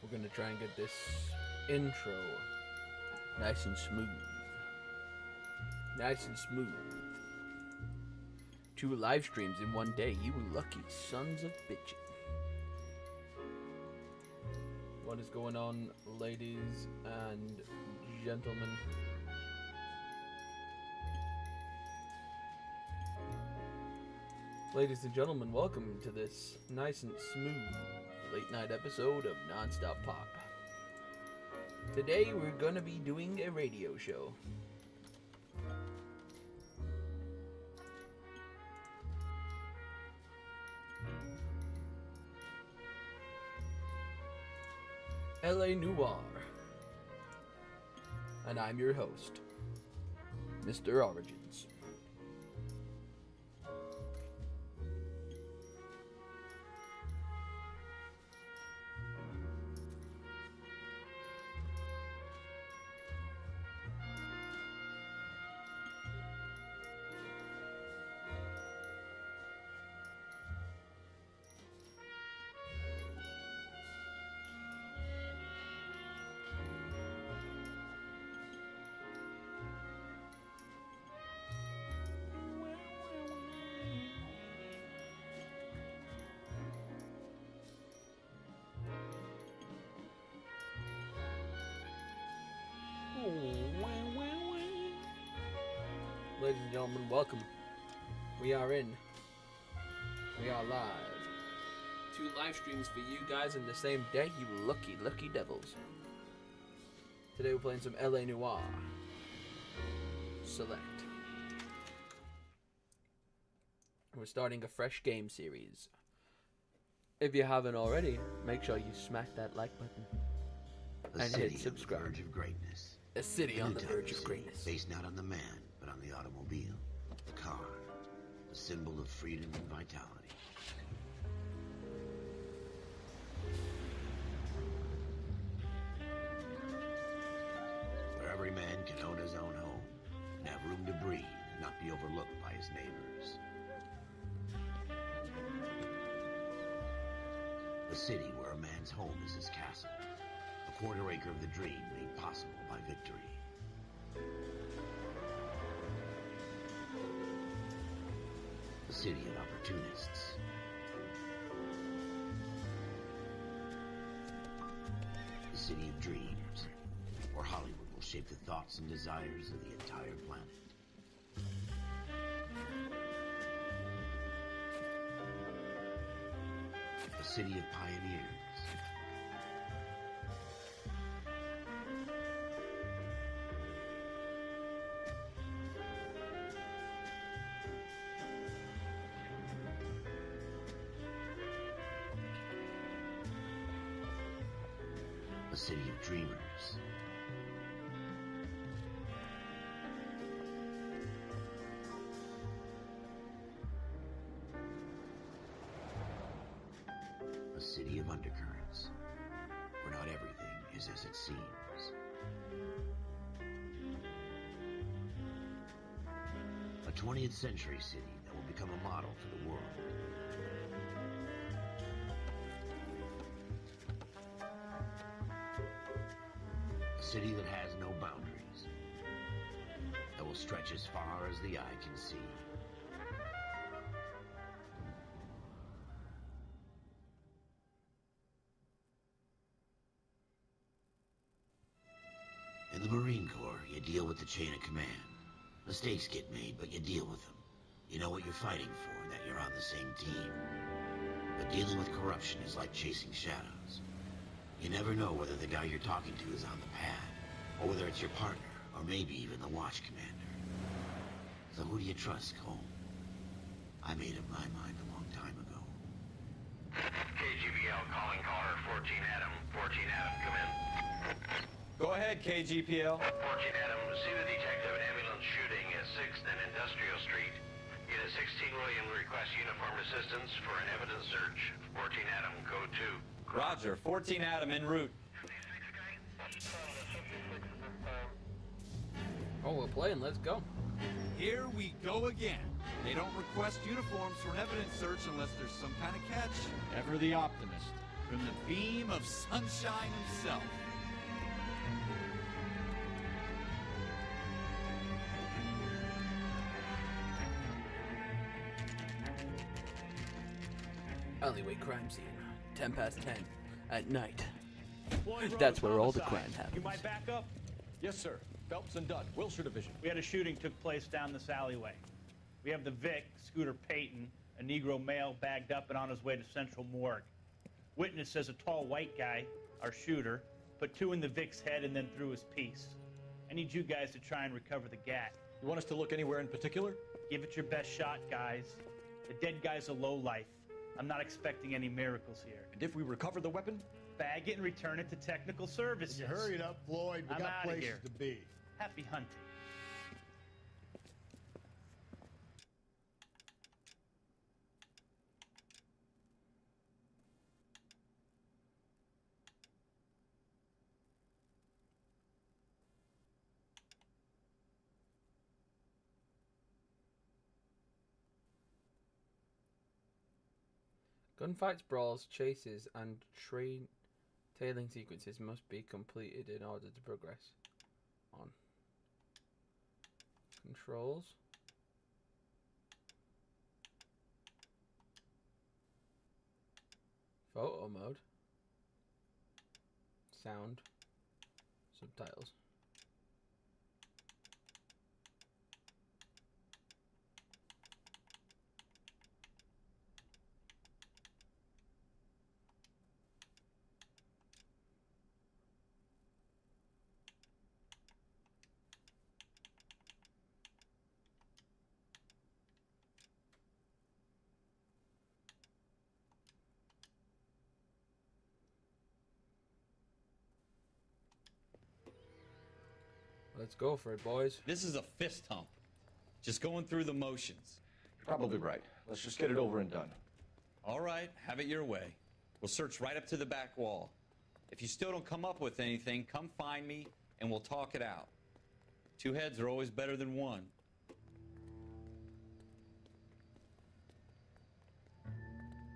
We're gonna try and get this intro nice and smooth. Nice and smooth. 2 live streams in one day, you lucky sons of bitches. What is going on, ladies and gentlemen? Ladies and gentlemen, welcome to this nice and smooth late night episode of Nonstop Pop. Today we're gonna be doing a radio show. Noire. And I'm your host, Mr. Origins. Ladies and gentlemen, welcome. We are live. 2 live streams for you guys in the same day, you lucky devils. Today we're playing some Noire. Select. We're starting a fresh game series. If you haven't already, make sure you smack that like button. And hit subscribe. On the verge of greatness. A city on the verge of greatness. Based not on the man, but on the automobile, the car, the symbol of freedom and vitality. Where every man can own his own home, and have room to breathe and not be overlooked by his neighbors. The city where a man's home is his castle. A quarter acre of the dream made possible by victory. The city of opportunists. The city of dreams, where Hollywood will shape the thoughts and desires of the entire planet. The city of pioneers. The city of dreamers. A city of undercurrents, where not everything is as it seems. A 20th century city that will become a model for the world. A city that has no boundaries, that will stretch as far as the eye can see. In the Marine Corps, you deal with the chain of command. Mistakes get made, but you deal with them. You know what you're fighting for, and that you're on the same team. But dealing with corruption is like chasing shadows. You never know whether the guy you're talking to is on the pad, or whether it's your partner, or maybe even the watch commander. So who do you trust, Cole? I made up my mind a long time ago. KGPL calling caller 14 Adam. 14 Adam, come in. Go ahead, KGPL. 14 Adam, see the detective ambulance shooting at 6th and Industrial Street. Unit 16 William requests uniformed assistance for an evidence search. 14 Adam, code 2. Roger, 14 Adam en route. Oh, we're playing, let's go. Here we go again. They don't request uniforms for an evidence search unless there's some kind of catch. Ever the optimist. from the beam of sunshine himself. Alleyway crime scene. 10 past 10 at night. Floyd Rose, That's where all the homicide. crime happens. You might back up? Yes, sir. Phelps and Dunn, Wilshire Division. We had a shooting took place down this alleyway. We have the Vic, Scooter Payton, a Negro male bagged up and on his way to Central Morgue. Witness says a tall white guy, our shooter, put 2 in the Vic's head and then threw his piece. I need you guys to try and recover the gat. You want us to look anywhere in particular? Give it your best shot, guys. The dead guy's a lowlife. I'm not expecting any miracles here. And if we recover the weapon? Bag it and return it to technical services. You hurry it up, Floyd. We I'm got outta places here. to be. Happy hunting. Gunfights, brawls, chases, and tailing sequences must be completed in order to progress. On. Controls. Photo mode. Sound. Subtitles. Let's go for it, boys. This is a fist hump. Just going through the motions. You're probably right. Let's just get it over and done. All right, have it your way. We'll search right up to the back wall. If you still don't come up with anything, come find me and we'll talk it out. 2 heads are always better than 1.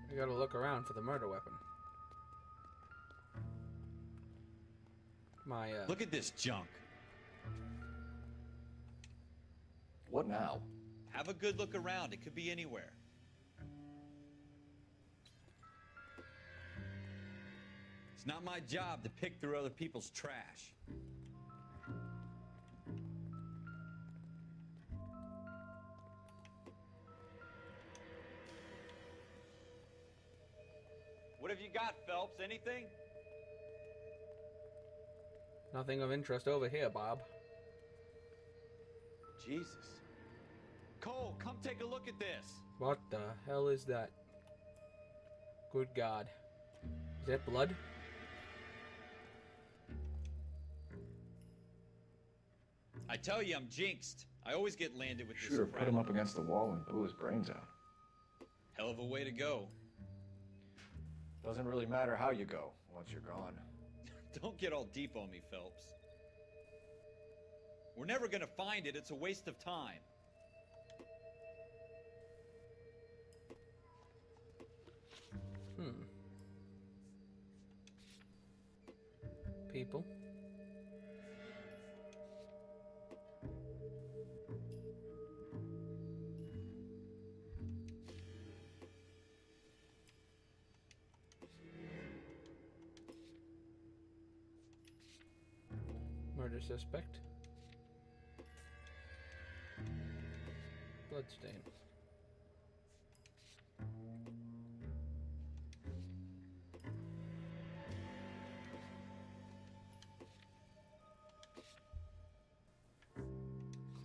We gotta look around for the murder weapon. Look at this junk. What now? Have a good look around. It could be anywhere. It's not my job to pick through other people's trash. What have you got, Phelps? Anything? Nothing of interest over here, Bob. Jesus. Cole, come take a look at this. What the hell is that? Good God. Is that blood? I tell you, I'm jinxed. I always get landed with this Shooter put crap. him up against the wall and blew his brains out. Hell of a way to go. Doesn't really matter how you go once you're gone. Don't get all deep on me, Phelps. We're never gonna find it. It's a waste of time. People. Murder suspect. Bloodstain.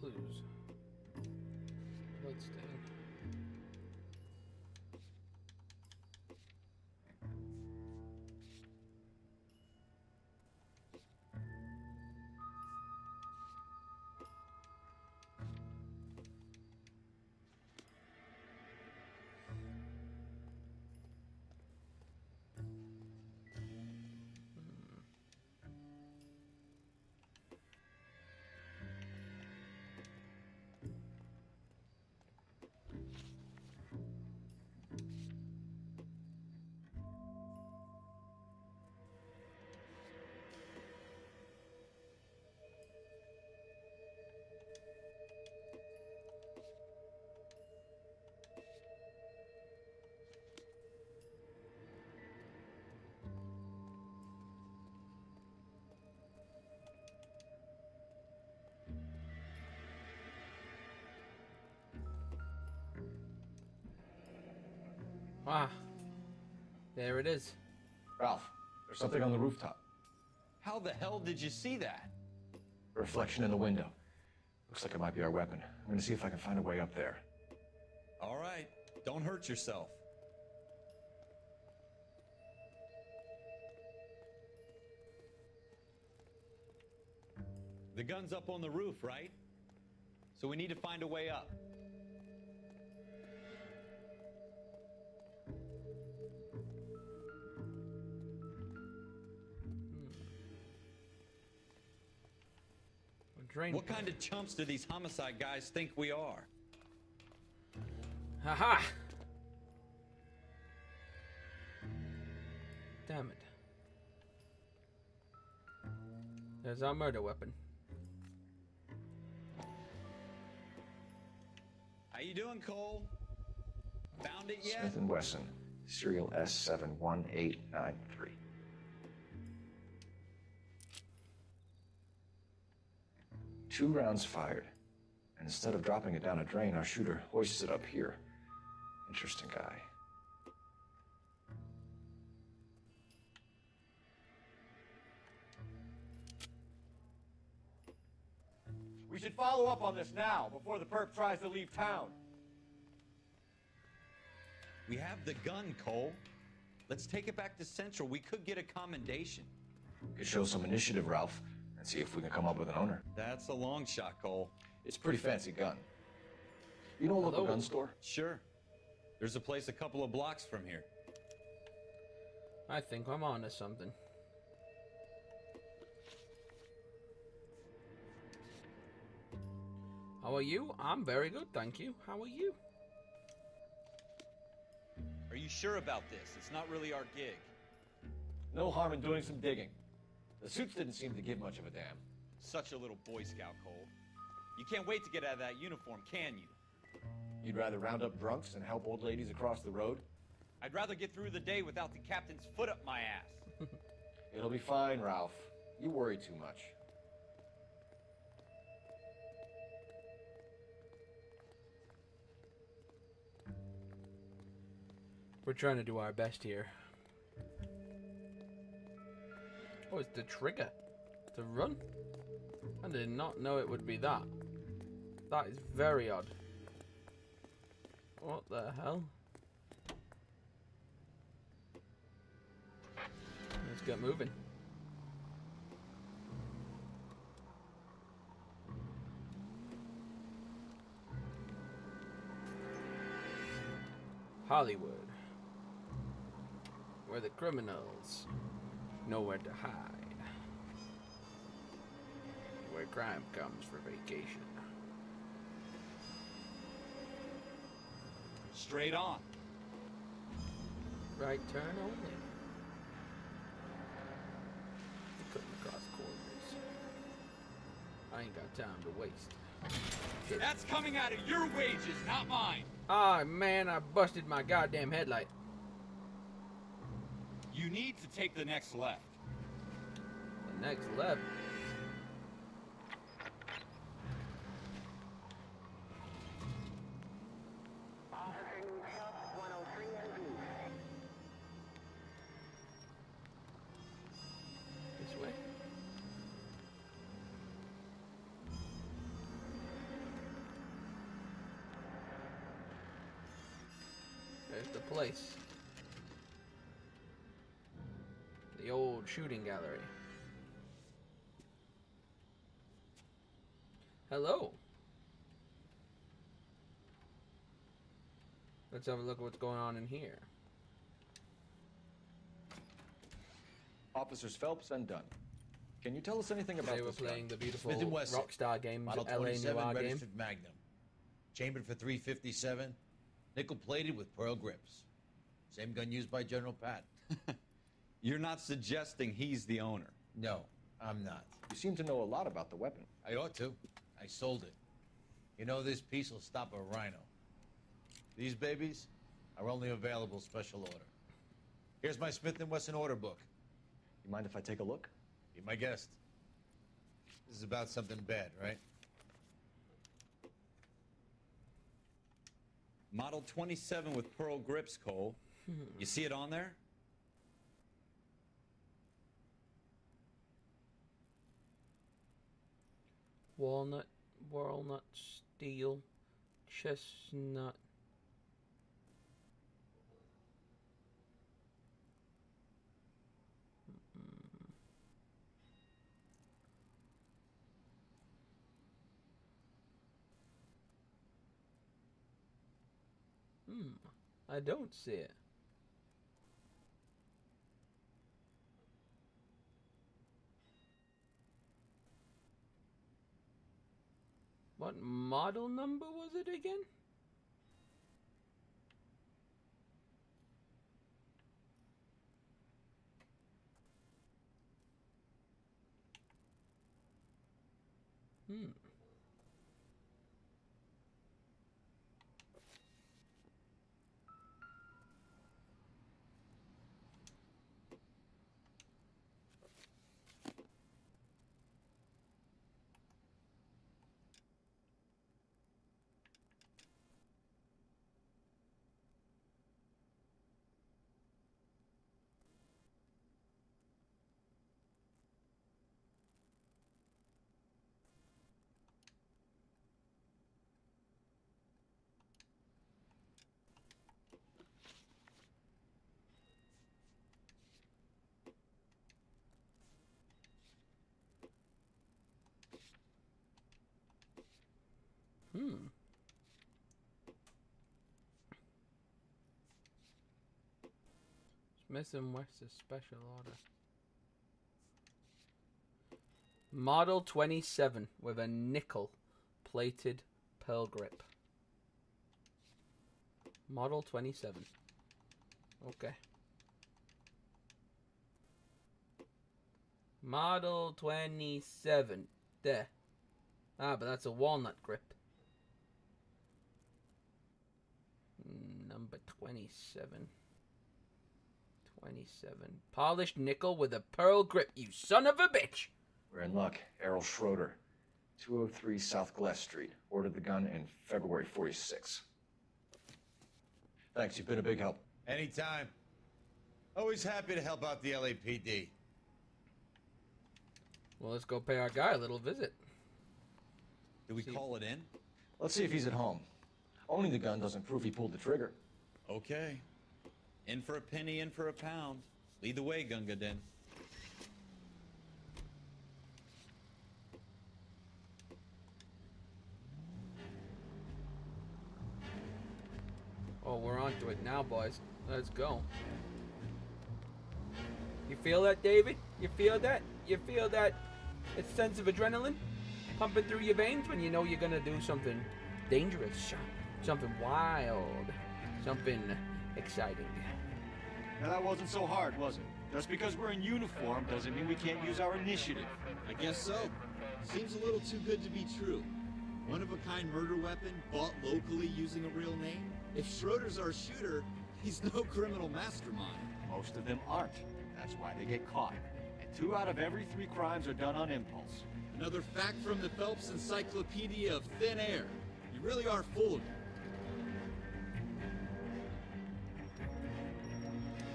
Clues. Bloodstain. Ah, there it is. Ralph, there's something on the rooftop. How the hell did you see that? A reflection in the window. Looks like it might be our weapon. I'm gonna see if I can find a way up there. All right, don't hurt yourself. The gun's up on the roof, right? So we need to find a way up. Drain. What kind of chumps do these homicide guys think we are? Haha! Damn it. There's our murder weapon. How you doing, Cole? Found it yet? Smith & Wesson, serial S71893. 2 rounds fired. And instead of dropping it down a drain, our shooter hoists it up here. Interesting guy. We should follow up on this now, before the perp tries to leave town. We have the gun, Cole. Let's take it back to Central. We could get a commendation. Could show some initiative, Ralph, and see if we can come up with an owner. That's a long shot, Cole. It's a pretty fancy gun. You know a local gun store? Sure. There's a place a couple of blocks from here. I think I'm on to something. How are you? I'm very good, thank you. How are you? Are you sure about this? It's not really our gig. No harm in doing some digging. The suits didn't seem to give much of a damn. Such a little Boy Scout, Cole. You can't wait to get out of that uniform, can you? You'd rather round up drunks and help old ladies across the road? I'd rather get through the day without the captain's foot up my ass. It'll be fine, Ralph. You worry too much. We're trying to do our best here. Oh, it's the trigger to run. I did not know it would be that. That is very odd. What the hell? Let's get moving. Hollywood, where the criminals know where to hide, where crime comes for vacation. Straight on. Right turn only. Cutting across corners. I ain't got time to waste. Shit. That's coming out of your wages, not mine. Ah, man, I busted my goddamn headlight. You need to take the next left. The next left. This way. There's the place. The old shooting gallery. Hello. Let's have a look at what's going on in here. Officers Phelps and Dunn. Can you tell us anything about They were this gun? playing the beautiful Smith & Wesson. Rockstar Games Model LA 27 Noire game. registered Magnum. Chambered for 357. Nickel plated with pearl grips. Same gun used by General Pat. You're not suggesting he's the owner. No, I'm not. You seem to know a lot about the weapon. I ought to. I sold it. You know, this piece will stop a rhino. These babies are only available special order. Here's my Smith & Wesson order book. You mind if I take a look? Be my guest. This is about something bad, right? Model 27 with pearl grips, Cole. You see it on there? Walnut, steel, chestnut. I don't see it. What model number was it again? Smith & Wesson special order. Model 27 with a nickel plated pearl grip. Model 27. Okay. Model 27. There. Ah, but that's a walnut grip. Number 27. 27. Polished nickel with a pearl grip, you son of a bitch! We're in luck. Errol Schroeder, 203 South Glass Street. Ordered the gun in February 46. Thanks, you've been a big help. Anytime. Always happy to help out the LAPD. Well, let's go pay our guy a little visit. Do we call it in? Let's see if he's at home. Owning the gun doesn't prove he pulled the trigger. Okay. In for a penny, in for a pound. Lead the way, Gunga Din. Oh, we're on to it now, boys. Let's go. You feel that, David? You feel that? You feel that sense of adrenaline pumping through your veins when you know you're gonna do something dangerous, something wild, something exciting. Now that wasn't so hard, was it? Just because we're in uniform doesn't mean we can't use our initiative. I guess so. Seems a little too good to be true. One-of-a-kind murder weapon bought locally using a real name? If Schroeder's our shooter, he's no criminal mastermind. Most of them aren't. That's why they get caught. And 2 out of every 3 crimes are done on impulse. Another fact from the Phelps Encyclopedia of Thin Air. You really are full of it.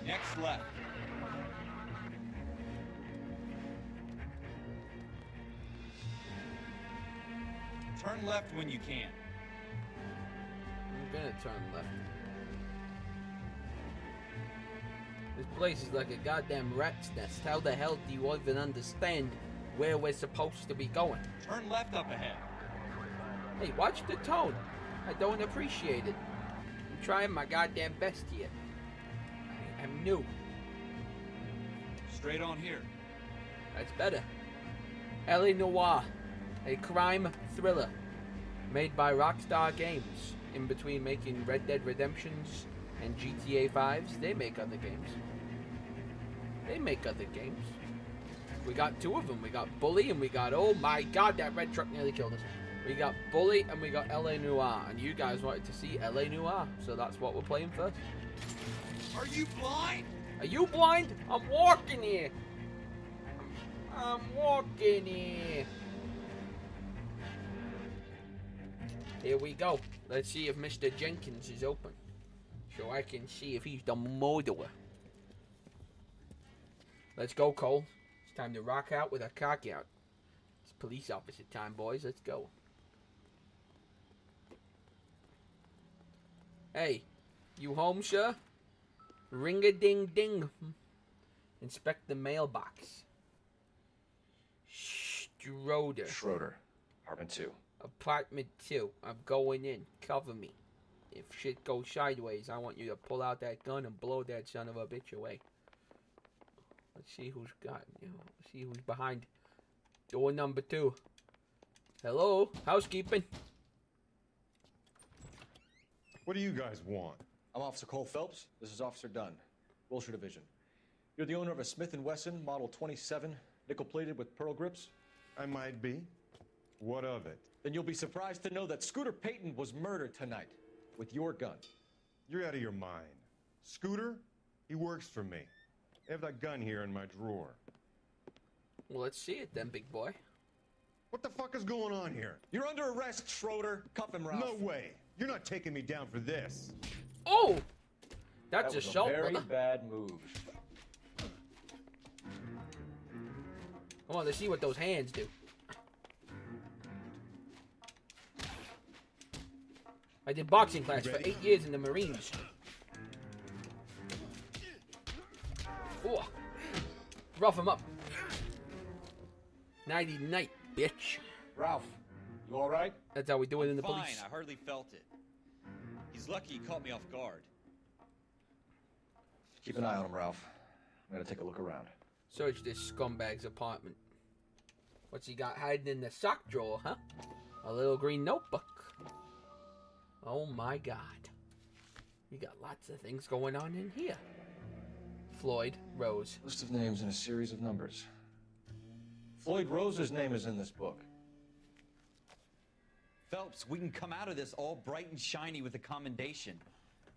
Next left. Turn left when you can. I'm gonna turn left. This place is like a goddamn rat's nest. How the hell do you even understand where we're supposed to be going? Turn left up ahead. Hey, watch the tone. I don't appreciate it. I'm trying my goddamn best here. I'm new. Straight on here. That's better. Lanoire, a crime thriller made by Rockstar Games. In between making Red Dead Redemptions and GTA 5s, they make other games. We got 2 of them. We got Bully and we got, oh my god, that red truck nearly killed us. We got Bully and we got LA Noire. And you guys wanted to see LA Noire, so that's what we're playing first. Are you blind? Are you blind? I'm walking here. I'm walking here. Here we go. Let's see if Mr. Jenkins is open. so I can see if he's the murderer. Let's go, Cole. It's time to rock out with a cock out. It's police officer time, boys. Let's go. Hey, you home, sir? Ring-a-ding-ding. Inspect the mailbox. Schroeder. Apartment 2. Apartment 2. I'm going in. Cover me. If shit goes sideways, I want you to pull out that gun and blow that son of a bitch away. Let's see who's got, let's see who's behind door number 2. Hello? Housekeeping? What do you guys want? I'm Officer Cole Phelps. This is Officer Dunn, Wilshire Division. You're the owner of a Smith & Wesson Model 27, nickel-plated with pearl grips? I might be. What of it? Then you'll be surprised to know that Scooter Payton was murdered tonight with your gun. You're out of your mind. Scooter? He works for me. I have that gun here in my drawer. Well, let's see it then, big boy. What the fuck is going on here? You're under arrest, Schroeder. Cuff him, Ralph. No way. You're not taking me down for this. Oh! That's That was assault, a very brother. bad move. Come on, let's see what those hands do. I did boxing class for 8 years in the Marines. Oh, rough him up. Nighty night, bitch. Ralph, you all right? That's how we do it in the Fine, police. I hardly felt it. He's lucky he caught me off guard. Keep an eye on him, Ralph. I'm gonna take a look around. Search this scumbag's apartment. What's he got hiding in the sock drawer, huh? A little green notebook. Oh my God. You got lots of things going on in here. Floyd Rose. List of names and a series of numbers. Floyd Rose's name is in this book. Phelps, we can come out of this all bright and shiny with a commendation.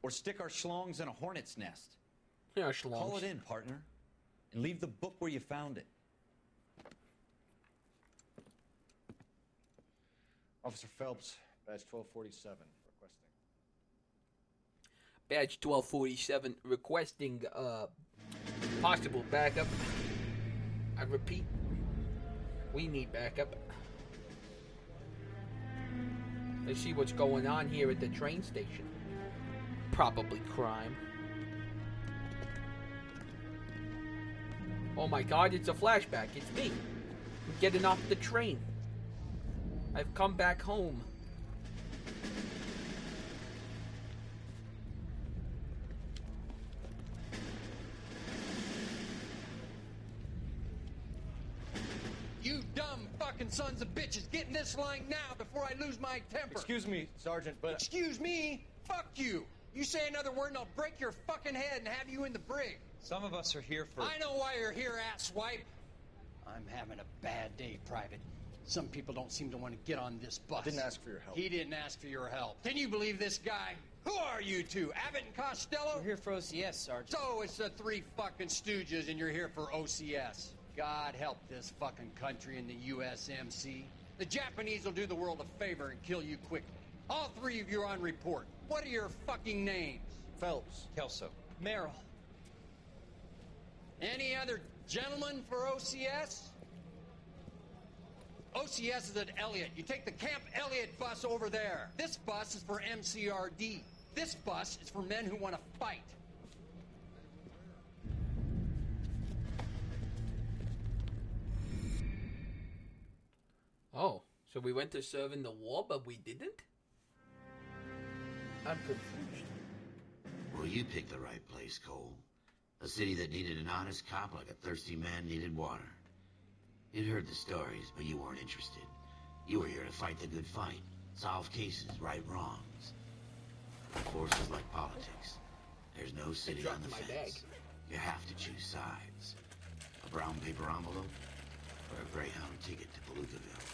Or stick our schlongs in a hornet's nest. Yeah, schlongs. Call it in, partner. And leave the book where you found it. Officer Phelps, badge 1247, requesting. Badge 1247 requesting possible backup. I repeat, we need backup. Let's see what's going on here at the train station. Probably crime. Oh my God, it's a flashback. It's me. I'm getting off the train. I've come back home. You dumb fucking sons of bitches, get in this line now before I lose my temper. Excuse me, Sergeant, but... Excuse me? Fuck you. You say another word and I'll break your fucking head and have you in the brig. Some of us are here for... I know why you're here, asswipe. I'm having a bad day, Private. Some people don't seem to want to get on this bus. I didn't ask for your help. He didn't ask for your help. Can you believe this guy? Who are you two? Abbott and Costello? We're here for OCS, Sergeant. So it's the three fucking stooges and you're here for OCS. God help this fucking country and the USMC. The Japanese will do the world a favor and kill you quickly. All three of you are on report. What are your fucking names? Phelps. Kelso. Merrill. Any other gentlemen for OCS? OCS is at Elliott. You take the Camp Elliott bus over there. This bus is for MCRD. This bus is for men who want to fight. Oh, so we went to serve in the war, but we didn't? I'm confused. Well, you picked the right place, Cole. A city that needed an honest cop like a thirsty man needed water. You'd heard the stories, but you weren't interested. You were here to fight the good fight, solve cases, right wrongs. Force is like politics. There's no city on the fence. You have to choose sides. A brown paper envelope or a Greyhound ticket to Palookaville.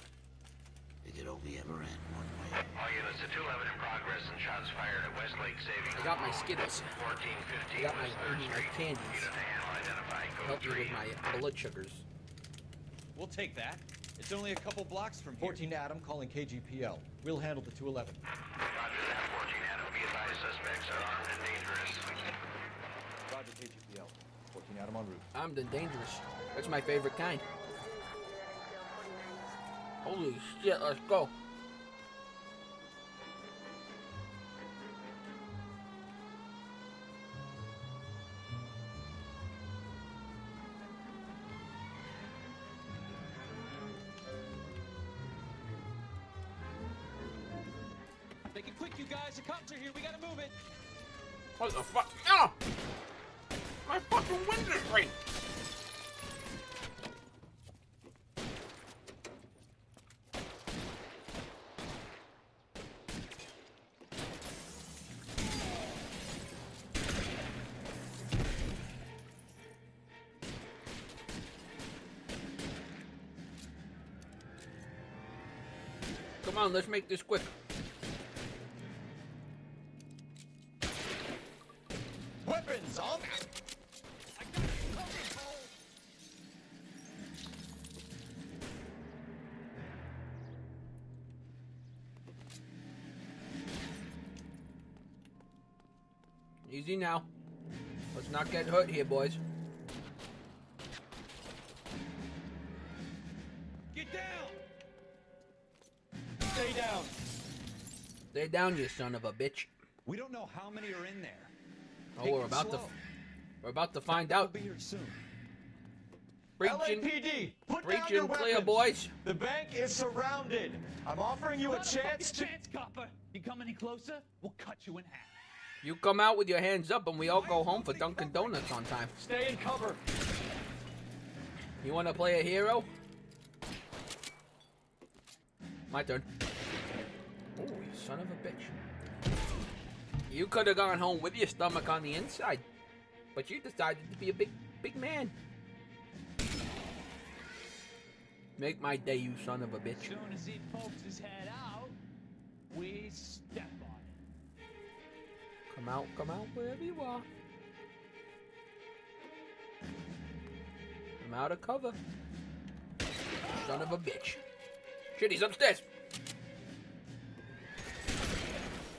It could only ever end one way. All units at 211 in progress and shots fired at Westlake Savings. I got my Skittles. 1415 I got my West 3rd Street. candies. Unit to handle identified Help code me 3. with my blood sugars. We'll take that. It's only a couple blocks from here. 14 Adam calling KGPL. We'll handle the 211. Roger that, 14 Adam. Be advised, suspects are armed and dangerous. Got him en route. Armed and dangerous. That's my favorite kind. Holy shit, let's go. Make it quick, you guys. The cops are here. We gotta move it. What the fuck? No! My fucking window's break! Come on, let's make this quick. Weapons on! Easy now. Let's not get hurt here, boys. Get down! Stay down! Stay down, you son of a bitch. We don't know how many are in there. Oh, Take we're it about slow. we're about to find We'll out. be here soon. Preaching, LAPD, put down your preaching clear, weapons. boys. The bank is surrounded. I'm offering you a Not chance to... fucking chance, copper. You come any closer, we'll cut you in half. You come out with your hands up and we all go home for Dunkin' Donuts on time. Stay in cover. You want to play a hero? My turn. Oh, you son of a bitch. You could have gone home with your stomach on the inside, but you decided to be a big man. Make my day, you son of a bitch. As soon as he pokes his head out, we step on it. Come out, wherever you are. I'm out of cover. Son of a bitch. Shit, he's upstairs.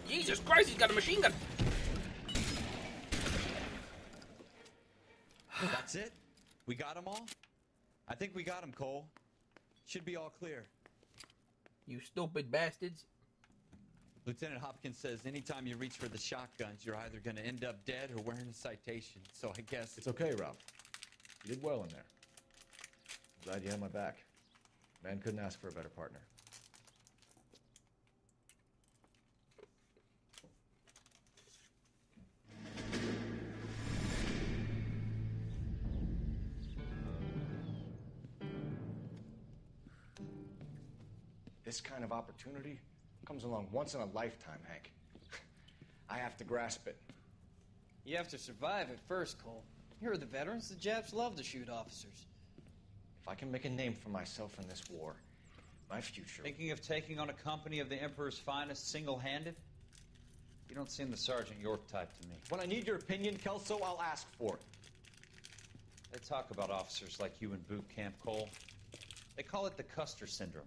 Jesus Christ, he's got a machine gun. That's it? We got them all? I think we got them, Cole. Should be all clear. You stupid bastards. Lieutenant Hopkins says anytime you reach for the shotguns, you're either going to end up dead or wearing a citation. So I guess... It's okay, Ralph. You did well in there. Glad you had my back. Man couldn't ask for a better partner. This kind of opportunity comes along once in a lifetime, Hank. I have to grasp it. You have to survive it first, Cole. Here are the veterans. The Japs love to shoot officers. If I can make a name for myself in this war, my future... Thinking of taking on a company of the Emperor's finest single-handed? You don't seem the Sergeant York type to me. When I need your opinion, Kelso, I'll ask for it. They talk about officers like you in boot camp, Cole. They call it the Custer Syndrome.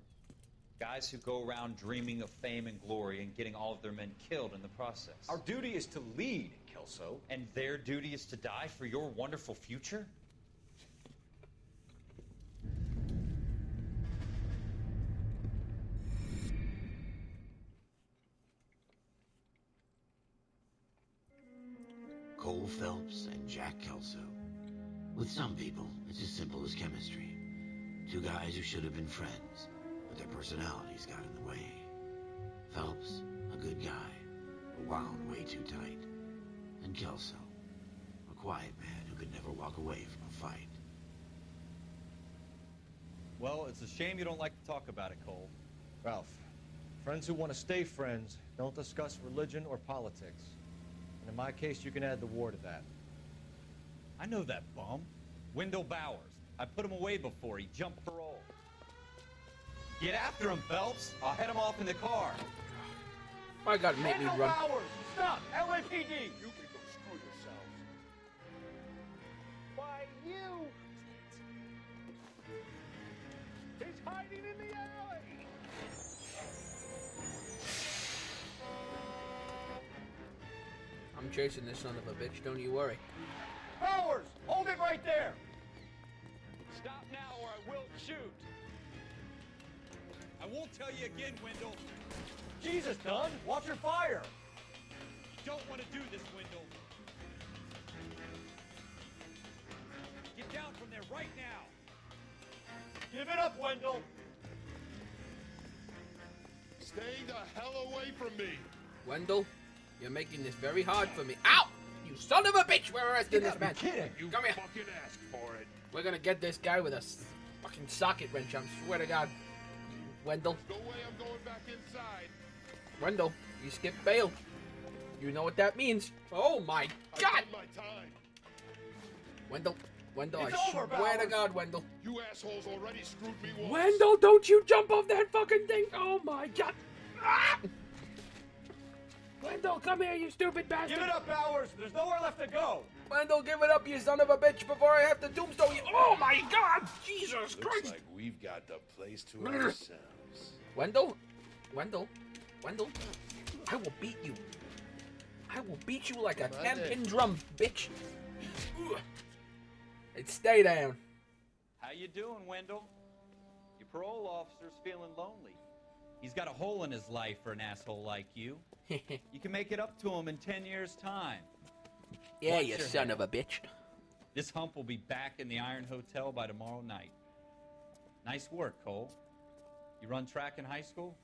Guys who go around dreaming of fame and glory and getting all of their men killed in the process. Our duty is to lead, Kelso. And their duty is to die for your wonderful future? Cole Phelps and Jack Kelso. With some people, it's as simple as chemistry. Two guys who should have been friends, but their personalities got in the way. Phelps, a good guy, but wound way too tight. And Kelso, a quiet man who could never walk away from a fight. Well, it's a shame you don't like to talk about it, Cole. Ralph, friends who want to stay friends don't discuss religion or politics. And in my case, you can add the war to that. I know that bum. Wendell Bowers. I put him away before he jumped parole. Get after him, Phelps. I'll head him off in the car. Why gotta make me run? Bowers, stop! LAPD! You can go screw yourselves. Why, you... He's hiding in the alley! I'm chasing this son of a bitch, don't you worry. Bowers, hold it right right there! Stop now or I will shoot. I won't tell you again, Wendell. Jesus, Dunn, watch your fire! You don't want to do this, Wendell. Get down from there right now. Give it up, Wendell! Stay the hell away from me. Wendell, you're making this very hard for me. Ow! You son of a bitch! We're arresting this man. You Come here. fucking asked for it. We're gonna get this guy with a fucking socket wrench. I swear to God. Wendell. No way I'm going back inside. Wendell, you skipped bail. You know what that means. Oh my God! I've done my time. Wendell, It's I over, swear to Bowers. God, Wendell. You assholes already screwed me once. Wendell, don't you jump off that fucking thing! Oh my God! Ah! Wendell, come here, you stupid bastard! Give it up, Bowers! There's nowhere left to go! Wendell, give it up, you son of a bitch, before I have to tombstone you! Oh my God! Jesus Looks Christ! like we've got the place to ourselves. Wendell, I will beat you. I will beat you like a 10-pin drum, bitch. Ugh. And stay down. How you doing, Wendell? Your parole officer's feeling lonely. He's got a hole in his life for an asshole like you. You can make it up to him in 10 years' time. Yeah, Watch you your son head. of a bitch. This hump will be back in the Iron Hotel by tomorrow night. Nice work, Cole. You run track in high school?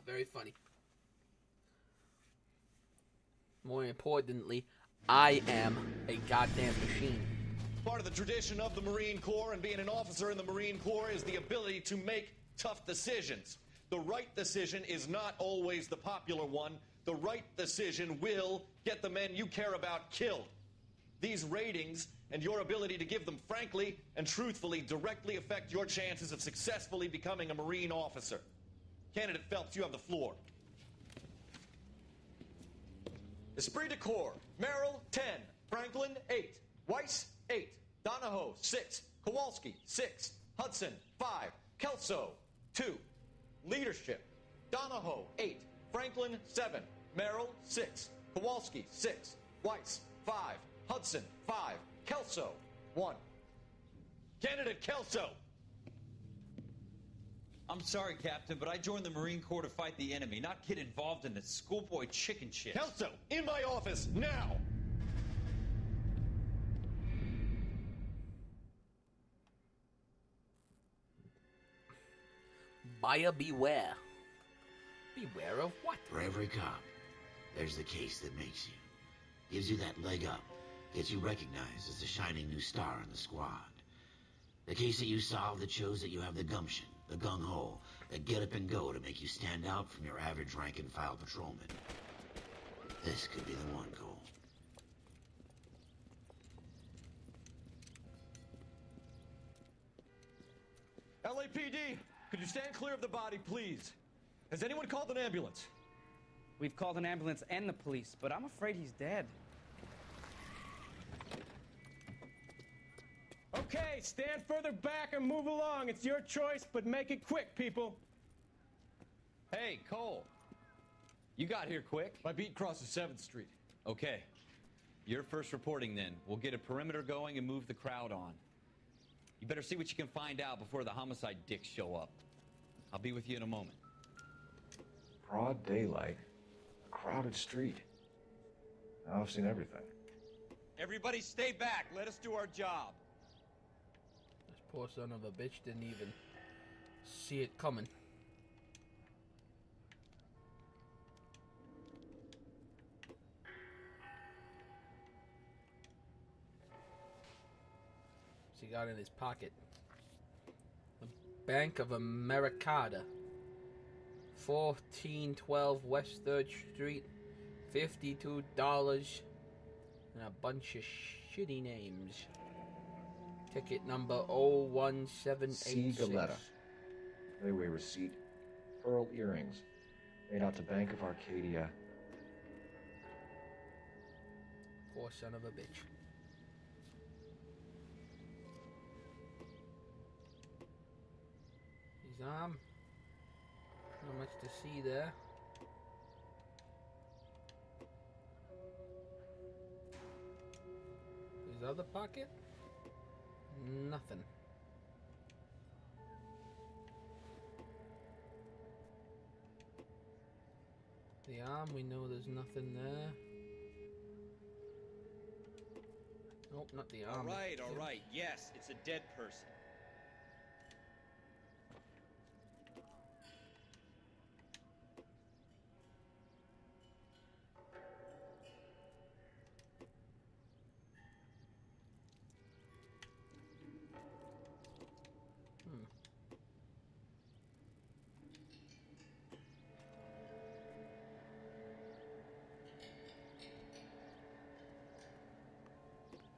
Very funny. More importantly, I am a goddamn machine. Part of the tradition of the Marine Corps and being an officer in the Marine Corps is the ability to make tough decisions. The right decision is not always the popular one. The right decision will get the men you care about killed. These ratings and your ability to give them frankly and truthfully directly affect your chances of successfully becoming a Marine officer. Candidate Phelps, you have the floor. Esprit de Corps, Merrill, 10. Franklin, 8. Weiss, 8. Donahoe, 6. Kowalski, 6. Hudson, 5. Kelso, 2. Leadership, Donahoe, 8. Franklin, 7. Merrill, 6. Kowalski, 6. Weiss, 5. Hudson, 5. Kelso, 1. Candidate Kelso. I'm sorry, Captain, but I joined the Marine Corps to fight the enemy, not get involved in this schoolboy chicken shit. Kelso, in my office, now! Buyer beware. Beware of what? For every cop, there's the case that makes you. Gives you that leg up. Gets you recognized as the shining new star in the squad. The case that you solve that shows that you have the gumption, the gung-ho, the get up and go to make you stand out from your average rank-and-file patrolman. This could be the one, Cole. LAPD, could you stand clear of the body, please? Has anyone called an ambulance? We've called an ambulance and the police, but I'm afraid he's dead. Okay, stand further back and move along. It's your choice, but make it quick, people. Hey, Cole. You got here quick. My beat crosses 7th Street. Okay. You're first reporting then. We'll get a perimeter going and move the crowd on. You better see what you can find out before the homicide dicks show up. I'll be with you in a moment. Broad daylight, a crowded street. Now I've seen everything. Everybody stay back. Let us do our job. This poor son of a bitch didn't even see it coming. What's he got in his pocket? The Bank of Americada. 1412 West 3rd Street. $52. And a bunch of shitty names. Ticket number 01786. C. Galetta. Layaway receipt. Pearl earrings. Made out to Bank of Arcadia. Poor son of a bitch. His arm. Not much to see there. His other pocket. Nothing. The arm, we know there's nothing there. Nope, not the arm. All right. Yes, it's a dead person.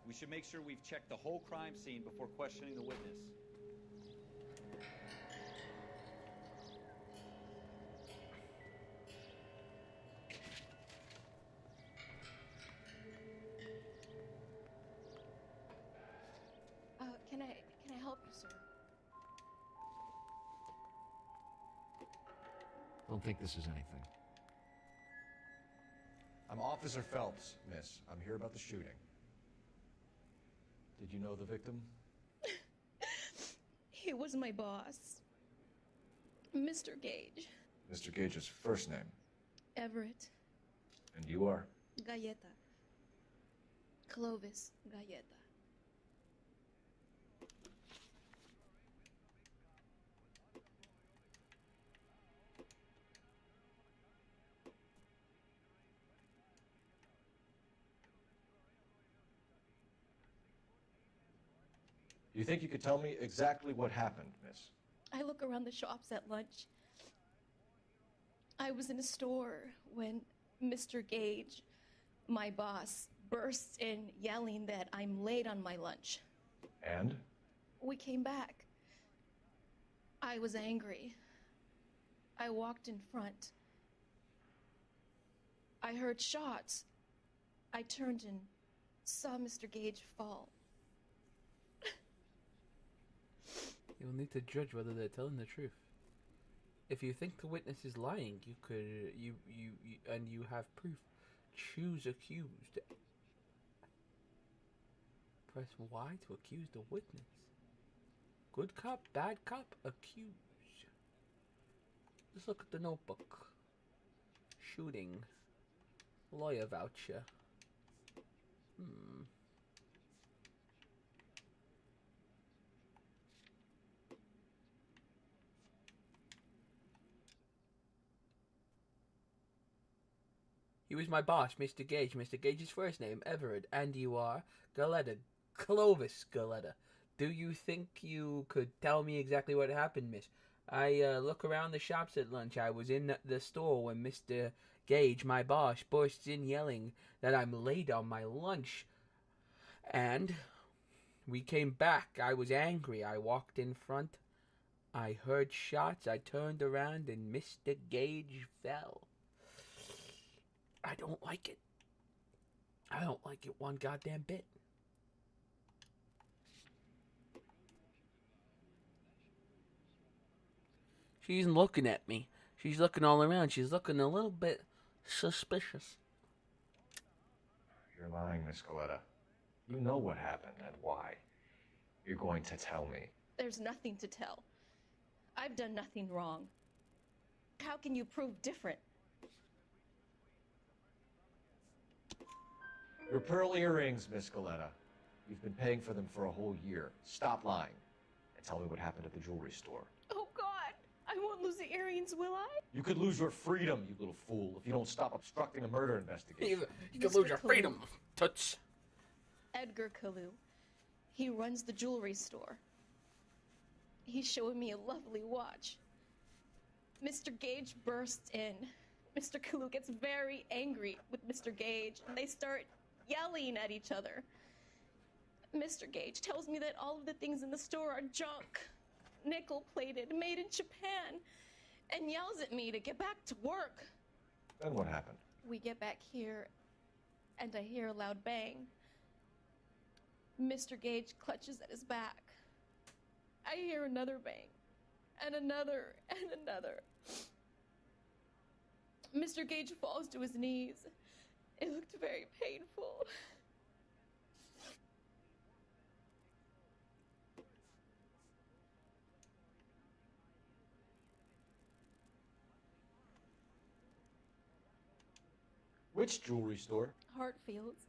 We should make sure we've checked the whole crime scene before questioning the witness. Can I help you, sir? Don't think this is anything. I'm Officer Phelps, miss. I'm here about the shooting. Did you know the victim? He was my boss, Mr. Gage. Mr. Gage's first name. Everett. And you are? Galleta. Clovis Galleta. You think you could tell me exactly what happened, miss? I look around the shops at lunch. I was in a store when Mr. Gage, my boss, bursts in yelling that I'm late on my lunch. And? We came back. I was angry. I walked in front. I heard shots. I turned and saw Mr. Gage fall. You'll need to judge whether they're telling the truth. If you think the witness is lying, you could and you have proof. Choose accused. Press Y to accuse the witness. Good cop, bad cop, accused. Let's look at the notebook. Shooting. Lawyer voucher. He was my boss, Mr. Gage. Mr. Gage's first name, Everett. And you are? Galleta. Clovis Galleta. Do you think you could tell me exactly what happened, miss? I look around the shops at lunch. I was in the store when Mr. Gage, my boss, bursts in yelling that I'm late on my lunch. And we came back. I was angry. I walked in front. I heard shots. I turned around and Mr. Gage fell. I don't like it. I don't like it one goddamn bit. She's looking at me. She's looking all around. She's looking a little bit suspicious. You're lying, Miss Galleta. You know what happened and why. You're going to tell me. There's nothing to tell. I've done nothing wrong. How can you prove different? Your pearl earrings, Miss Galleta. You've been paying for them for a whole year. Stop lying and tell me what happened at the jewelry store. Oh, God. I won't lose the earrings, will I? You could lose your freedom, you little fool, if you don't stop obstructing a murder investigation. You could lose your freedom, toots. Edgar Kalu. He runs the jewelry store. He's showing me a lovely watch. Mr. Gage bursts in. Mr. Kalu gets very angry with Mr. Gage, and they start yelling at each other. Mr. Gage tells me that all of the things in the store are junk, nickel-plated, made in Japan, and yells at me to get back to work. Then what happened? We get back here, and I hear a loud bang. Mr. Gage clutches at his back. I hear another bang, and another, and another. Mr. Gage falls to his knees. It looked very painful. Which jewelry store? Hartfield's.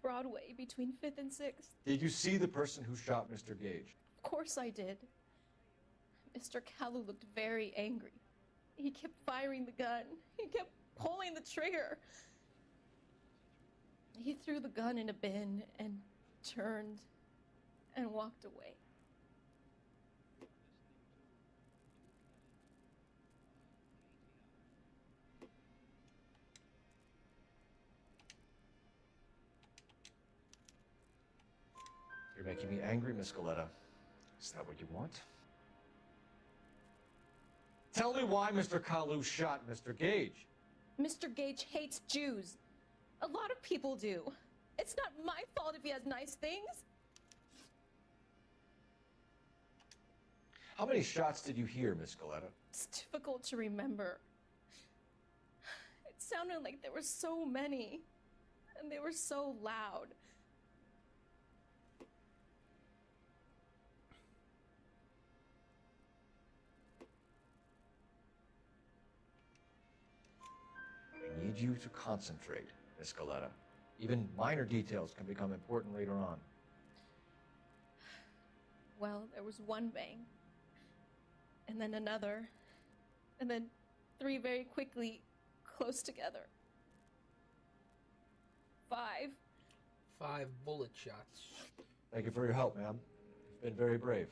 Broadway, between 5th and 6th. Did you see the person who shot Mr. Gage? Of course I did. Mr. Kalu looked very angry. He kept firing the gun. He kept pulling the trigger. He threw the gun in a bin and turned and walked away. You're making me angry, Miss Galetta. Is that what you want? Tell me why Mr. Kalu shot Mr. Gage. Mr. Gage hates Jews. A lot of people do. It's not my fault if he has nice things. How many shots did you hear, Miss Galetta? It's difficult to remember. It sounded like there were so many, and they were so loud. I need you to concentrate, Miss Galetta. Even minor details can become important later on. Well, there was one bang, and then another, and then 3 very quickly, close together. 5. 5 bullet shots. Thank you for your help, ma'am. You've been very brave.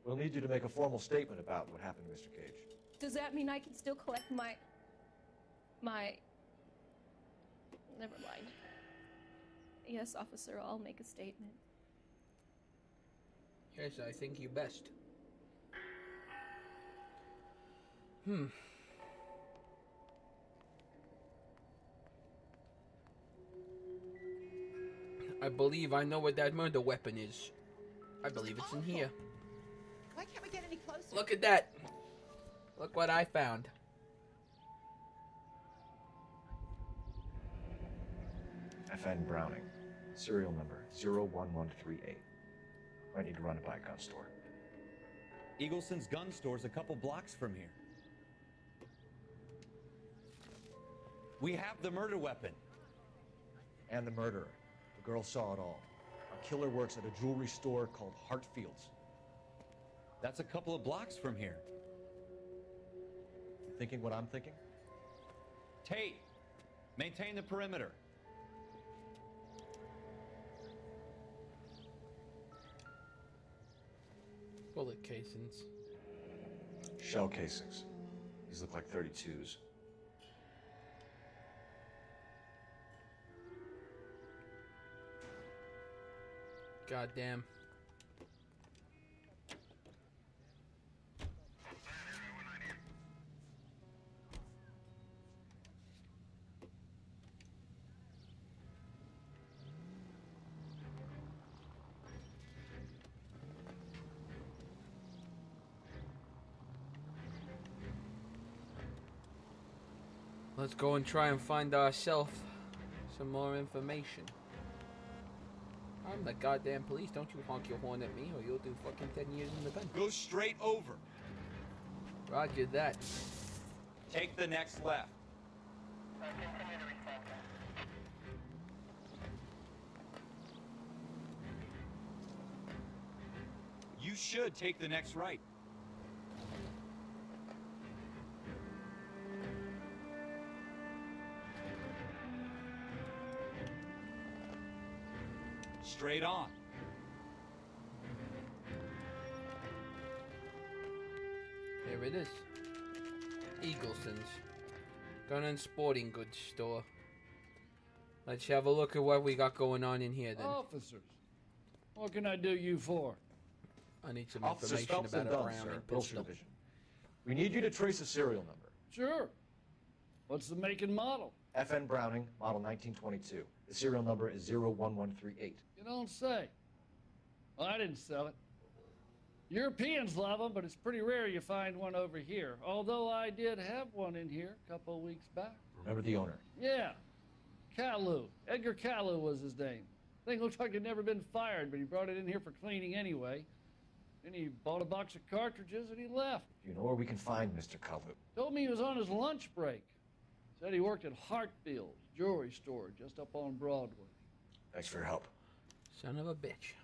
We'll need you to make a formal statement about what happened to Mr. Gage. Does that mean I can still collect my... Never mind. Yes, officer, I'll make a statement. Yes, I think you best. I believe I know what that murder weapon is. I believe it's in here. Why can't we get any closer? Look at that. Look what I found. FN Browning. Serial number 01138. I need to run it by a gun store. Eagleson's gun store's a couple blocks from here. We have the murder weapon. And the murderer. The girl saw it all. Our killer works at a jewelry store called Hartfield's. That's a couple of blocks from here. You thinking what I'm thinking? Tate, maintain the perimeter. Bullet casings. Shell casings. These look like 32s. Goddamn. Let's go and try and find ourselves some more information. I'm the goddamn police. Don't you honk your horn at me or you'll do fucking 10 years in the pen. Go straight over. Roger that. Take the next left. You should take the next right. Straight on. There it is. Eagleson's Gun and Sporting Goods Store. Let's have a look at what we got going on in here then. Officers, what can I do you for? I need some Officer information Phelps about and a Dunn, Browning sir, Wilson pistol. Division. We need you to trace a serial number. Sure. What's the make and model? FN Browning, model 1922. The serial number is 01138. You don't say. Well, I didn't sell it. Europeans love them, but it's pretty rare you find one over here. Although I did have one in here a couple of weeks back. Remember the owner? Yeah. Kalu. Edgar Kalu was his name. Thing looked like he'd never been fired, but he brought it in here for cleaning anyway. Then he bought a box of cartridges and he left. Do you know where we can find Mr. Kalu? Told me he was on his lunch break. Said he worked at Hartfield's jewelry store just up on Broadway. Thanks for your help. Son of a bitch.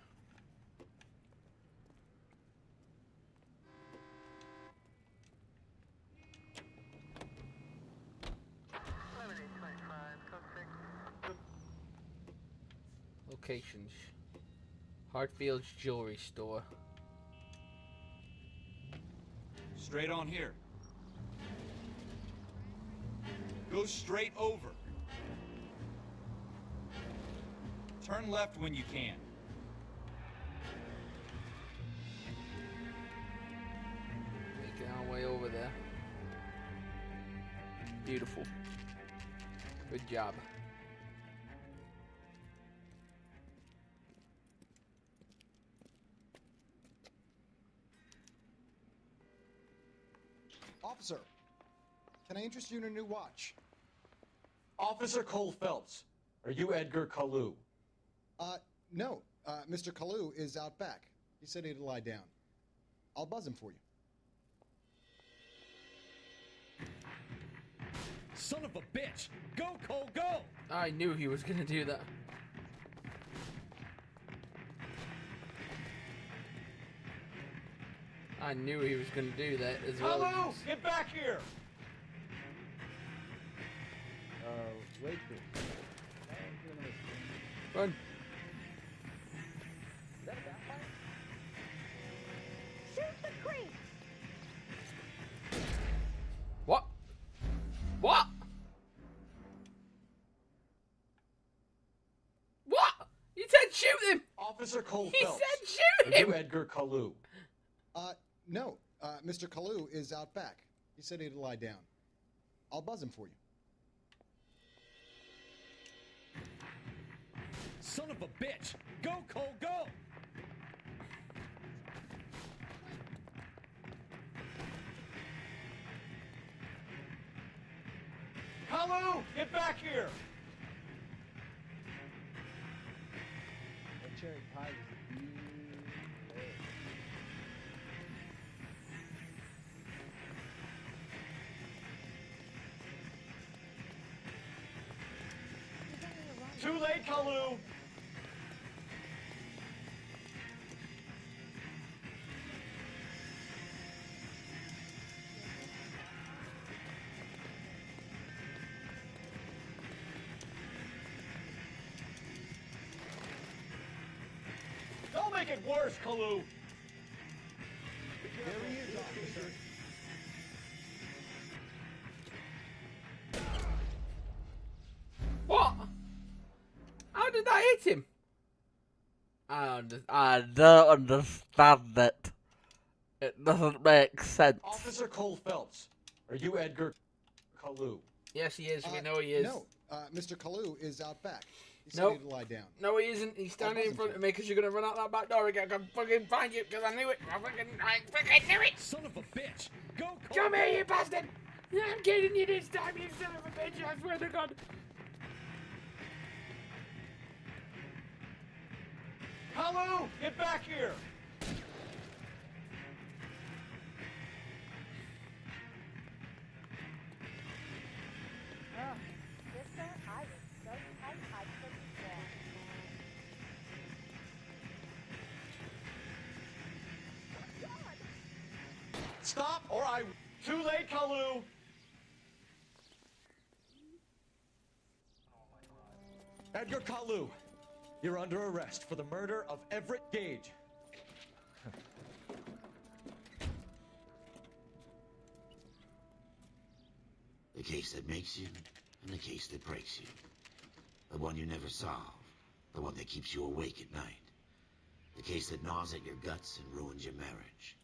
Locations. Hartfield's jewelry store. Straight on here. Go straight over. Turn left when you can. Making our way over there. Beautiful. Good job. Officer, can I interest you in a new watch? Officer Cole Phelps, are you Edgar Kalu? No. Mr. Kalu is out back. He said he'd lie down. I'll buzz him for you. Son of a bitch! Go, Cole, go! I knew he was gonna do that. I knew he was gonna do that as well. Hello! Get back here! Wait. Run. Is that a backfire? Shoot the creep! What? What? What? You said shoot him! Officer Cole He Phelps, said shoot are him! you Edgar Kalu? No. Mr. Kalu is out back. He said he'd lie down. I'll buzz him for you. Son of a bitch! Go, Cole, go! Hello! Get back here! That cherry pie was beautiful. Too late, Kalu! Don't make it worse, Kalu! There he is, officer. What? How did that hit him? I don't understand it. It doesn't make sense. Officer Cole Phelps, are you Edgar Kalu? Yes, he is. We know he is. No. Mr. Kalu is out back. He said Nope. he'd lie down. No, he isn't. He's standing in front of me because you're gonna run out that back door again. I can fucking find you because I knew it. I fucking knew it. Son of a bitch! Go, Cole! Come here, you bastard! I'm getting you this time, you son of a bitch! I swear to God. Kalu! Get back here! Sister, I was so tight I couldn't walk. Stop or I... Too late, Kalu! Edgar Kalu, you're under arrest for the murder of Everett Gage. The case that makes you, and the case that breaks you. The one you never solve. The one that keeps you awake at night. The case that gnaws at your guts and ruins your marriage.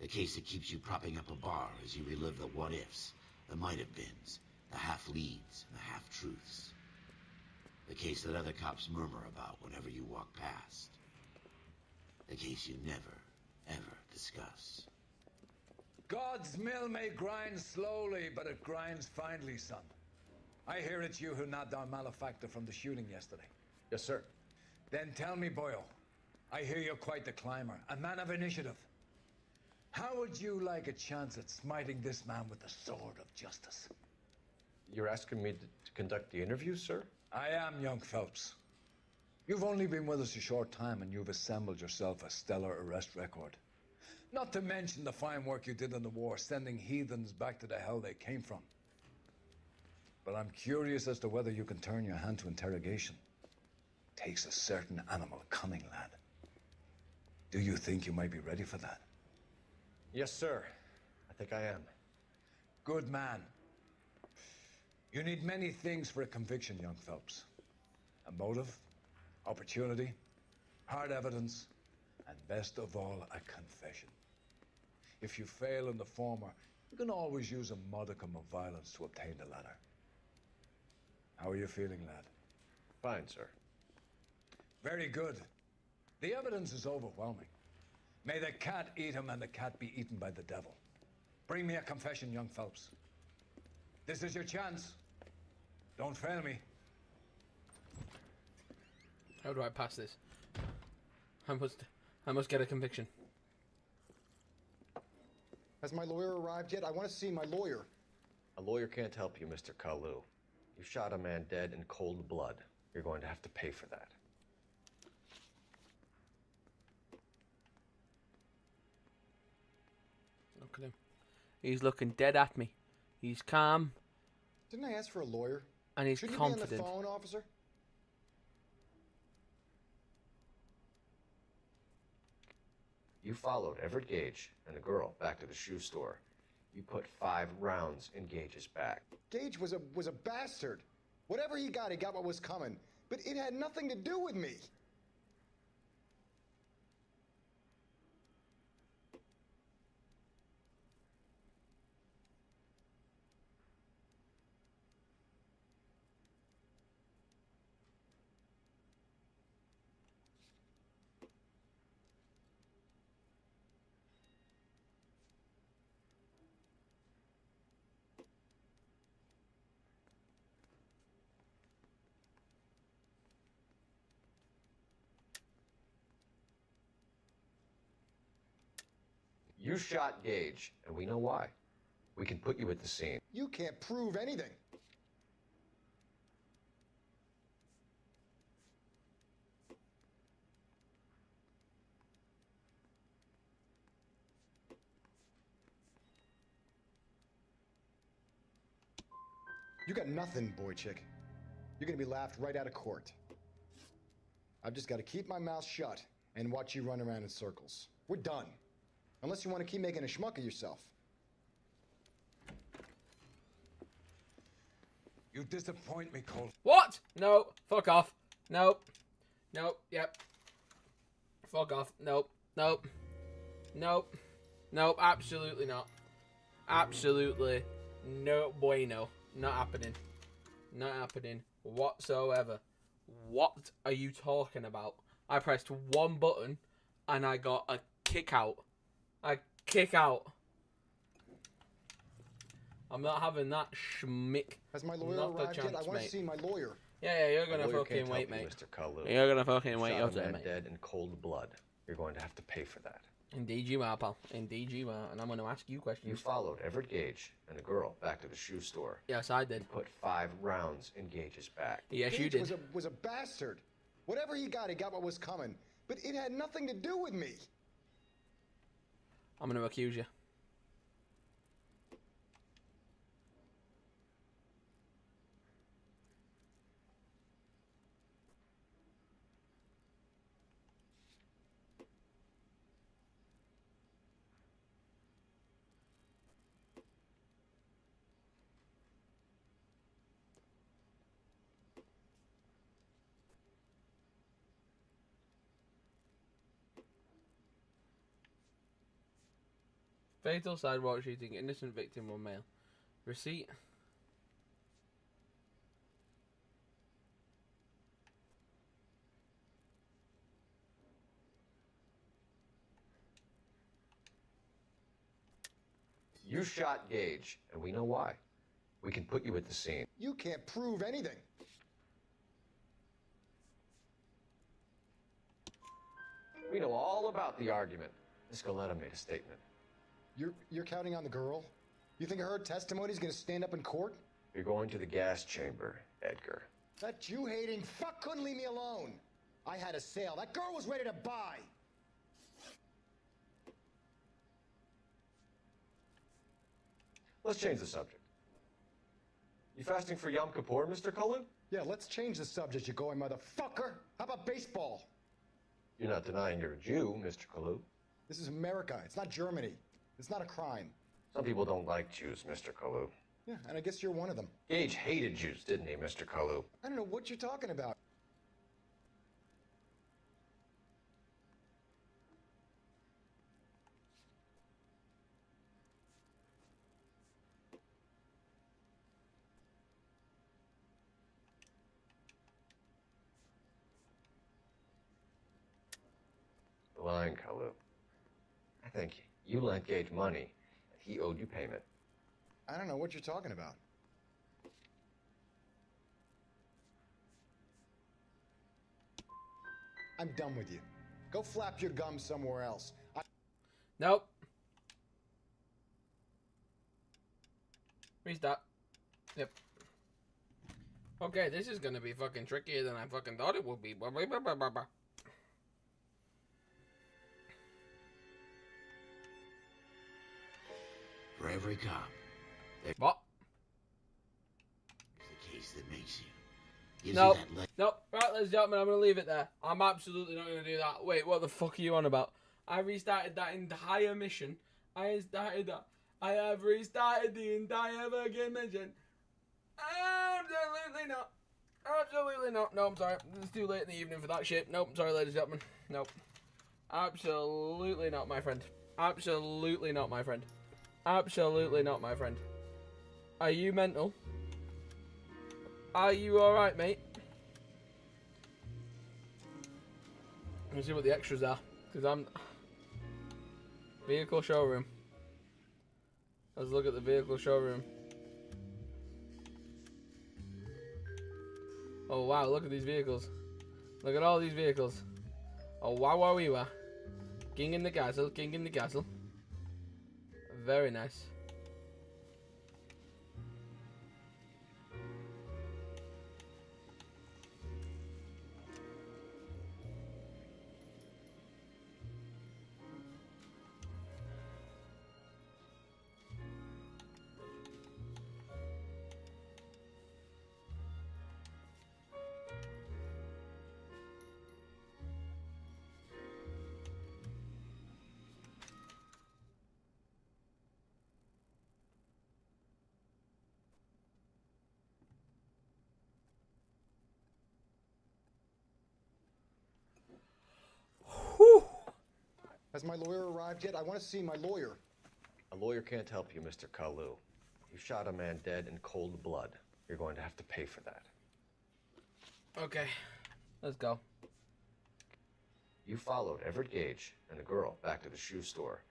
The case that keeps you propping up a bar as you relive the what-ifs, the might-have-beens, the half-leads, and the half-truths. The case that other cops murmur about whenever you walk past. The case you never, ever discuss. God's mill may grind slowly, but it grinds finely, son. I hear it's you who nabbed our malefactor from the shooting yesterday. Yes, sir. Then tell me, Boyle, I hear you're quite the climber, a man of initiative. How would you like a chance at smiting this man with the sword of justice? You're asking me to conduct the interview, sir? I am, young Phelps. You've only been with us a short time and you've assembled yourself a stellar arrest record. Not to mention the fine work you did in the war, sending heathens back to the hell they came from. But I'm curious as to whether you can turn your hand to interrogation. Takes a certain animal cunning, lad. Do you think you might be ready for that? Yes, sir. I think I am. Good man. You need many things for a conviction, young Phelps. A motive, opportunity, hard evidence, and best of all, a confession. If you fail in the former, you can always use a modicum of violence to obtain the latter. How are you feeling, lad? Fine, sir. Very good. The evidence is overwhelming. May the cat eat him and the cat be eaten by the devil. Bring me a confession, young Phelps. This is your chance. Don't fail me. How do I pass this? I must get a conviction. Has my lawyer arrived yet? I want to see my lawyer. A lawyer can't help you, Mr. Kalu. You shot a man dead in cold blood. You're going to have to pay for that. Look at him. He's looking dead at me. He's calm. Didn't I ask for a lawyer? And he's Shouldn't confident. You be on the phone, officer? You followed Everett Gage and the girl back to the shoe store. You put 5 rounds in Gage's back. Gage was a bastard. Whatever he got what was coming. But it had nothing to do with me. You shot Gage, and we know why. We can put you at the scene. You can't prove anything. You got nothing, boy chick. You're gonna be laughed right out of court. I've just got to keep my mouth shut and watch you run around in circles. We're done. Unless you want to keep making a schmuck of yourself. You disappoint me, Colt. What? No. Fuck off. Nope. Nope. Yep. Fuck off. Nope. Nope. Nope. Nope. Absolutely not. Absolutely no bueno. Not happening. Not happening whatsoever. What are you talking about? I pressed one button and I got a kick out. A kick out. I'm not having that schmick. Has my lawyer Not the arrived chance, yet? I want to mate. see my lawyer. Yeah, you're gonna Lawyer fucking can't wait, help you, mate. Mr. Kalu. You're gonna fucking wait Shot your a turn, man mate. dead in cold blood. You're going to have to pay for that. Indeed you are, pal. Indeed you are. And I'm gonna ask you questions. You followed Everett Gage and the girl back to the shoe store. Yes, I did. You put 5 rounds in Gage's back. Yes, Gage you did. Was a bastard. Whatever he got what was coming. But it had nothing to do with me. I'm gonna accuse you. Fatal sidewalk shooting, innocent victim, 1 male. Receipt. You shot Gage, and we know why. We can put you at the scene. You can't prove anything. We know all about the argument. Miss Goleta made a statement. You're counting on the girl? You think her testimony is going to stand up in court? You're going to the gas chamber, Edgar. That Jew-hating fuck couldn't leave me alone. I had a sale. That girl was ready to buy. Let's change the subject. You fasting for Yom Kippur, Mr. Cullen? Yeah, let's change the subject, you going motherfucker. How about baseball? You're not denying you're a Jew, Mr. Kalu. This is America. It's not Germany. It's not a crime. Some people don't like Jews, Mr. Kalu. Yeah, and I guess you're one of them. Gage hated Jews, didn't he, Mr. Kalu? I don't know what you're talking about. Lying, Kalu. I think you lent Gage money, and he owed you payment. I don't know what you're talking about. I'm done with you. Go flap your gums somewhere else. Nope. Restart. Yep. Okay, this is gonna be fucking trickier than I fucking thought it would be. For every cop, there's what? the case that makes you. Gives Nope. you that Nope. Right, ladies and gentlemen, I'm gonna leave it there. I'm absolutely not gonna do that. Wait, what the fuck are you on about? I restarted that entire mission. I started that. I have restarted the entire fucking mission. Absolutely not. Absolutely not. No, I'm sorry. It's too late in the evening for that shit. Nope. I'm sorry, ladies and gentlemen. Nope. Absolutely not, my friend. Absolutely not, my friend. Absolutely not, my friend. Are you mental? Are you alright, mate? Let me see what the extras are. Because I'm... Vehicle showroom. Let's look at the vehicle showroom. Oh wow, look at these vehicles. Look at all these vehicles. Oh wow, wow, we were. King in the castle, king in the castle. Very nice. Has my lawyer arrived yet? I want to see my lawyer. A lawyer can't help you, Mr. Kalu. You shot a man dead in cold blood. You're going to have to pay for that. Okay, let's go. You followed Everett Gage and the girl back to the shoe store.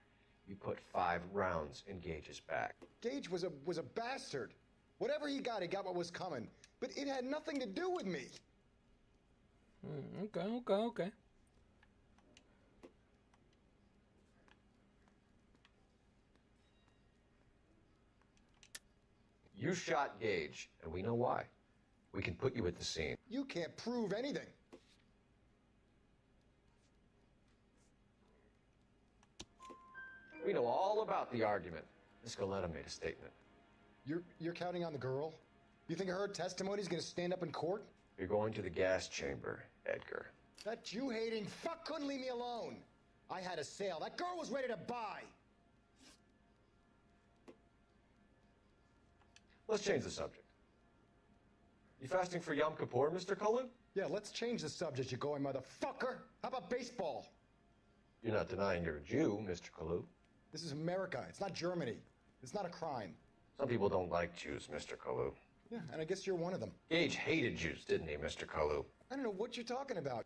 You put 5 rounds in Gage's back. Gage was a bastard. Whatever he got what was coming. But it had nothing to do with me. Okay. You shot Gage, and we know why. We can put you at the scene. You can't prove anything. We know all about the argument. Miss Goleta made a statement. You're counting on the girl? You think her testimony's gonna stand up in court? You're going to the gas chamber, Edgar. That Jew-hating fuck couldn't leave me alone. I had a sale. That girl was ready to buy. Let's change the subject. You fasting for Yom Kippur, Mr. Cullen? Yeah, let's change the subject, you going motherfucker. How about baseball? You're not denying you're a Jew, Mr. Kalu. This is America. It's not Germany. It's not a crime. Some people don't like Jews, Mr. Kalu. Yeah, and I guess you're one of them. Gage hated Jews, didn't he, Mr. Kalu? I don't know what you're talking about.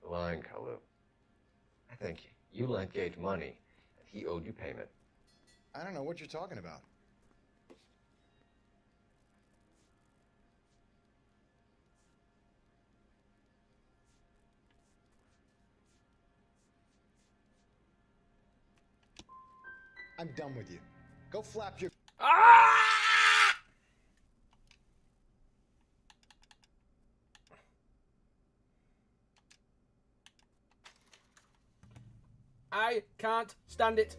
Lying, Kalu. I think you lent Gage money, and he owed you payment. I don't know what you're talking about. I'm done with you. Go flap your... I can't stand it.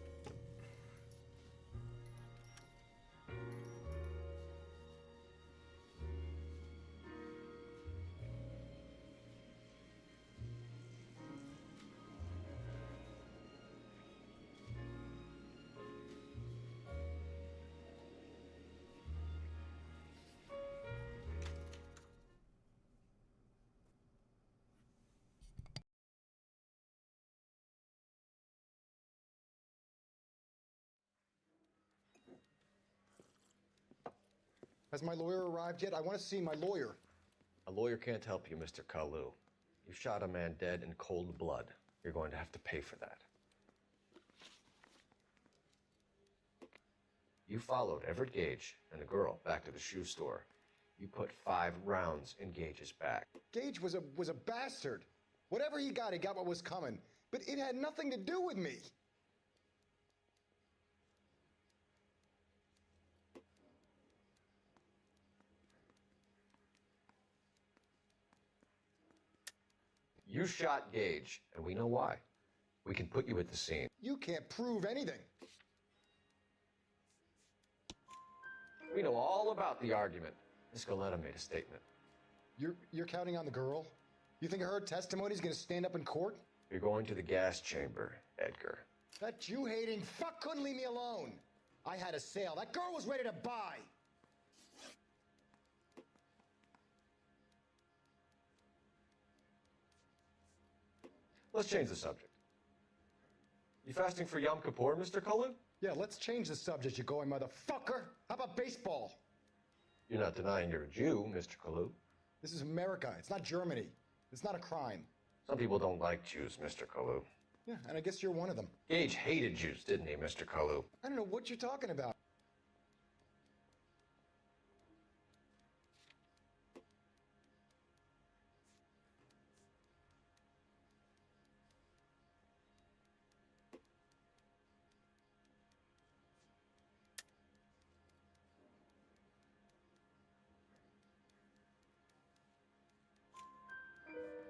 Has my lawyer arrived yet? I want to see my lawyer. A lawyer can't help you, Mr. Kalu. You shot a man dead in cold blood. You're going to have to pay for that. You followed Everett Gage and the girl back to the shoe store. You put 5 rounds in Gage's back. Gage was a bastard. Whatever he got what was coming. But it had nothing to do with me. You shot Gage, and we know why. We can put you at the scene. You can't prove anything. We know all about the argument. Miss Goleta made a statement. You're counting on the girl? You think her testimony's gonna stand up in court? You're going to the gas chamber, Edgar. That Jew-hating fuck couldn't leave me alone. I had a sale. That girl was ready to buy. Let's change the subject. You fasting for Yom Kippur, Mr. Cullen? Yeah, let's change the subject, you going motherfucker. How about baseball? You're not denying you're a Jew, Mr. Kalu. This is America. It's not Germany. It's not a crime. Some people don't like Jews, Mr. Kalu. Yeah, and I guess you're one of them. Gage hated Jews, didn't he, Mr. Kalu? I don't know what you're talking about.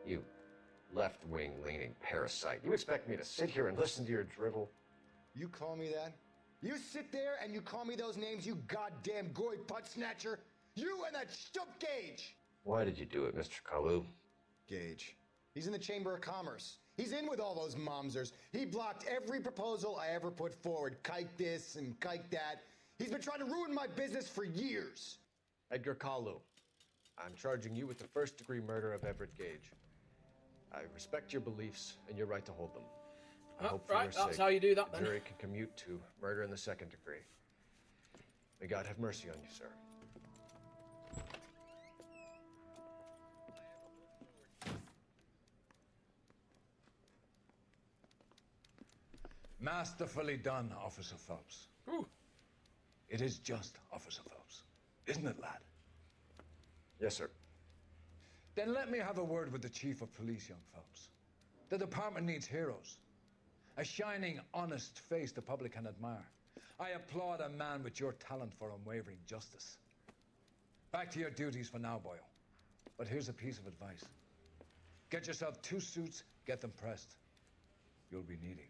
You left-wing leaning parasite. You expect me to sit here and listen to your drivel? You call me that? You sit there and you call me those names, you goddamn goy butt snatcher? You and that stup Gage! Why did you do it, Mr. Kalu? Gage. He's in the Chamber of Commerce. He's in with all those momsers. He blocked every proposal I ever put forward. Kike this and kike that. He's been trying to ruin my business for years. Edgar Kalu, I'm charging you with the first-degree murder of Everett Gage. I respect your beliefs and your right to hold them. I hope for right, your that's sake, how you do that, the then. jury can commute to murder in the second degree. May God have mercy on you, sir. Masterfully done, Officer Phelps. Ooh. It is just Officer Phelps, isn't it, lad? Yes, sir. Then let me have a word with the Chief of Police, young Phelps. The department needs heroes. A shining, honest face the public can admire. I applaud a man with your talent for unwavering justice. Back to your duties for now, boyo. But here's a piece of advice. Get yourself 2 suits, get them pressed. You'll be needing them.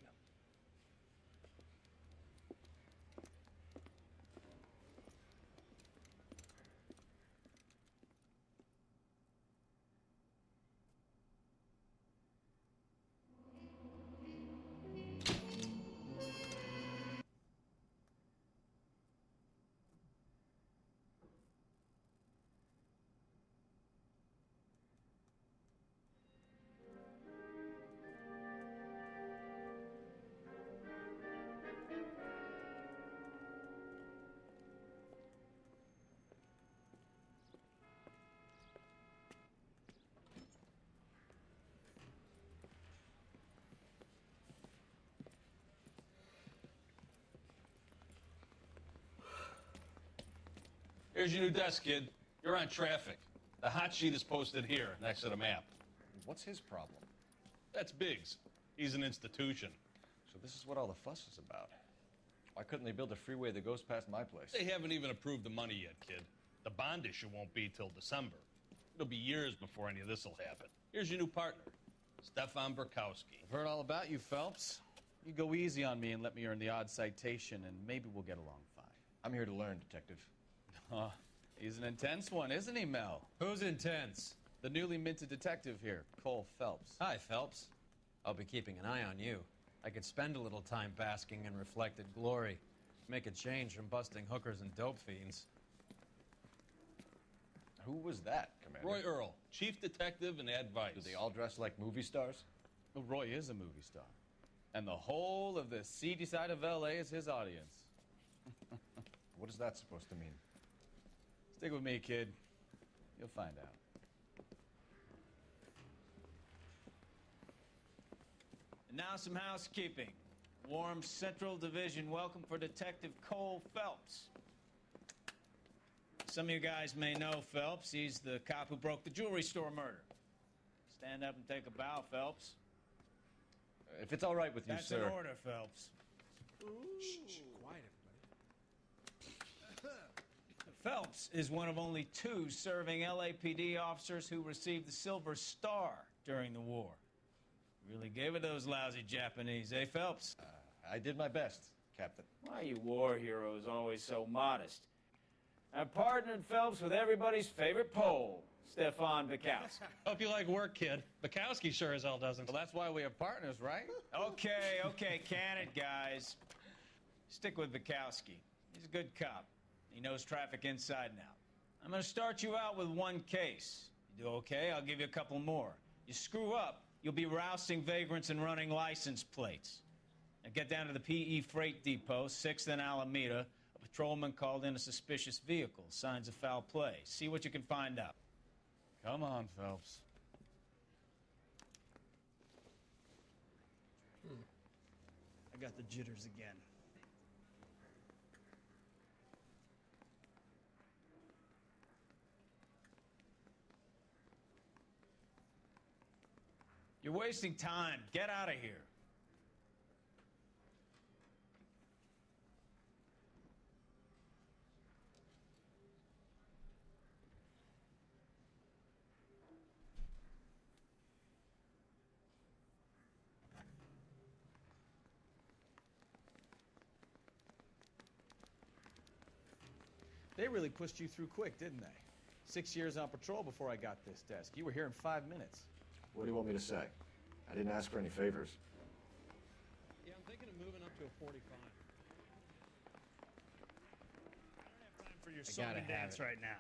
Here's your new desk, kid. You're on traffic. The hot sheet is posted here, next to the map. What's his problem? That's Biggs. He's an institution. So this is what all the fuss is about. Why couldn't they build a freeway that goes past my place? They haven't even approved the money yet, kid. The bond issue won't be till December. It'll be years before any of this will happen. Here's your new partner, Stefan Burkowski. I've heard all about you, Phelps. You go easy on me and let me earn the odd citation, and maybe we'll get along fine. I'm here to learn, Detective. Oh, he's an intense one, isn't he, Mel? Who's intense? The newly minted detective here, Cole Phelps. Hi, Phelps. I'll be keeping an eye on you. I could spend a little time basking in reflected glory. Make a change from busting hookers and dope fiends. Who was that, Commander? Roy Earl, chief detective and advice. Do they all dress like movie stars? Well, Roy is a movie star. And the whole of the seedy side of L.A. is his audience. What is that supposed to mean? Stick with me, kid. You'll find out. And now some housekeeping. Warm Central Division welcome for Detective Cole Phelps. Some of you guys may know Phelps. He's the cop who broke the jewelry store murder. Stand up and take a bow, Phelps. If it's all right with you, That's sir. an order, Phelps. Shh, quiet, everybody. Phelps is one of only 2 serving LAPD officers who received the Silver Star during the war. Really gave it those lousy Japanese, eh, Phelps? I did my best, Captain. Why are you war heroes always so modest? I partnered Phelps with everybody's favorite Pole, Stefan Bukowski. Hope you like work, kid. Bukowski sure as hell doesn't. Well, that's why we have partners, right? Okay, can it, guys. Stick with Bukowski. He's a good cop. He knows traffic inside and out. I'm going to start you out with 1 case. You do okay, I'll give you a couple more. You screw up, you'll be rousting vagrants and running license plates. Now get down to the PE Freight Depot, 6th and Alameda. A patrolman called in a suspicious vehicle. Signs of foul play. See what you can find out. Come on, Phelps. I got the jitters again. You're wasting time. Get out of here. They really pushed you through quick, didn't they? 6 years on patrol before I got this desk. You were here in 5 minutes. What do you want me to say? I didn't ask for any favors. Yeah, I'm thinking of moving up to a 45. I don't have time for your song and dance right now.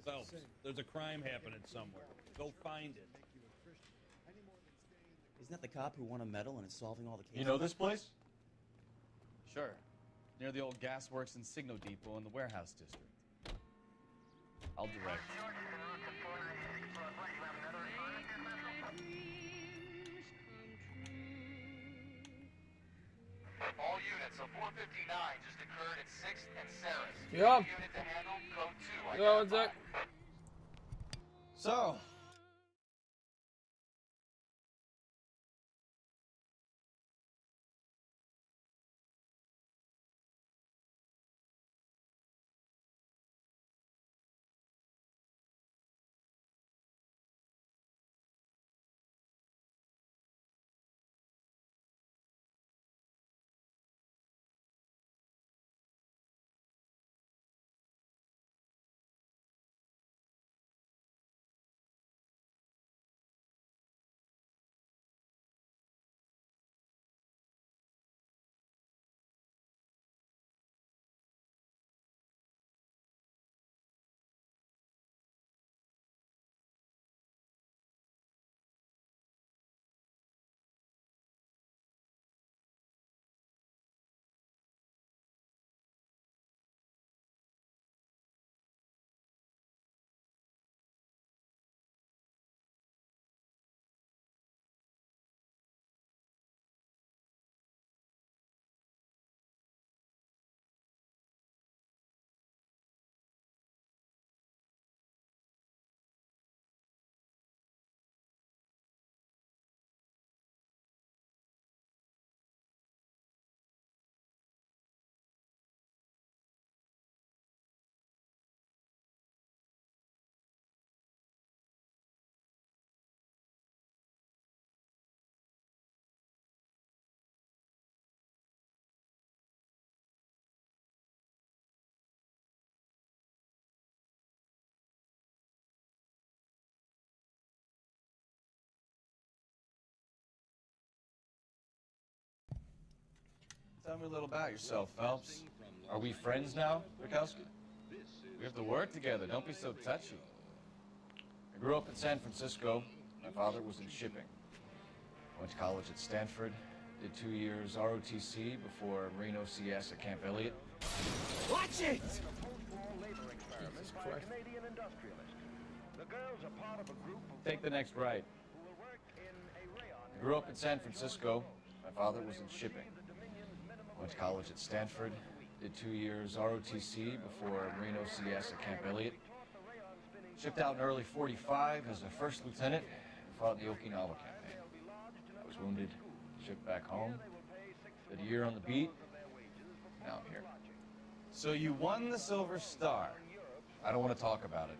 Phelps, there's a crime happening somewhere. Go find it. Isn't that the cop who won a medal and is solving all the cases? You know this place? Sure. Near the old gasworks and signal depot in the warehouse district. I'll direct. All units, a 459 just occurred at 6th and Sarah's. Yeah. Unit to handle, code 2. Yeah, what's that? So, Tell me a little about yourself, Phelps. Are we friends now, Bukowski? We have to work together. Don't be so touchy. I grew up in San Francisco. My father was in shipping. Went to college at Stanford. Did 2 years ROTC before Marine OCS at Camp Elliott. Watch it! Take the next right. I grew up in San Francisco. My father was in shipping. Went to college at Stanford. Did 2 years ROTC before Marine OCS at Camp Elliott. Shipped out in early '45 as a first lieutenant and fought in the Okinawa campaign. I was wounded, shipped back home. Did a year on the beat. Now I'm here. So you won the Silver Star. I don't want to talk about it.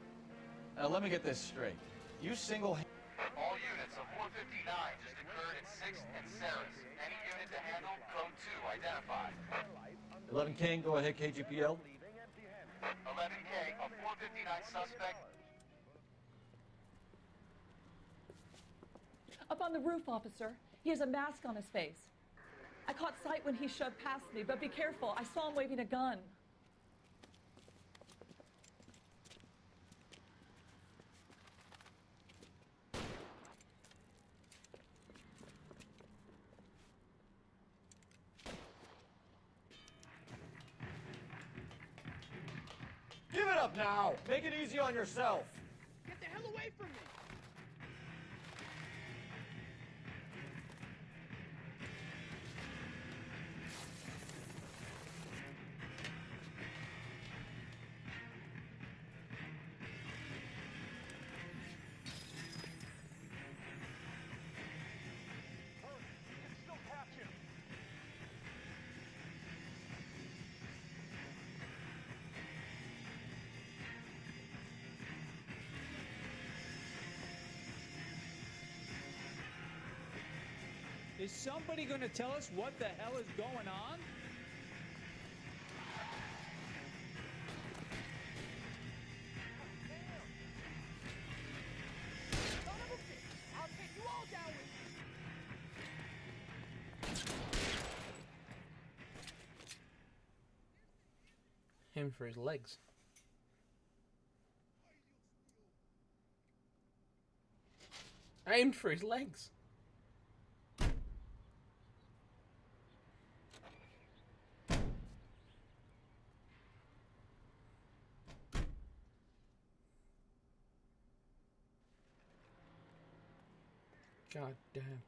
Now let me get this straight. You single-handedly... All units of 159 just occurred at 6th and Ceres. Any unit to handle, code 2 identified. 11 King, go ahead, KGPL. 11K, a 459 suspect. Up on the roof, officer. He has a mask on his face. I caught sight when he shoved past me, but be careful. I saw him waving a gun. Give it up now! Make it easy on yourself! Get the hell away from me! Is somebody going to tell us what the hell is going on? Son of a bitch! I'll take you all down with me. Him for his legs. I aimed for his legs. God damn.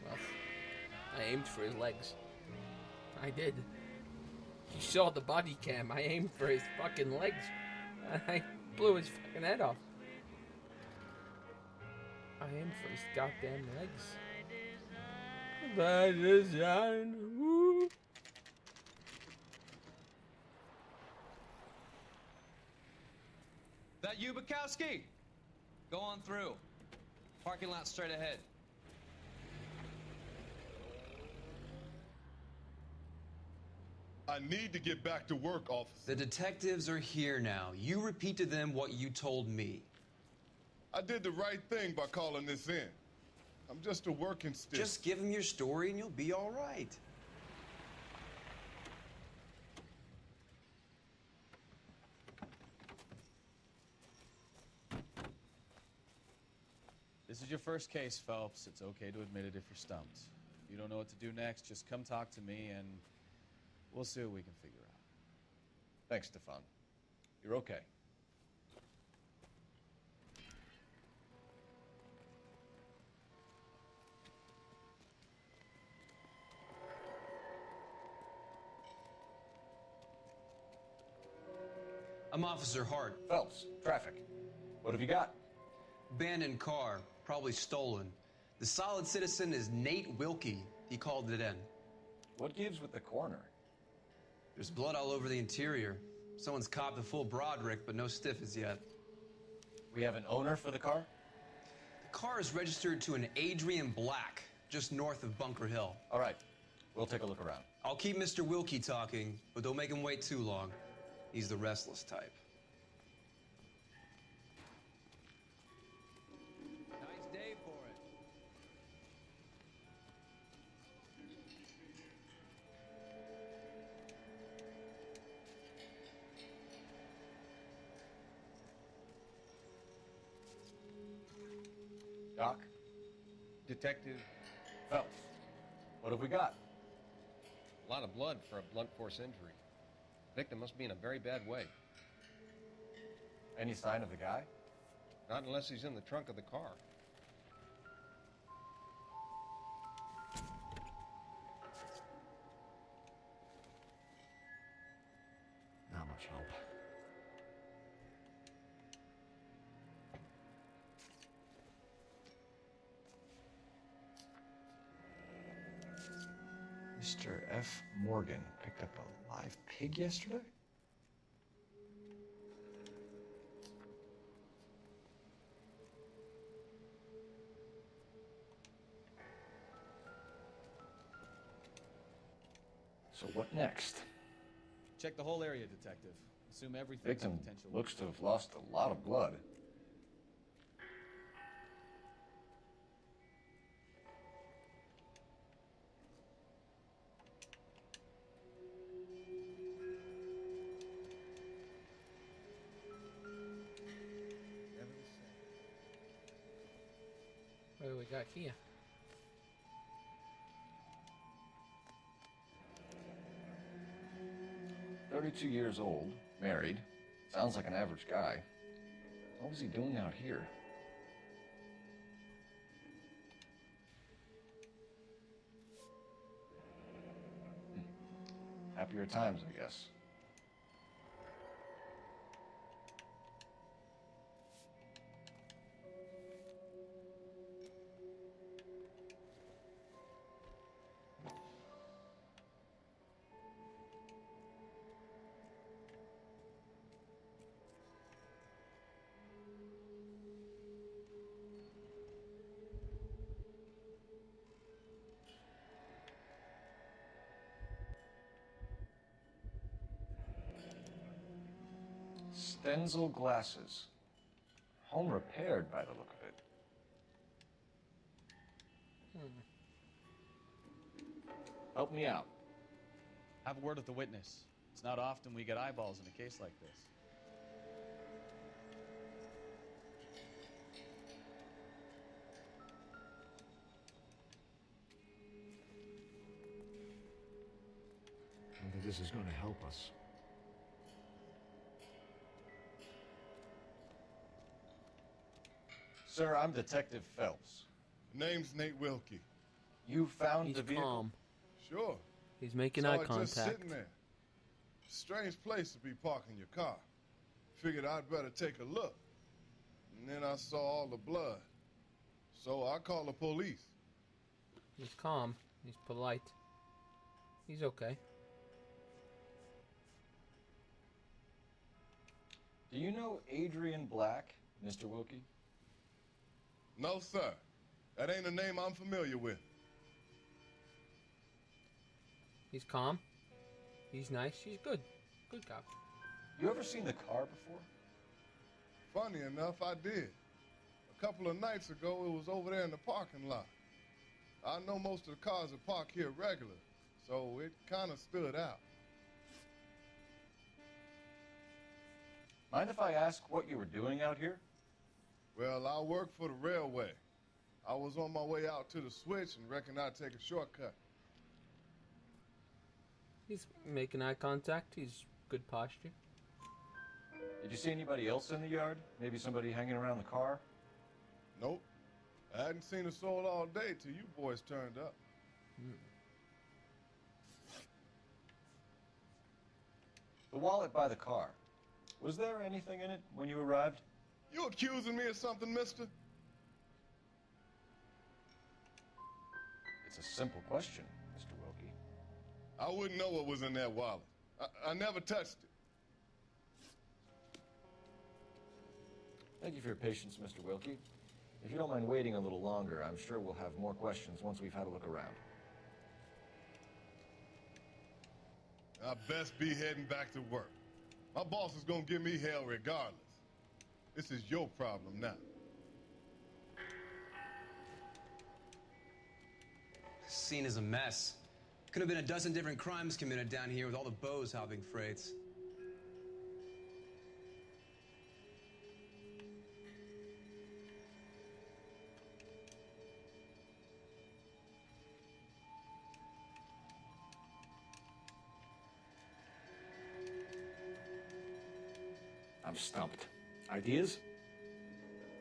Well, I aimed for his legs. I did. You saw the body cam. I aimed for his fucking legs. And I blew his fucking head off. I aimed for his goddamn legs. By design. Woo. That you, Bukowski? Go on through. Parking lot straight ahead. I need to get back to work, officer. The detectives are here now. You repeat to them what you told me. I did the right thing by calling this in. I'm just a working stick. Just give them your story and you'll be all right. This is your first case, Phelps. It's okay to admit it if you're stumped. If you don't know what to do next, just come talk to me and we'll see what we can figure out. Thanks, Stefan. You're okay. I'm Officer Hart. Phelps, traffic. What have you got? Abandoned car, probably stolen. The solid citizen is Nate Wilkie. He called it in. What gives with the coroner? There's blood all over the interior. Someone's copped a full Broderick, but no stiff as yet. We have an owner for the car? The car is registered to an Adrian Black, just north of Bunker Hill. All right, we'll take a look around. I'll keep Mr. Wilkie talking, but don't make him wait too long. He's the restless type. Doc? Detective Phelps. What have we got? A lot of blood for a blunt force injury. Victim must be in a very bad way. Any sign of the guy? Not unless he's in the trunk of the car. Not much help. Mr. F. Morgan picked up a live pig yesterday? So what next? Check the whole area, Detective. Assume everything's Victim potential. looks to have lost a lot of blood. What do we got here? "32 years old, married. Sounds like an average guy. What was he doing out here?" Happier times, I guess. Stenzel glasses. Home repaired by the look of it. Help me out. Have a word with the witness. It's not often we get eyeballs in a case like this. Whether this is going to help us. Sir, I'm Detective Phelps. Name's Nate Wilkie. You found He's the vehicle? calm. Sure. He's making Saw eye it just contact. sitting there. Strange place to be parking your car. Figured I'd better take a look. And then I saw all the blood. So I called the police. He's calm. He's polite. He's okay. Do you know Adrian Black, Mr. Wilkie? No, sir. That ain't a name I'm familiar with. He's calm. He's nice. He's good. Good cop. You ever seen the car before? Funny enough, I did. A couple of nights ago, it was over there in the parking lot. I know most of the cars are parked here regular, so it kind of stood out. Mind if I ask what you were doing out here? Well, I work for the railway. I was on my way out to the switch and reckoned I'd take a shortcut. He's making eye contact. He's good posture. Did you see anybody else in the yard? Maybe somebody hanging around the car? Nope. I hadn't seen a soul all day till you boys turned up. The wallet by the car. Was there anything in it when you arrived? You accusing me of something, mister? It's a simple question, Mr. Wilkie. I wouldn't know what was in that wallet. I never touched it. Thank you for your patience, Mr. Wilkie. If you don't mind waiting a little longer, I'm sure we'll have more questions once we've had a look around. I best be heading back to work. My boss is gonna give me hell regardless. This is your problem now. This scene is a mess. Could have been a dozen different crimes committed down here with all the bows hopping freights. I'm stumped. Ideas?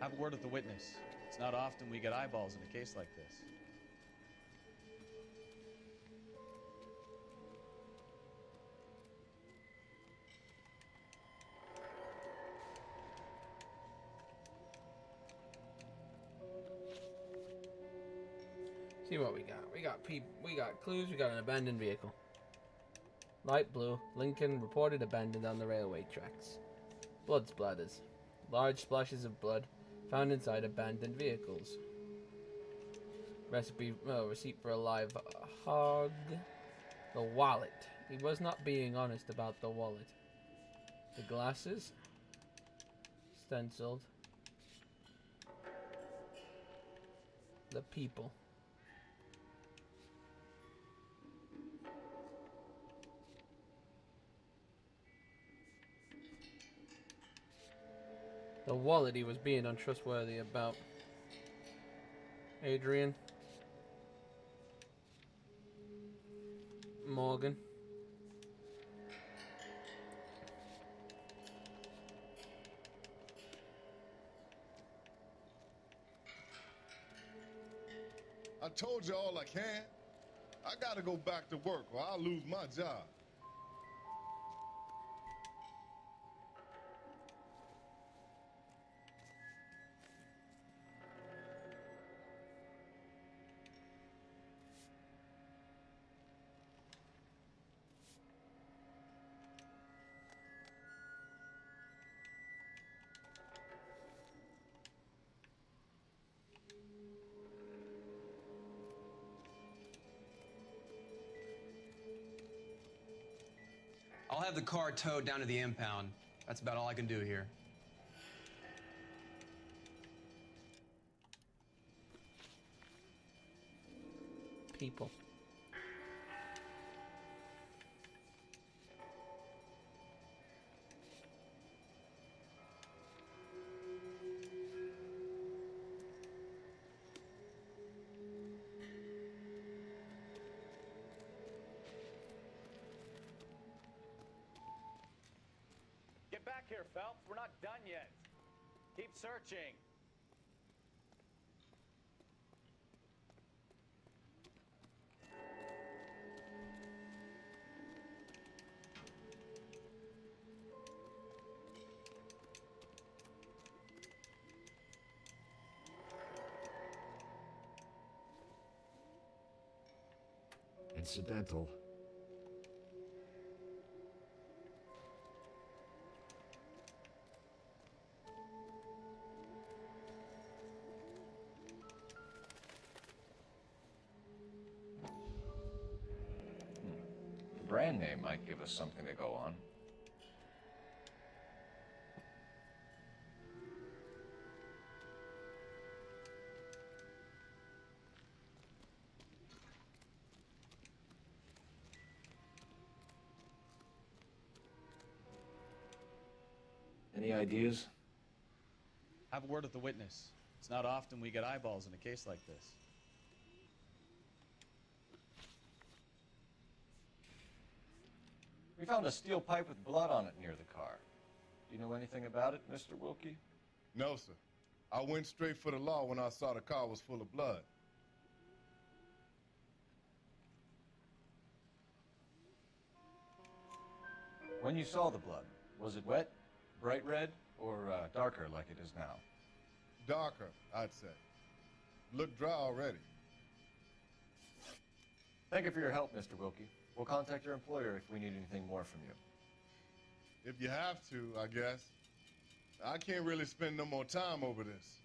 Have a word with the witness. It's not often we get eyeballs in a case like this. See what we got. We got clues. We got an abandoned vehicle. Light blue. Lincoln reported abandoned on the railway tracks. Blood splatters. Large splashes of blood found inside abandoned vehicles. Receipt for a live hog. The wallet. He was not being honest about the wallet. The glasses. Stenciled. The people. The wallet he was being untrustworthy about. Adrian. Morgan. I told you all I can. I gotta go back to work or I'll lose my job. I'll have the car towed down to the impound. That's about all I can do here. People. Get back here, Phelps. We're not done yet. Keep searching. Incidental. The brand name might give us something to go on. Any ideas? Have a word with the witness. It's not often we get eyeballs in a case like this. We found a steel pipe with blood on it near the car. Do you know anything about it, Mr. Wilkie? No, sir. I went straight for the law when I saw the car was full of blood. When you saw the blood, was it wet, bright red, or darker like it is now? Darker, I'd say. Looked dry already. Thank you for your help, Mr. Wilkie. We'll contact your employer if we need anything more from you. If you have to, I guess. I can't really spend no more time over this.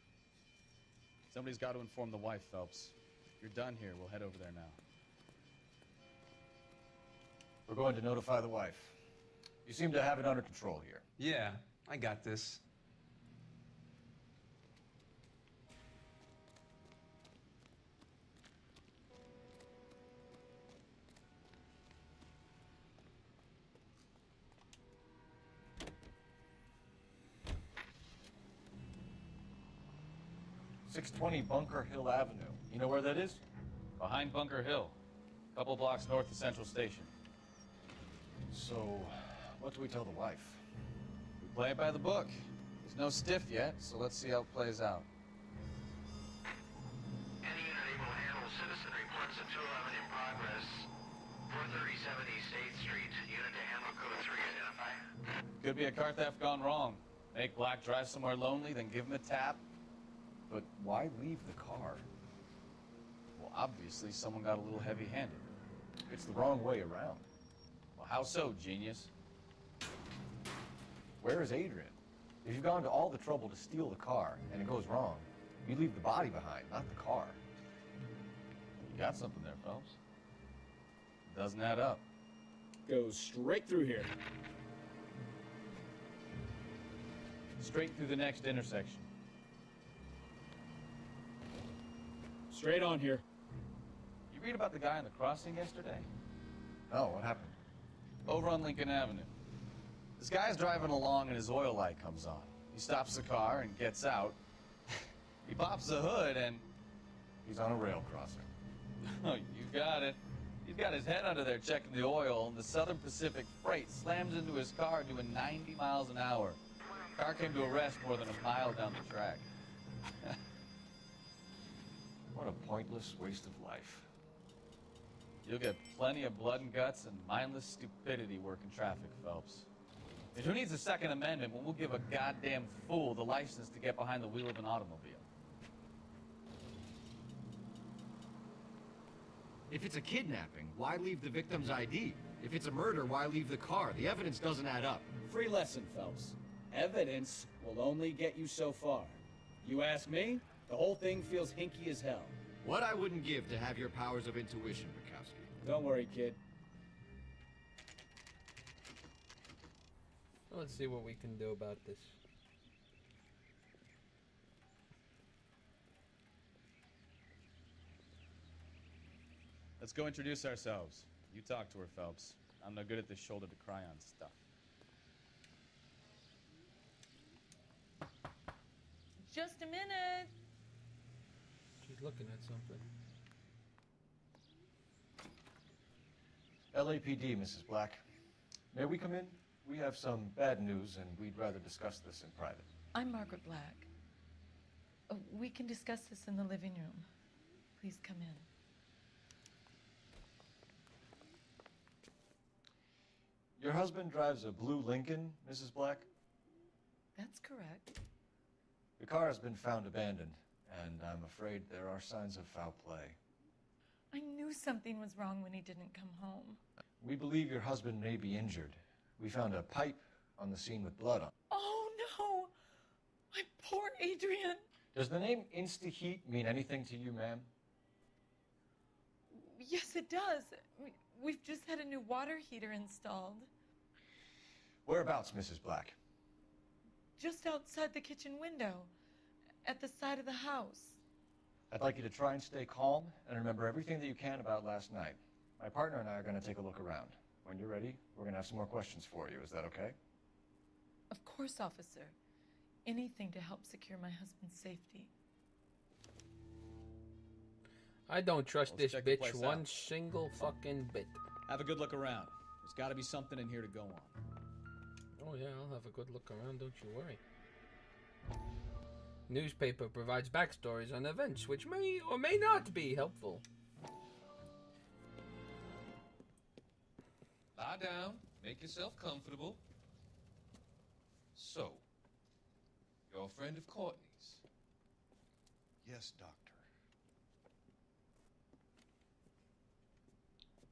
Somebody's got to inform the wife, Phelps. If you're done here, we'll head over there now. We're going to notify the wife. You seem to have it under control here. Yeah, I got this. .620 Bunker Hill Avenue. You know where that is? Behind Bunker Hill. A couple blocks north of Central Station. So, what do we tell the wife? We Play it by the book. There's no stiff yet, so let's see how it plays out. Any unit able to handle citizen reports of 211 in progress. 437 East 8th Street. Unit to handle code 3 identified. Could be a car theft gone wrong. Make Black drive somewhere lonely, then give him a tap. But why leave the car? Well, obviously someone got a little heavy-handed. It's the wrong way around. Well, how so, genius? Where is Adrian? If you've gone to all the trouble to steal the car and it goes wrong, you leave the body behind, not the car. You got something there, Phelps. Doesn't add up. Goes straight through here. Straight through the next intersection. Straight on here. You read about the guy on the crossing yesterday? Oh, what happened? Over on Lincoln Avenue. This guy's driving along and his oil light comes on. He stops the car and gets out. He pops the hood and he's on a rail crossing. Oh, you got it. He's got his head under there checking the oil, and the Southern Pacific Freight slams into his car doing 90 miles an hour. Car came to a rest more than a mile down the track. What a pointless waste of life. You'll get plenty of blood and guts and mindless stupidity working traffic, Phelps. And who needs a Second Amendment when we'll give a goddamn fool the license to get behind the wheel of an automobile? If it's a kidnapping, why leave the victim's ID? If it's a murder, why leave the car? The evidence doesn't add up. Free lesson, Phelps. Evidence will only get you so far. You ask me, the whole thing feels hinky as hell. What I wouldn't give to have your powers of intuition, Bukowski. Don't worry, kid. Let's see what we can do about this. Let's go introduce ourselves. You talk to her, Phelps. I'm no good at this shoulder to cry on stuff. Just a minute. She's looking at something. LAPD, Mrs. Black. May we come in? We have some bad news, and we'd rather discuss this in private. I'm Margaret Black. We can discuss this in the living room. Please come in. Your husband drives a blue Lincoln, Mrs. Black? That's correct. The car has been found abandoned, and I'm afraid there are signs of foul play. I knew something was wrong when he didn't come home. We believe your husband may be injured. We found a pipe on the scene with blood on it. Oh, no! My poor Adrian! Does the name InstaHeat mean anything to you, ma'am? Yes, it does. We've just had a new water heater installed. Whereabouts, Mrs. Black? Just outside the kitchen window, at the side of the house. I'd like you to try and stay calm and remember everything that you can about last night. My partner and I are going to take a look around. When you're ready, we're going to have some more questions for you. Is that okay? Of course, officer. Anything to help secure my husband's safety. I don't trust Let's this check the bitch place one out. single fucking bit. Have a good look around. There's got to be something in here to go on. Oh yeah, I'll have a good look around, don't you worry. Newspaper provides backstories on events which may or may not be helpful. Lie down, make yourself comfortable. So, you're a friend of Courtney's? Yes, Doctor.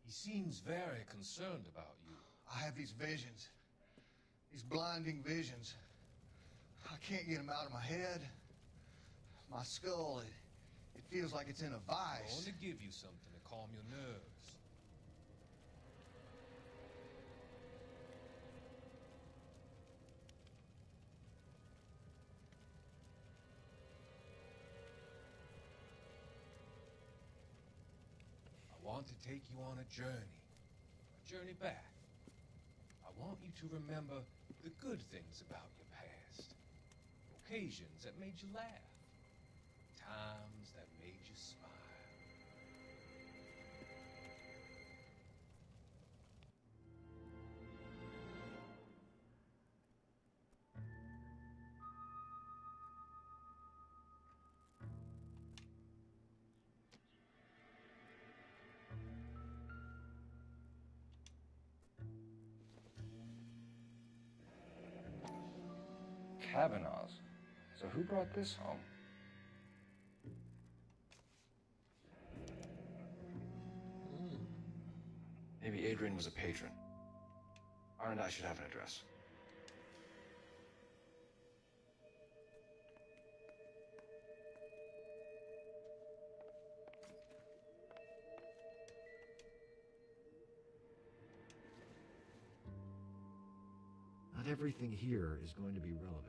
He seems very concerned about you. I have these visions. These blinding visions. I can't get them out of my head. My skull, it feels like it's in a I vice. want to give you something to calm your nerves. I want to take you on a journey back. I want you to remember the good things about your past, occasions that made you laugh, times that made you smile. Kavanaughs. So who brought this home? Maybe Adrian was a patron. R and I should have an address. Not everything here is going to be relevant.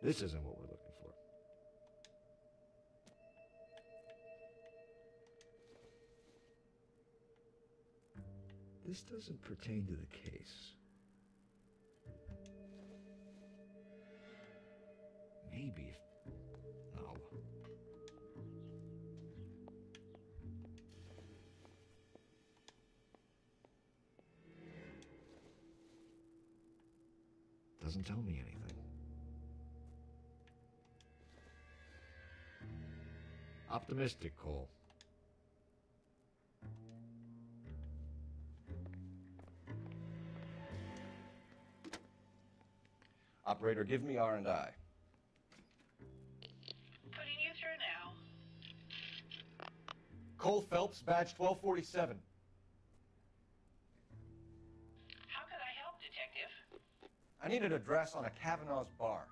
This isn't what we're looking for. This doesn't pertain to the case. Maybe. No. Doesn't tell me anything. Optimistic, Cole. Operator, give me R&I. Putting you through now. Cole Phelps, badge 1247. How could I help, Detective? I need an address on a Kavanaugh's bar.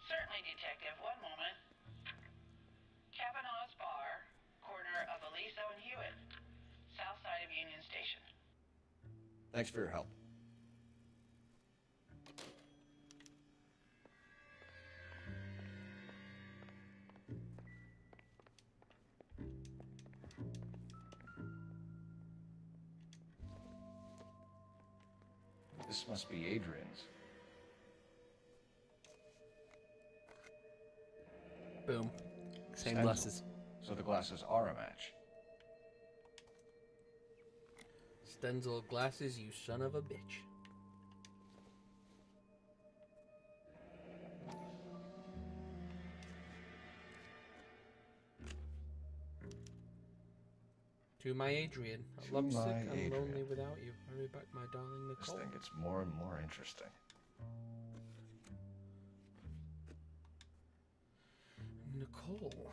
Certainly, Detective. One moment. Kavanaugh's Bar, corner of Aliso and Hewitt, south side of Union Station. Thanks for your help. This must be Adrian's. Boom. Same Stencil. glasses. So the glasses are a match. Stenzel glasses, you son of a bitch. To my Adrian. I'm lovesick, I'm lonely without you. Hurry back, my darling Nicole. This thing gets more and more interesting. Nicole.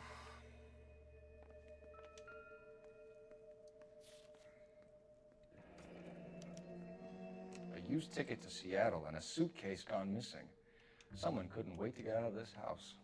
A used ticket to Seattle and a suitcase gone missing. Someone couldn't wait to get out of this house.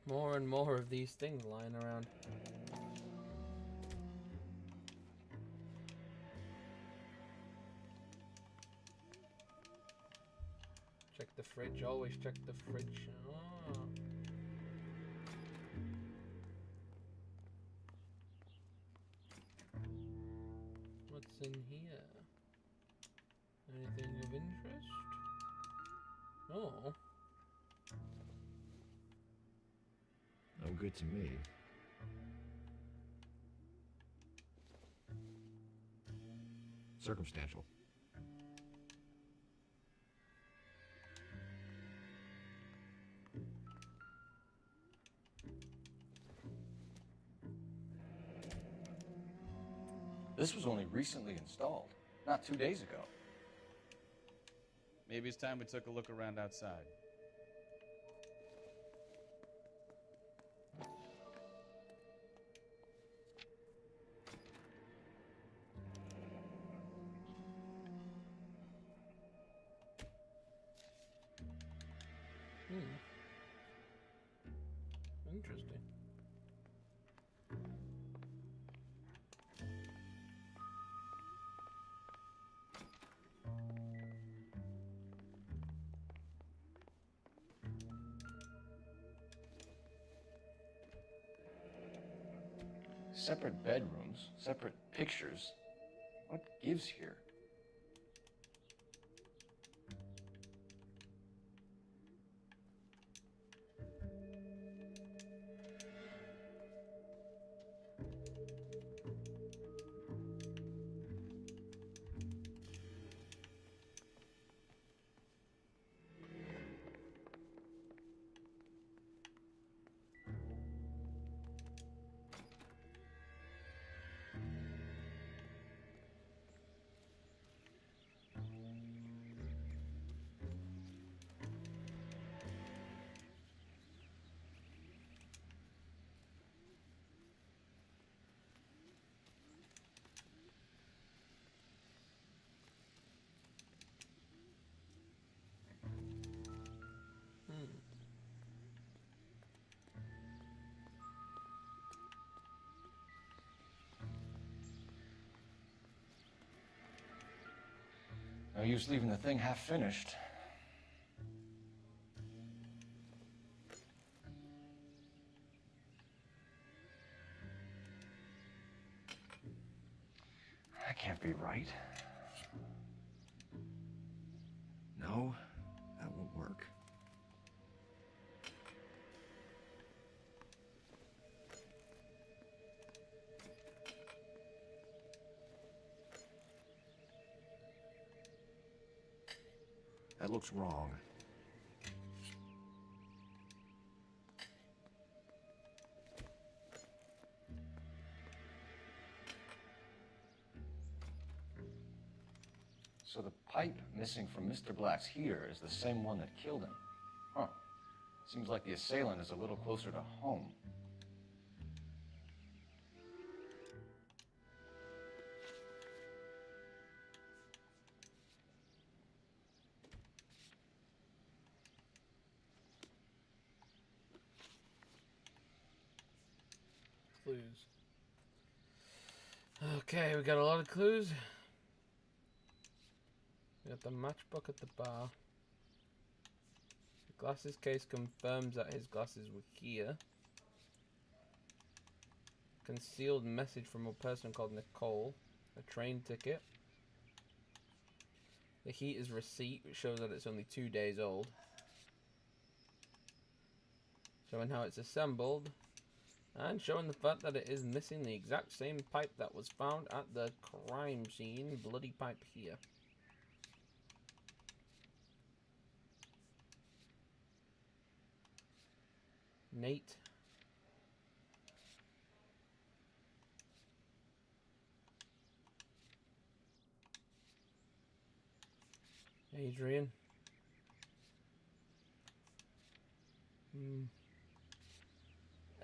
More and more of these things lying around. Check the fridge, always check the fridge. Oh. What's in here? Anything of interest? Oh. No good to me. Circumstantial. This was only recently installed, not 2 days ago. Maybe it's time we took a look around outside. Interesting. Separate bedrooms, separate pictures. What gives here? No use leaving the thing half finished. That can't be right. No, that won't work. That looks wrong. So the pipe missing from Mr. Black's heater is the same one that killed him. Huh. Seems like the assailant is a little closer to home. Clues. Okay, we got a lot of clues. We got the matchbook at the bar. The glasses case confirms that his glasses were here. Concealed message from a person called Nicole. A train ticket. The heater's receipt, which shows that it's only 2 days old. Showing how it's assembled. And showing the fact that it is missing the exact same pipe that was found at the crime scene. Bloody pipe here. Nate. Adrian.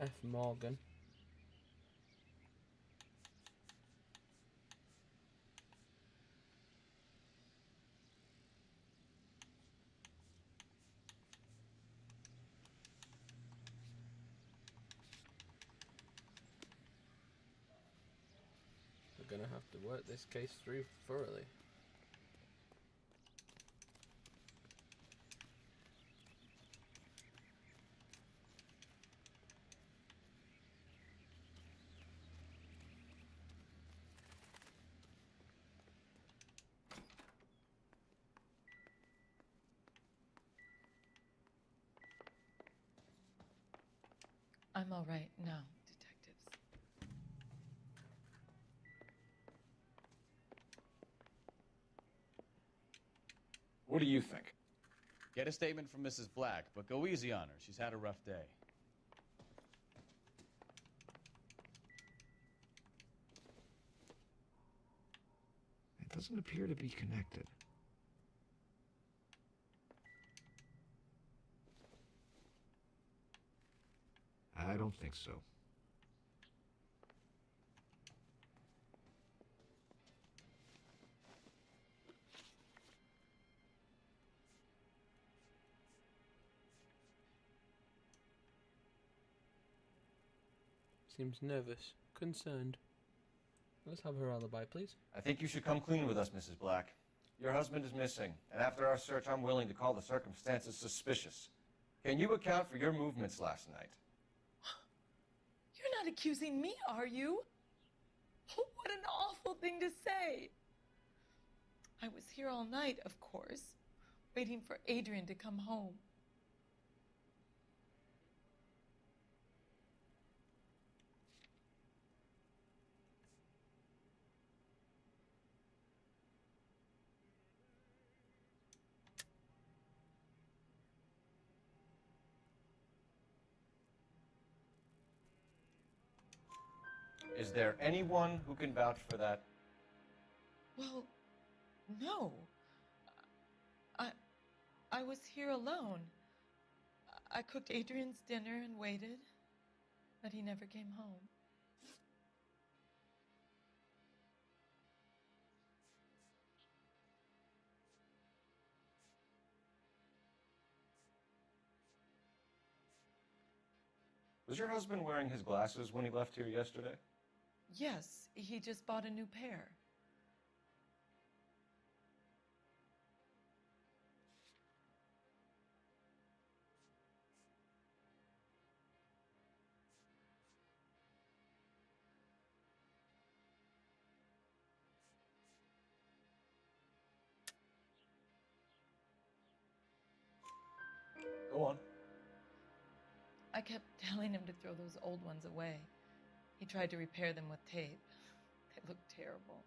F. Morgan. We're gonna have to work this case through thoroughly. I'm all right now, detectives. What do you think? Get a statement from Mrs. Black, but go easy on her. She's had a rough day. It doesn't appear to be connected. I don't think so. Seems nervous, concerned. Let's have her alibi, please. I think you should come clean with us, Mrs. Black. Your husband is missing, and after our search, I'm willing to call the circumstances suspicious. Can you account for your movements last night? You're not accusing me, are you? Oh, what an awful thing to say. I was here all night, of course, waiting for Adrian to come home. Is there anyone who can vouch for that? Well, no. I was here alone. I cooked Adrian's dinner and waited, but he never came home. Was your husband wearing his glasses when he left here yesterday? Yes, he just bought a new pair. Go on. I kept telling him to throw those old ones away. He tried to repair them with tape. They looked terrible.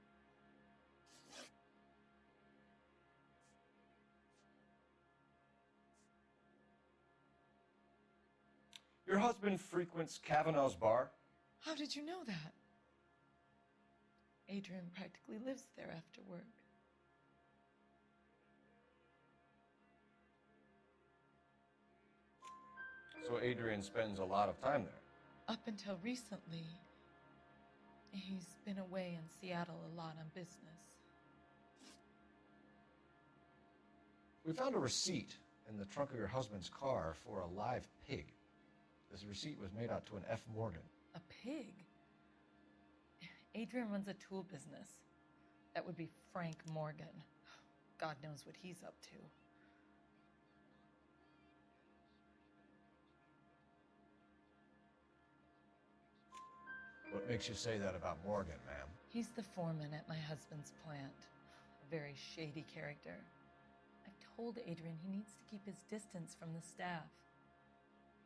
Your husband frequents Kavanaugh's bar? How did you know that? Adrian practically lives there after work. So Adrian spends a lot of time there? Up until recently, he's been away in Seattle a lot on business. We found a receipt in the trunk of your husband's car for a live pig. This receipt was made out to an F. Morgan. A pig? Adrian runs a tool business. That would be Frank Morgan. God knows what he's up to. What makes you say that about Morgan, ma'am? He's the foreman at my husband's plant. A very shady character. I've told Adrian he needs to keep his distance from the staff.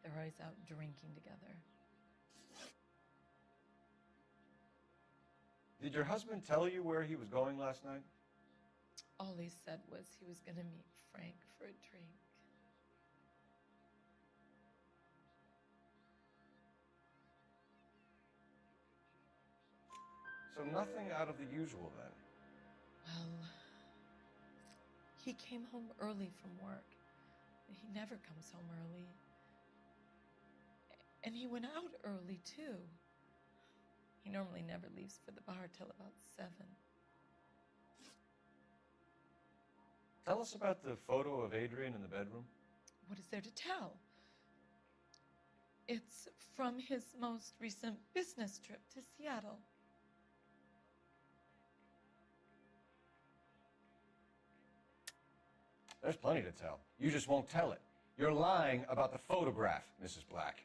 They're always out drinking together. Did your husband tell you where he was going last night? All he said was he was going to meet Frank for a drink. So nothing out of the usual then? Well, he came home early from work. He never comes home early. And he went out early, too. He normally never leaves for the bar till about 7. Tell us about the photo of Adrian in the bedroom. What is there to tell? It's from his most recent business trip to Seattle. There's plenty to tell. You just won't tell it. You're lying about the photograph, Mrs. Black.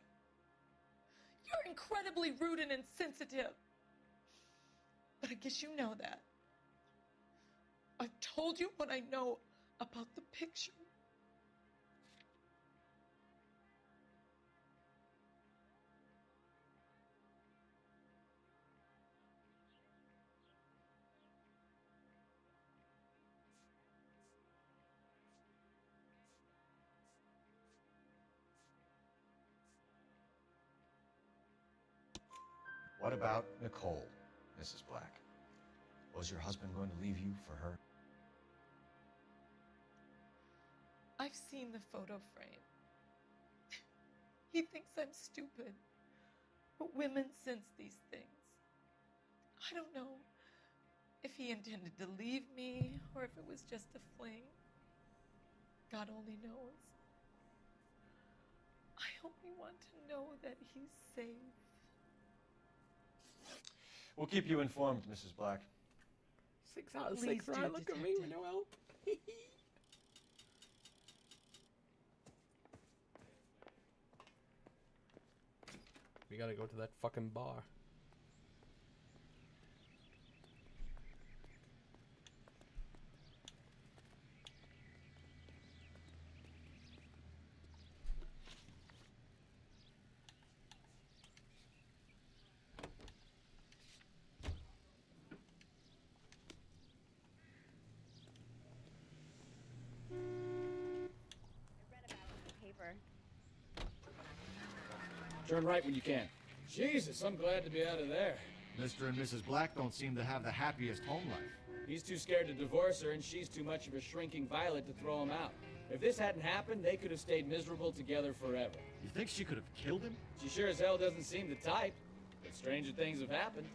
You're incredibly rude and insensitive. But I guess you know that. I've told you what I know about the picture. What about Nicole, Mrs. Black? Was your husband going to leave you for her? I've seen the photo frame. He thinks I'm stupid. But women sense these things. I don't know if he intended to leave me or if it was just a fling. God only knows. I only want to know that he's safe. We'll keep you informed, Mrs. Black. 6 out of Please 6, right? do, Look at me with Detective. no help. We gotta go to that fucking bar. Turn right when you can. Jesus, I'm glad to be out of there. Mr. and Mrs. Black don't seem to have the happiest home life. He's too scared to divorce her, and she's too much of a shrinking violet to throw him out. If this hadn't happened, they could have stayed miserable together forever. You think she could have killed him? She sure as hell doesn't seem the type, but stranger things have happened.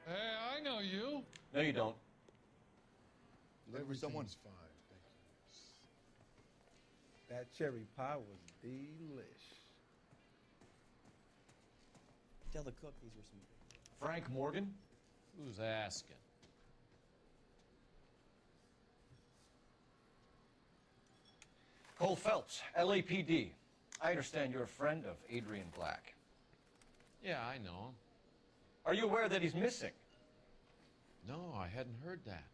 Hey, I know you. No, you don't. Someone's fine. That cherry pie was delish. Tell the cook these were some. Frank Morgan? Who's asking? Cole Phelps, LAPD. I understand you're a friend of Adrian Black. Yeah, I know him. Are you aware that he's missing? No, I hadn't heard that.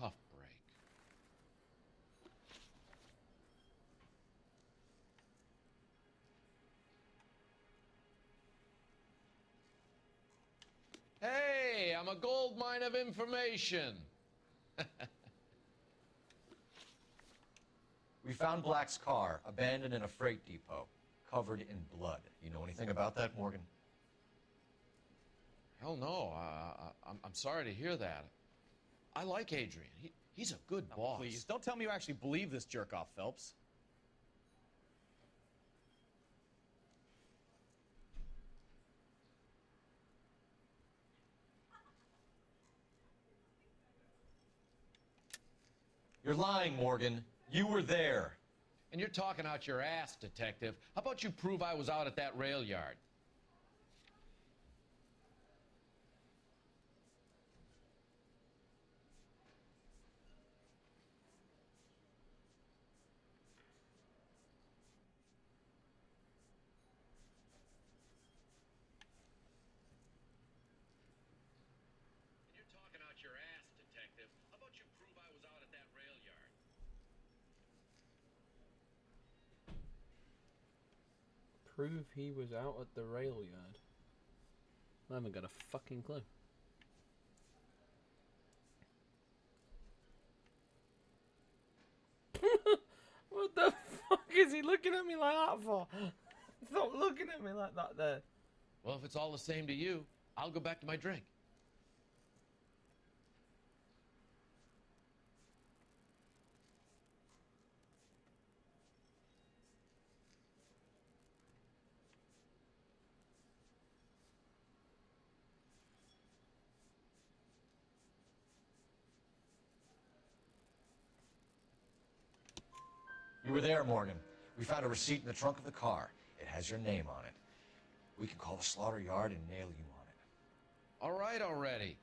Tough break. Hey, I'm a gold mine of information. We found Black's car, abandoned in a freight depot, covered in blood. You know anything about that, Morgan? Hell no. I'm sorry to hear that. I like Adrian. He's a good boss. Please, don't tell me you actually believe this jerk-off, Phelps. You're lying, Morgan. You were there. And you're talking out your ass, detective. How about you prove I was out at that rail yard? Your ass, detective. How about you prove I was out at that rail yard? Prove he was out at the rail yard. I haven't got a fucking clue. What the fuck is he looking at me like that for? Stop looking at me like that there. Well, if it's all the same to you, I'll go back to my drink. You were there, Morgan. We found a receipt in the trunk of the car. It has your name on it. We can call the slaughter yard and nail you on it. All right already.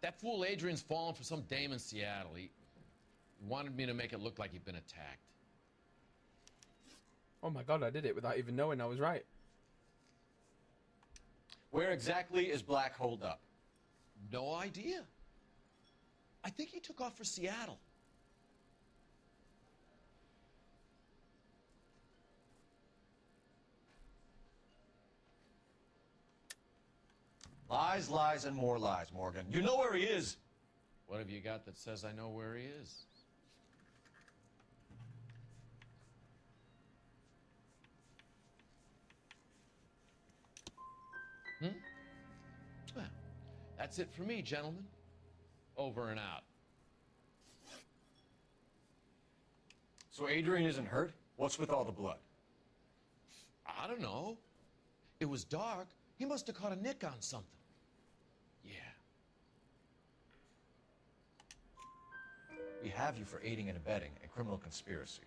That fool Adrian's fallen for some dame in Seattle. He wanted me to make it look like he'd been attacked. Oh my god, I did it without even knowing I was right. Where exactly is Black holed up? No idea. I think he took off for Seattle. Lies, lies, and more lies, Morgan. You know where he is. What have you got that says I know where he is? Well, that's it for me, gentlemen. Over and out. So Adrian isn't hurt? What's with all the blood? I don't know. It was dark. He must have caught a nick on something. Yeah. We have you for aiding and abetting and criminal conspiracy.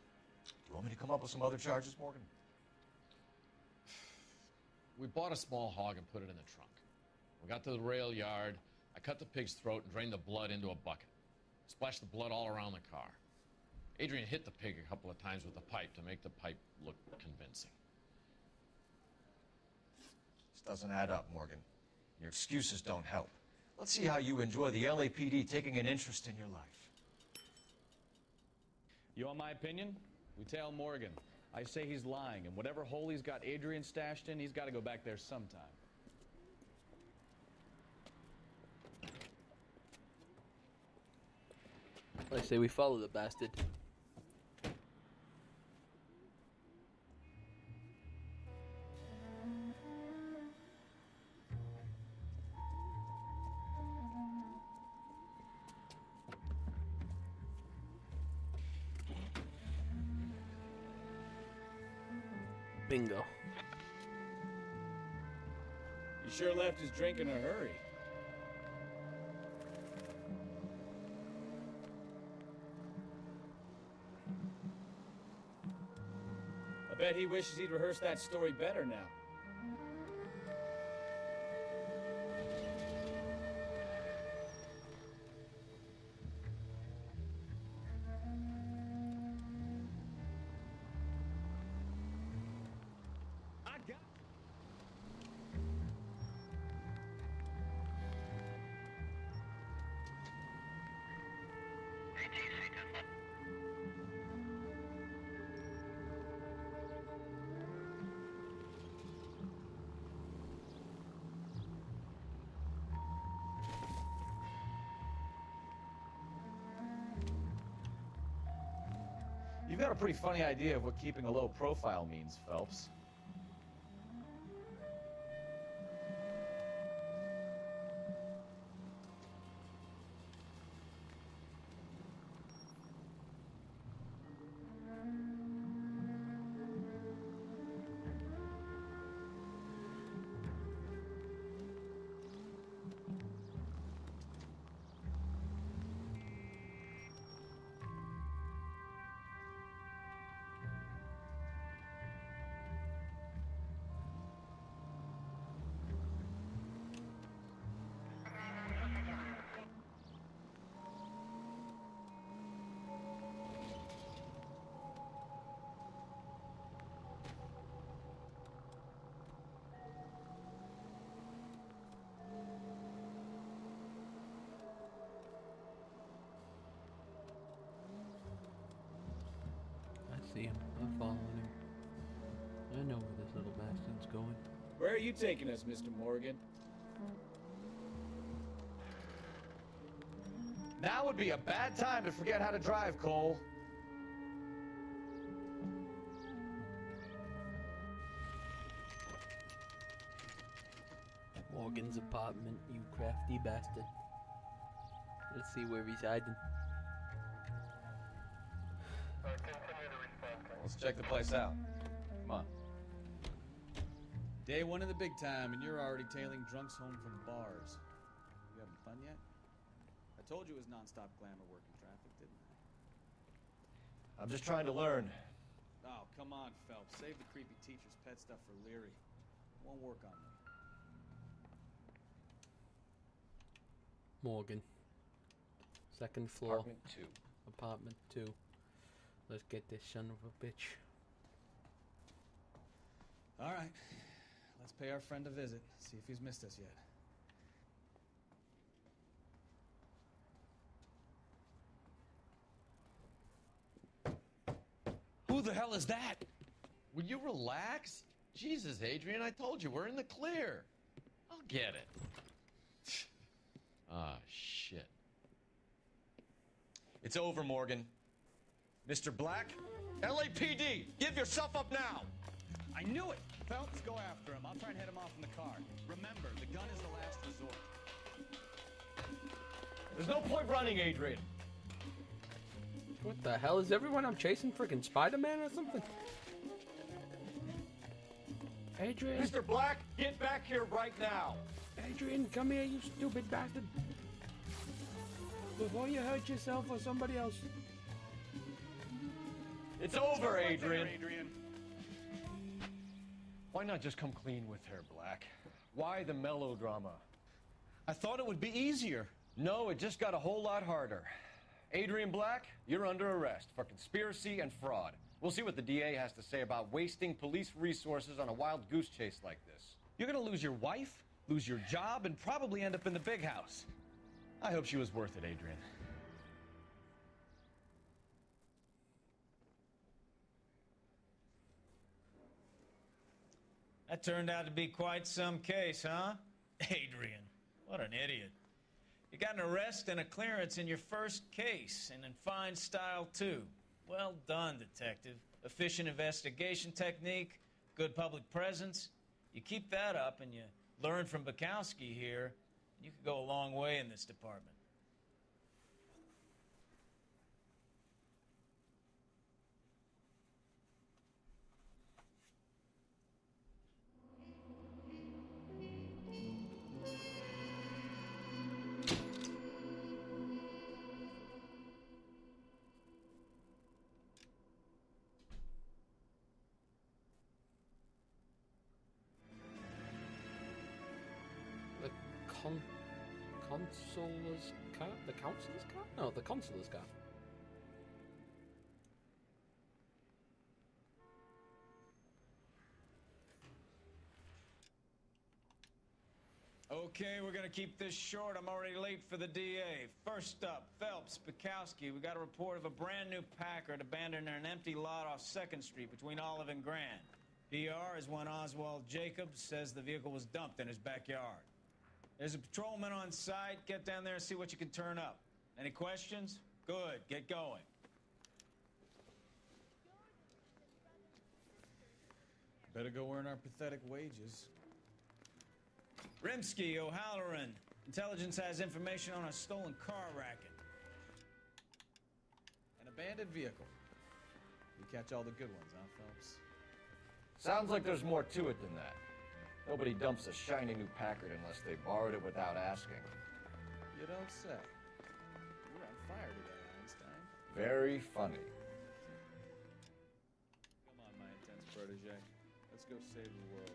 Do you want me to come up with some other charges, Morgan? We bought a small hog and put it in the trunk. We got to the rail yard. I cut the pig's throat and drained the blood into a bucket. Splashed the blood all around the car. Adrian hit the pig a couple of times with the pipe to make the pipe look convincing. This doesn't add up, Morgan. Your excuses don't help. Let's see how you enjoy the LAPD taking an interest in your life. You want my opinion? We tell Morgan. I say he's lying, and whatever hole he's got Adrian stashed in, he's got to go back there sometime. I say we follow the bastard. Bingo. He sure left his drink in a hurry. I bet he wishes he'd rehearsed that story better now. You've got a pretty funny idea of what keeping a low profile means, Phelps. See him. I'm following him. I know where this little bastard's going. Where are you taking us, Mr. Morgan? Now would be a bad time to forget how to drive, Cole. Morgan's apartment, you crafty bastard. Let's see where he's hiding. Let's check the place out. Come on. Day one of the big time, and you're already tailing drunks home from bars. You having fun yet? I told you it was non-stop glamour work in traffic, didn't I? I'm just trying to learn. Oh, come on, Phelps. Save the creepy teacher's pet stuff for Leary. It won't work on me. Morgan. Second floor. Apartment 2. Apartment 2. Let's get this son of a bitch. All right. Let's pay our friend a visit. See if he's missed us yet. Who the hell is that? Will you relax? Jesus, Adrian, I told you, we're in the clear. I'll get it. Ah, shit. It's over, Morgan. Mr. Black? LAPD! Give yourself up now! I knew it! Phelps, go after him. I'll try and head him off in the car. Remember, the gun is the last resort. There's no point running, Adrian. What the hell is everyone? I'm chasing freaking Spider-Man or something? Adrian. Mr. Black, get back here right now. Adrian, come here, you stupid bastard. Before you hurt yourself or somebody else. It's over, Adrian. Why not just come clean with her, Black? Why the melodrama? I thought it would be easier. No, it just got a whole lot harder. Adrian Black, you're under arrest for conspiracy and fraud. We'll see what the DA has to say about wasting police resources on a wild goose chase like this. You're gonna lose your wife, lose your job, and probably end up in the big house. I hope she was worth it, Adrian. That turned out to be quite some case, huh? Adrian, what an idiot. You got an arrest and a clearance in your first case, and in fine style, too. Well done, detective. Efficient investigation technique, good public presence. You keep that up and you learn from Bukowski here, you could go a long way in this department. Consular's car? The counselor's car? No, the consular's car. Okay, we're gonna keep this short. I'm already late for the DA. First up, Phelps, Bukowski. We got a report of a brand new Packard abandoned in an empty lot off 2nd Street between Olive and Grand. PR is one Oswald Jacobs says the vehicle was dumped in his backyard. There's a patrolman on site. Get down there and see what you can turn up. Any questions? Good. Get going. Better go earn our pathetic wages. Rimsky, O'Halloran. Intelligence has information on a stolen car racket. An abandoned vehicle. We catch all the good ones, huh, Phelps? Sounds like there's more to it than that. Nobody dumps a shiny new Packard unless they borrowed it without asking. You don't say. You're on fire today, Einstein. Very funny. Come on, my intense protege. Let's go save the world.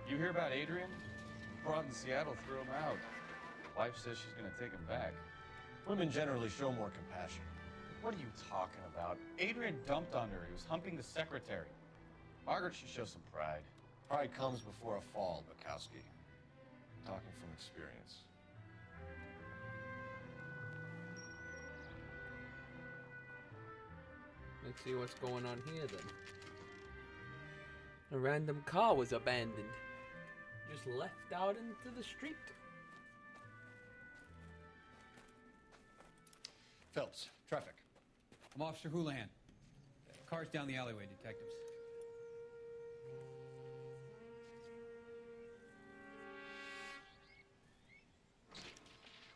You hear about Adrian? Brought in Seattle threw him out. Wife says she's gonna take him back. Women generally show more compassion. What are you talking about? Adrian dumped on her. He was humping the secretary. Margaret should show some pride. Pride comes before a fall, Bukowski. I'm talking from experience. Let's see what's going on here then. A random car was abandoned. Just left out into the street. Phelps, traffic. I'm Officer Houlihan. Car's down the alleyway, detectives.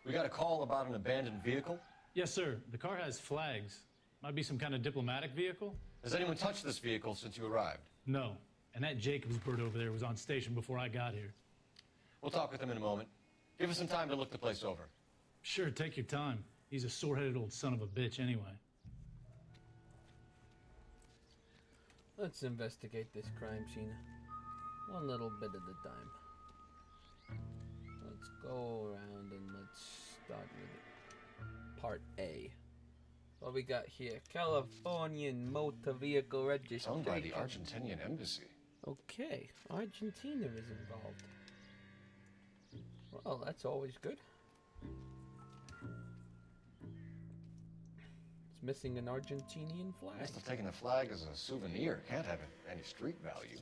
We got a call about an abandoned vehicle. Yes, sir. The car has flags. Might be some kind of diplomatic vehicle? Has anyone touched this vehicle since you arrived? No. And that Jacobs bird over there was on station before I got here. We'll talk with him in a moment. Give us some time to look the place over. Sure, take your time. He's a sore-headed old son of a bitch anyway. Let's investigate this crime scene. One little bit at a time. Let's go around and let's start with part A. What we got here? Californian motor vehicle registration. Owned by the Argentinian embassy. Okay, Argentina is involved. Well, that's always good. It's missing an Argentinian flag. Must have taken the flag as a souvenir. Can't have any street value.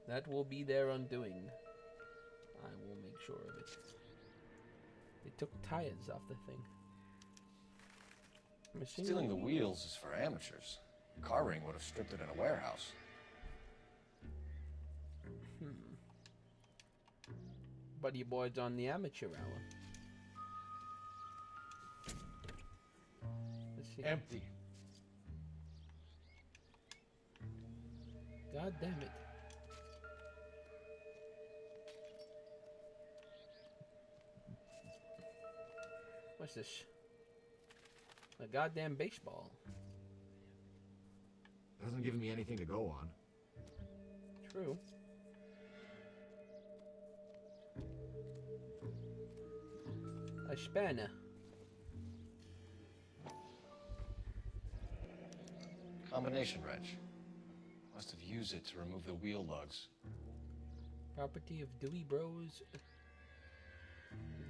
That will be their undoing. I will make sure of it. They took tires off the thing. Stealing the wheels is for amateurs. Car ring would have stripped it in a warehouse. Buddy boys on the amateur hour. Let's see. Empty. God damn it. What's this? A goddamn baseball. Hasn't given me anything to go on. True. A spanner. Combination wrench. Must have used it to remove the wheel lugs. Property of Dewey Bros.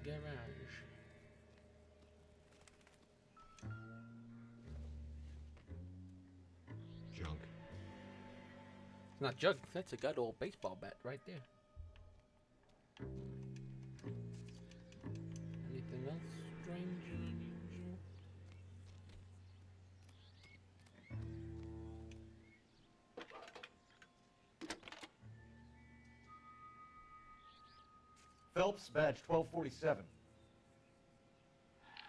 Garage. Junk. It's not junk. That's a good old baseball bat right there. Anything else strange and unusual? Phelps, badge 1247.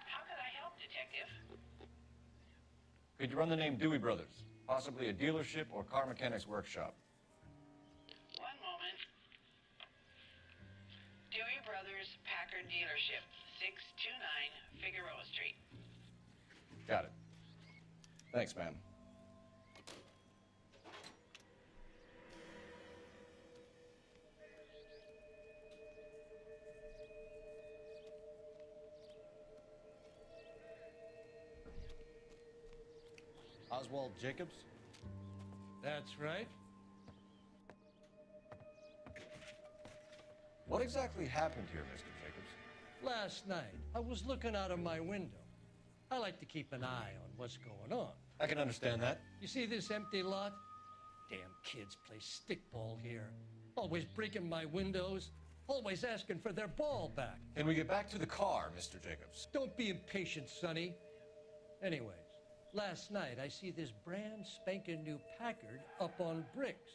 How can I help, Detective? Could you run the name Dewey Brothers? Possibly a dealership or car mechanics workshop. One moment. Dewey Brothers Packard Dealership, 629 Figueroa Street. Got it. Thanks, man. Oswald Jacobs? That's right. What exactly happened here, Mr. Jacobs? Last night, I was looking out of my window. I like to keep an eye on what's going on. I can understand that. You see this empty lot? Damn kids play stickball here. Always breaking my windows. Always asking for their ball back. Can we get back to the car, Mr. Jacobs? Don't be impatient, Sonny. Anyways, last night I see this brand spanking new Packard up on bricks.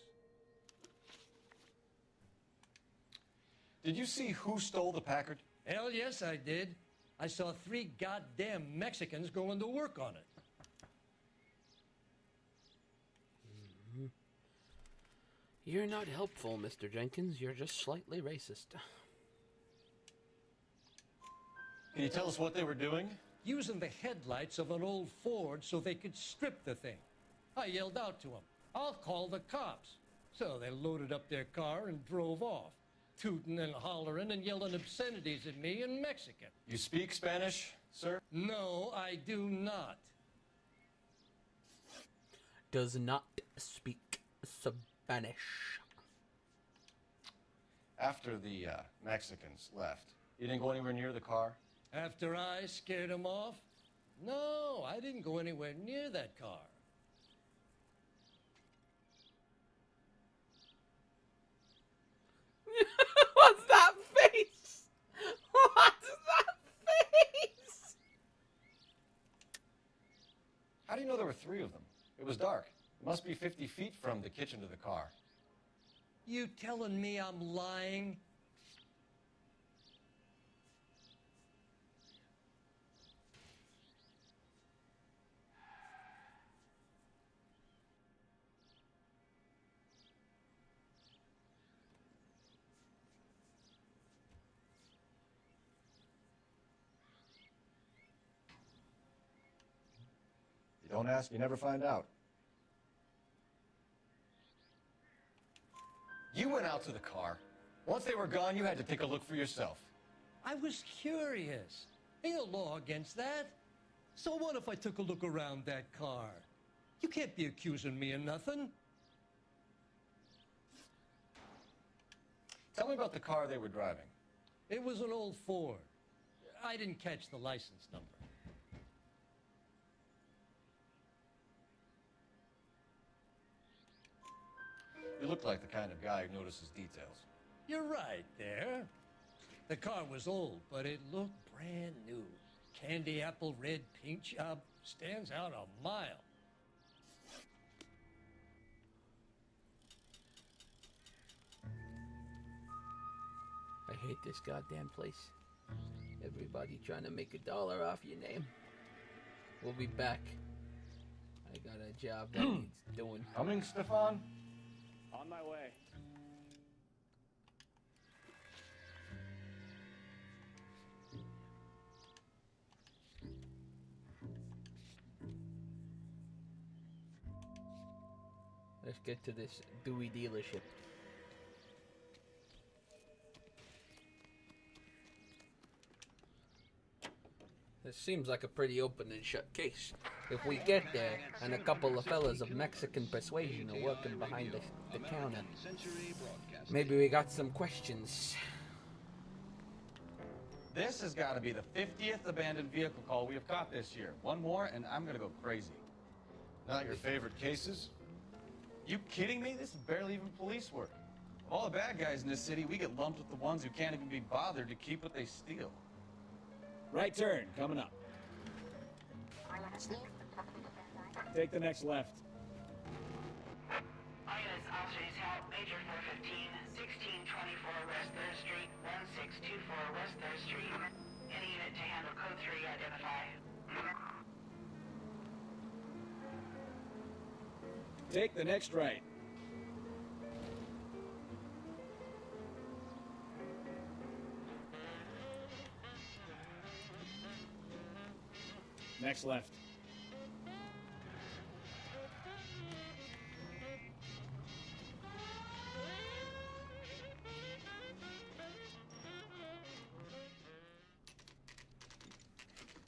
Did you see who stole the Packard? Hell yes, I did. I saw 3 goddamn Mexicans going to work on it. You're not helpful, Mr. Jenkins. You're just slightly racist. Can you tell us what they were doing? Using the headlights of an old Ford so they could strip the thing. I yelled out to them, "I'll call the cops." So they loaded up their car and drove off, tooting and hollering and yelling obscenities at me in Mexican. You speak Spanish, sir? No, I do not. Does not speak Spanish. After the Mexicans left, you didn't go anywhere near the car? After I scared them off? No, I didn't go anywhere near that car. What's that face? What's that face? 3 of them. It was dark. It must be 50 feet from the kitchen to the car. You telling me I'm lying? You don't ask, you never find out. You went out to the car. Once they were gone, you had to take a look for yourself. I was curious. Ain't no law against that. So what if I took a look around that car? You can't be accusing me of nothing. Tell me about the car they were driving. It was an old Ford. I didn't catch the license number. You look like the kind of guy who notices details. You're right there. The car was old, but it looked brand new. Candy apple red paint job stands out a mile. I hate this goddamn place. Everybody trying to make $1 off your name. We'll be back. I got a job that needs doing. Coming, Stefan? On my way. Let's get to this Dewey dealership. This seems like a pretty open and shut case. If we get there, and a couple of fellas of Mexican persuasion are working behind the counter, maybe we got some questions. This has got to be the 50th abandoned vehicle call we have caught this year. One more, and I'm going to go crazy. Not your favorite cases? You kidding me? This is barely even police work. Of all the bad guys in this city, we get lumped with the ones who can't even be bothered to keep what they steal. Right turn, coming up. Take the next left. Minus officers help, Major 415, 1624 West 3rd Street, 1624 West 3rd Street. Any unit to handle code 3, identify. Take the next right. Next left.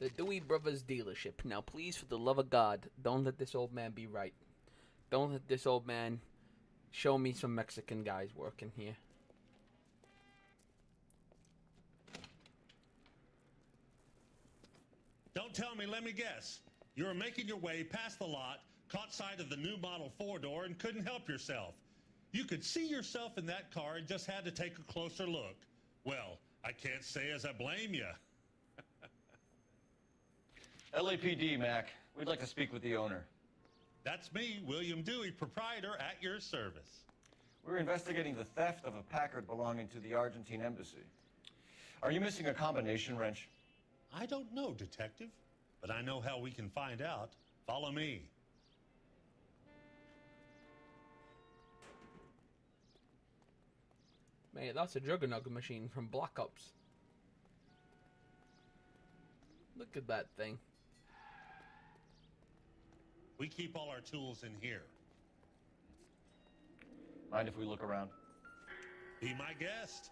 The Dewey Brothers dealership. Now, please, for the love of God, don't let this old man be right. Don't let this old man show me some Mexican guys working here. Don't tell me, let me guess. You were making your way past the lot, caught sight of the new model 4-door, and couldn't help yourself. You could see yourself in that car and just had to take a closer look. Well, I can't say as I blame you. LAPD, Mac. We'd like to speak with the owner. That's me, William Dewey, proprietor, at your service. We're investigating the theft of a Packard belonging to the Argentine embassy. Are you missing a combination wrench? I don't know, Detective, but I know how we can find out. Follow me. Man, that's a Juggernaut machine from Black Ops. Look at that thing. We keep all our tools in here. Mind if we look around? Be my guest.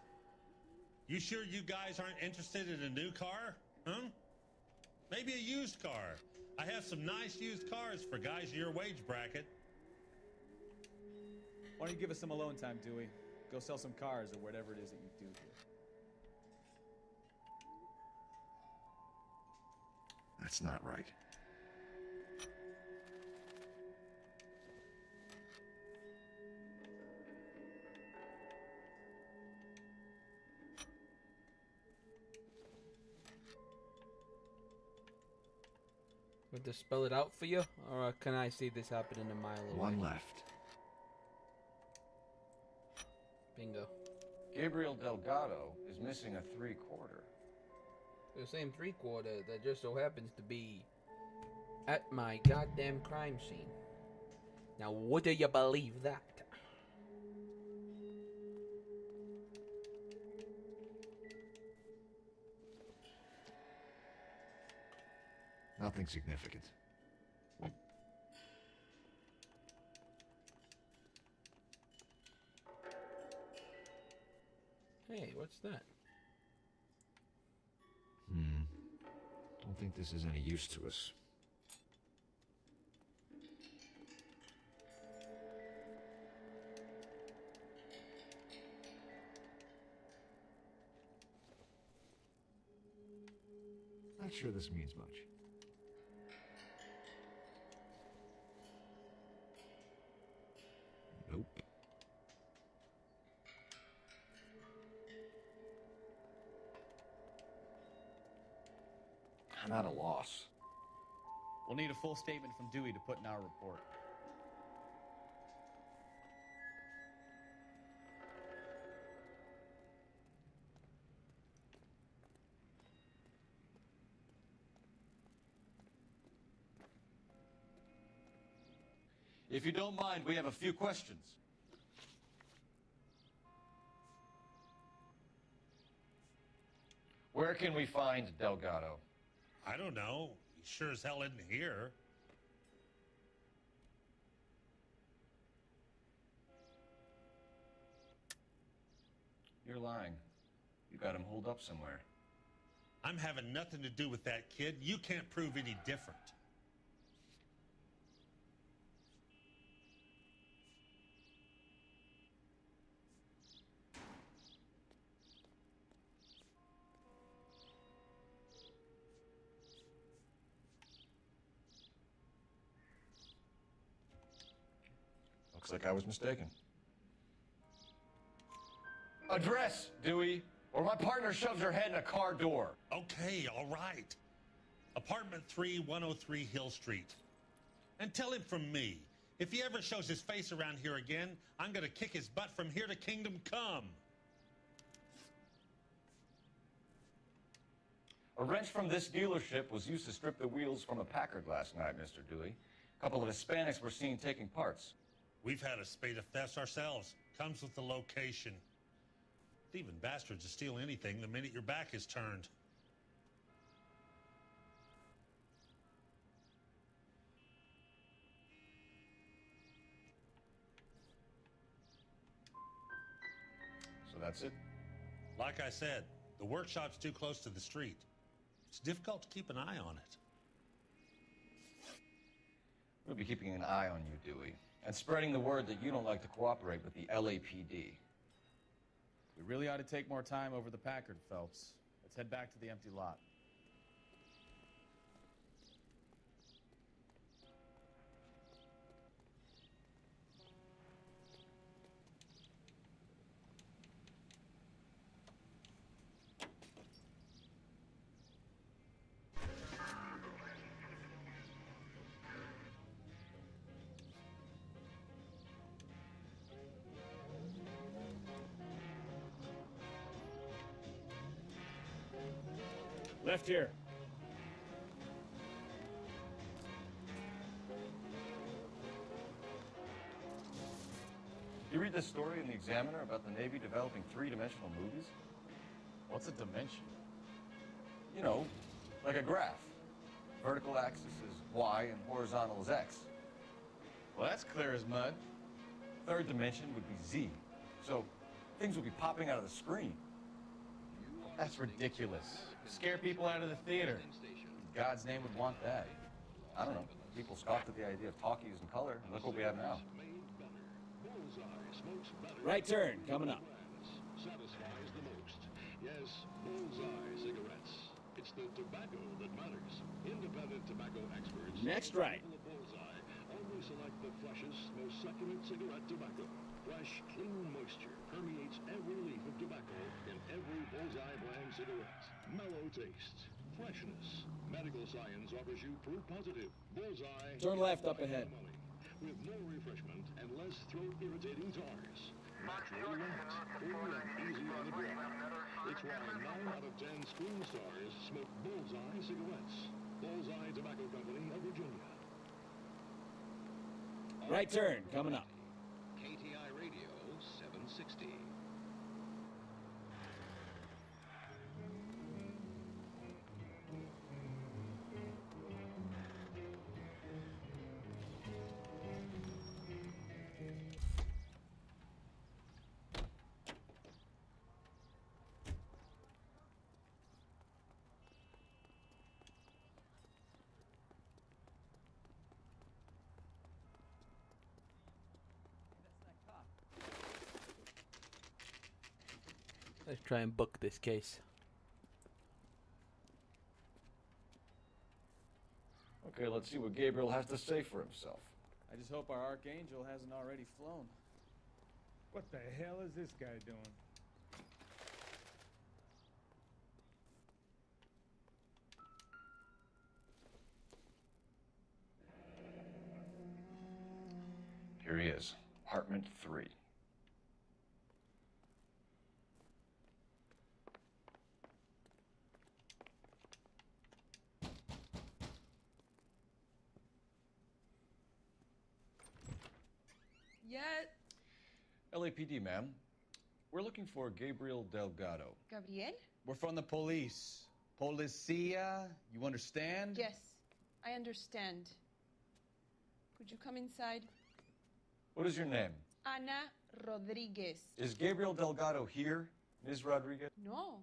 You sure you guys aren't interested in a new car? Huh? Maybe a used car. I have some nice used cars for guys in your wage bracket. Why don't you give us some alone time, Dewey? Go sell some cars or whatever it is that you do here. That's not right. Want to spell it out for you, or can I see this happening a mile away? One left. Bingo. Gabriel Delgado is missing a 3/4. The same 3/4 that just so happens to be at my goddamn crime scene. Now, would you believe that? Nothing significant. Hey, what's that? Don't think this is any use to us. Not sure this means much. Nope. I'm at a loss. We'll need a full statement from Dewey to put in our report. If you don't mind, we have a few questions. Where can we find Delgado? I don't know. He sure as hell isn't here. You're lying. You got him holed up somewhere. I'm having nothing to do with that kid. You can't prove any different. Looks like I was mistaken. Address, Dewey, or my partner shoves her head in a car door. Okay, all right. Apartment 3, 103 Hill Street. And tell him from me, if he ever shows his face around here again, I'm gonna kick his butt from here to Kingdom Come. A wrench from this dealership was used to strip the wheels from a Packard last night, Mr. Dewey. A couple of Hispanics were seen taking parts. We've had a spate of thefts ourselves. Comes with the location. Thieving bastards will steal anything the minute your back is turned. So that's it? Like I said, the workshop's too close to the street. It's difficult to keep an eye on it. We'll be keeping an eye on you, Dewey, and spreading the word that you don't like to cooperate with the LAPD. We really ought to take more time over the Packard, Phelps. Let's head back to the empty lot. Left here. You read this story in the Examiner about the Navy developing three-dimensional movies? What's a dimension? You know, like a graph. Vertical axis is Y and horizontal is X. Well, that's clear as mud. Third dimension would be Z. So things would be popping out of the screen. That's ridiculous. Scare people out of the theater. In God's name would want that. I don't know. People scoffed at the idea of talkies in color, and look what we have now. Right turn, coming up. Satisfies the most. Yes, Bullseye cigarettes. It's the tobacco that matters. Independent tobacco experts. Next right. Bullseye only select the freshest, most succulent cigarette tobacco. Fresh, clean moisture permeates every leaf of tobacco in every Bullseye brand cigarette. Mellow taste, freshness. Medical science offers you proof positive. Bullseye. Turn left up ahead. With more refreshment and less throat-irritating tars. Natural limit, full and easy on the draw. It's why 9 out of 10 screen stars smoke Bullseye cigarettes. Bullseye Tobacco Company of Virginia. Right turn, coming up. KTI Radio 760. Let's try and book this case. Okay, let's see what Gabriel has to say for himself. I just hope our Archangel hasn't already flown. What the hell is this guy doing? Here he is, apartment 3. Yet. LAPD, ma'am. We're looking for Gabriel Delgado. Gabriel? We're from the police. Policia, you understand? Yes, I understand. Could you come inside? What is your name? Ana Rodriguez. Is Gabriel Delgado here, Ms. Rodriguez? No.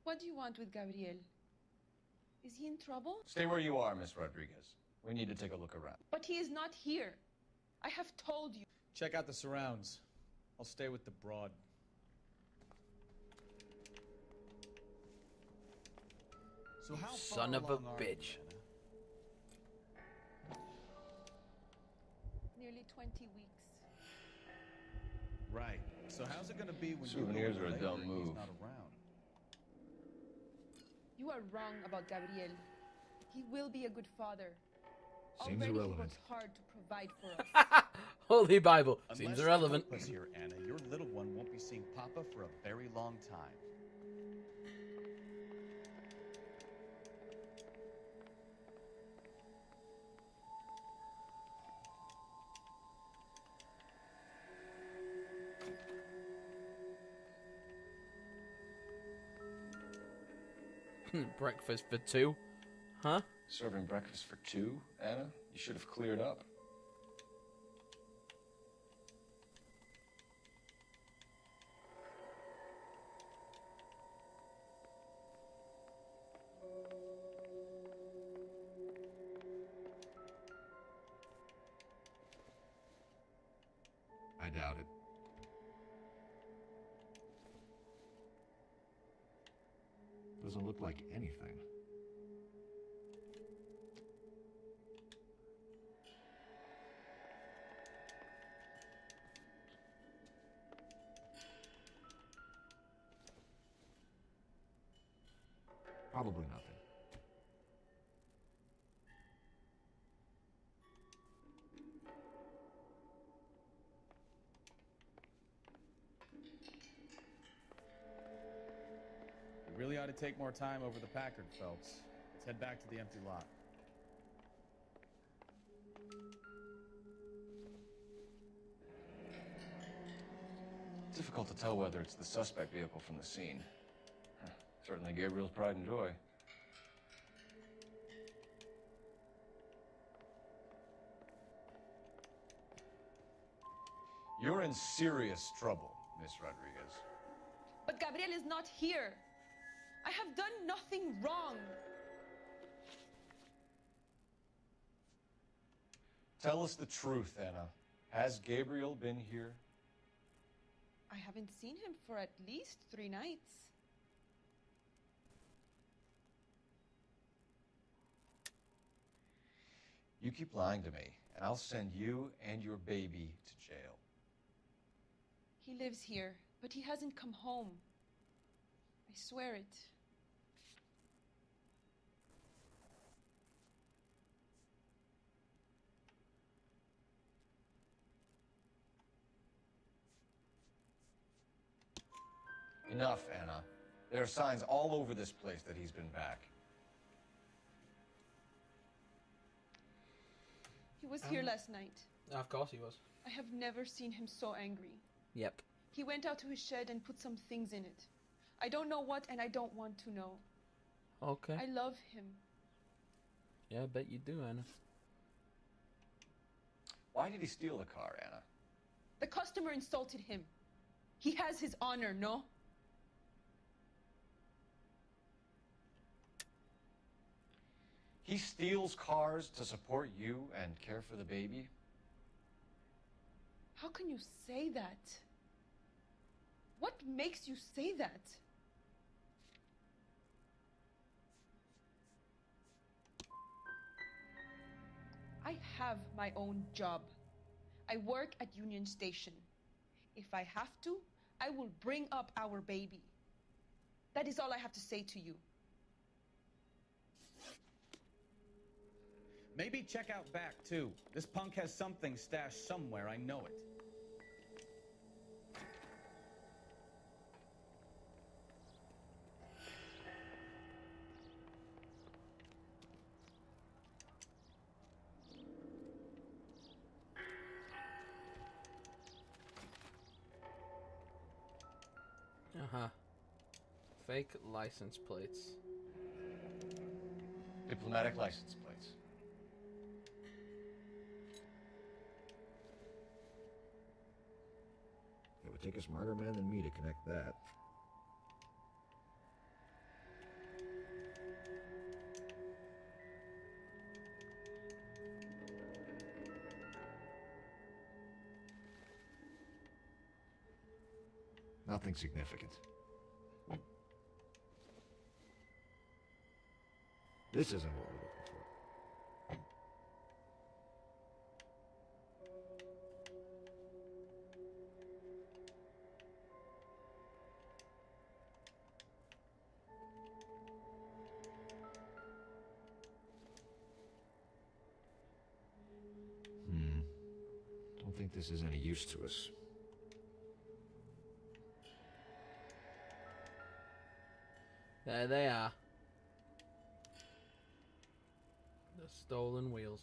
What do you want with Gabriel? Is he in trouble? Stay where you are, Ms. Rodriguez. We need to take a look around. But he is not here. I have told you. Check out the surrounds. I'll stay with the broad. So how Son of a bitch. Nearly 20 weeks. Right. So how's it gonna be when Souvenirs you are a later dumb and move. he's not around? You are wrong about Gabriel. He will be a good father. Seems Already irrelevant. he works hard to provide for us. Holy Bible. Seems Unless irrelevant. you help us here, Anna, your little one won't be seeing Papa for a very long time. Breakfast for 2? Huh? Serving breakfast for 2, Anna? You should have cleared up. I doubt it. Doesn't look like anything. Probably nothing. We really ought to take more time over the Packard, Phelps. Let's head back to the empty lot. Difficult to tell whether it's the suspect vehicle from the scene. Certainly Gabriel's pride and joy. You're in serious trouble, Miss Rodriguez. But Gabriel is not here. I have done nothing wrong. Tell us the truth, Anna. Has Gabriel been here? I haven't seen him for at least 3 nights. You keep lying to me, and I'll send you and your baby to jail. He lives here, but he hasn't come home. I swear it. Enough, Anna. There are signs all over this place that he's been back. He was here last night. Of course he was. I have never seen him so angry. Yep. He went out to his shed and put some things in it. I don't know what, and I don't want to know. Okay. I love him. Yeah, I bet you do, Anna. Why did he steal the car, Anna? The customer insulted him. He has his honor, no? He steals cars to support you and care for the baby? How can you say that? What makes you say that? I have my own job. I work at Union Station. If I have to, I will bring up our baby. That is all I have to say to you. Maybe check out back, too. This punk has something stashed somewhere, I know it. Uh-huh. Fake license plates. Diplomatic license plates. It would take a smarter man than me to connect that. Nothing significant. This isn't what we're looking for. Don't think this is any use to us. There they are. The stolen wheels.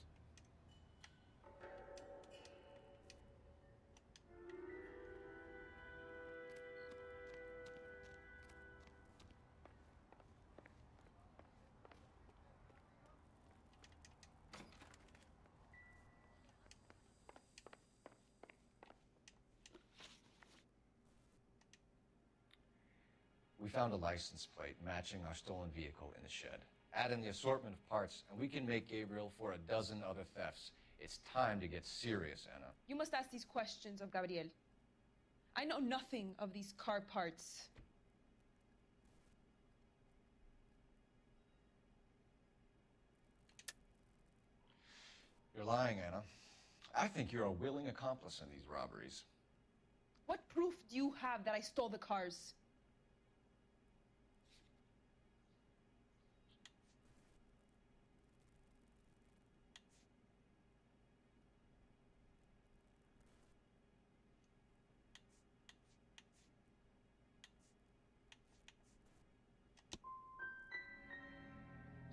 We found a license plate matching our stolen vehicle in the shed. Add in the assortment of parts, and we can make Gabriel for a dozen other thefts. It's time to get serious, Anna. You must ask these questions of Gabriel. I know nothing of these car parts. You're lying, Anna. I think you're a willing accomplice in these robberies. What proof do you have that I stole the cars?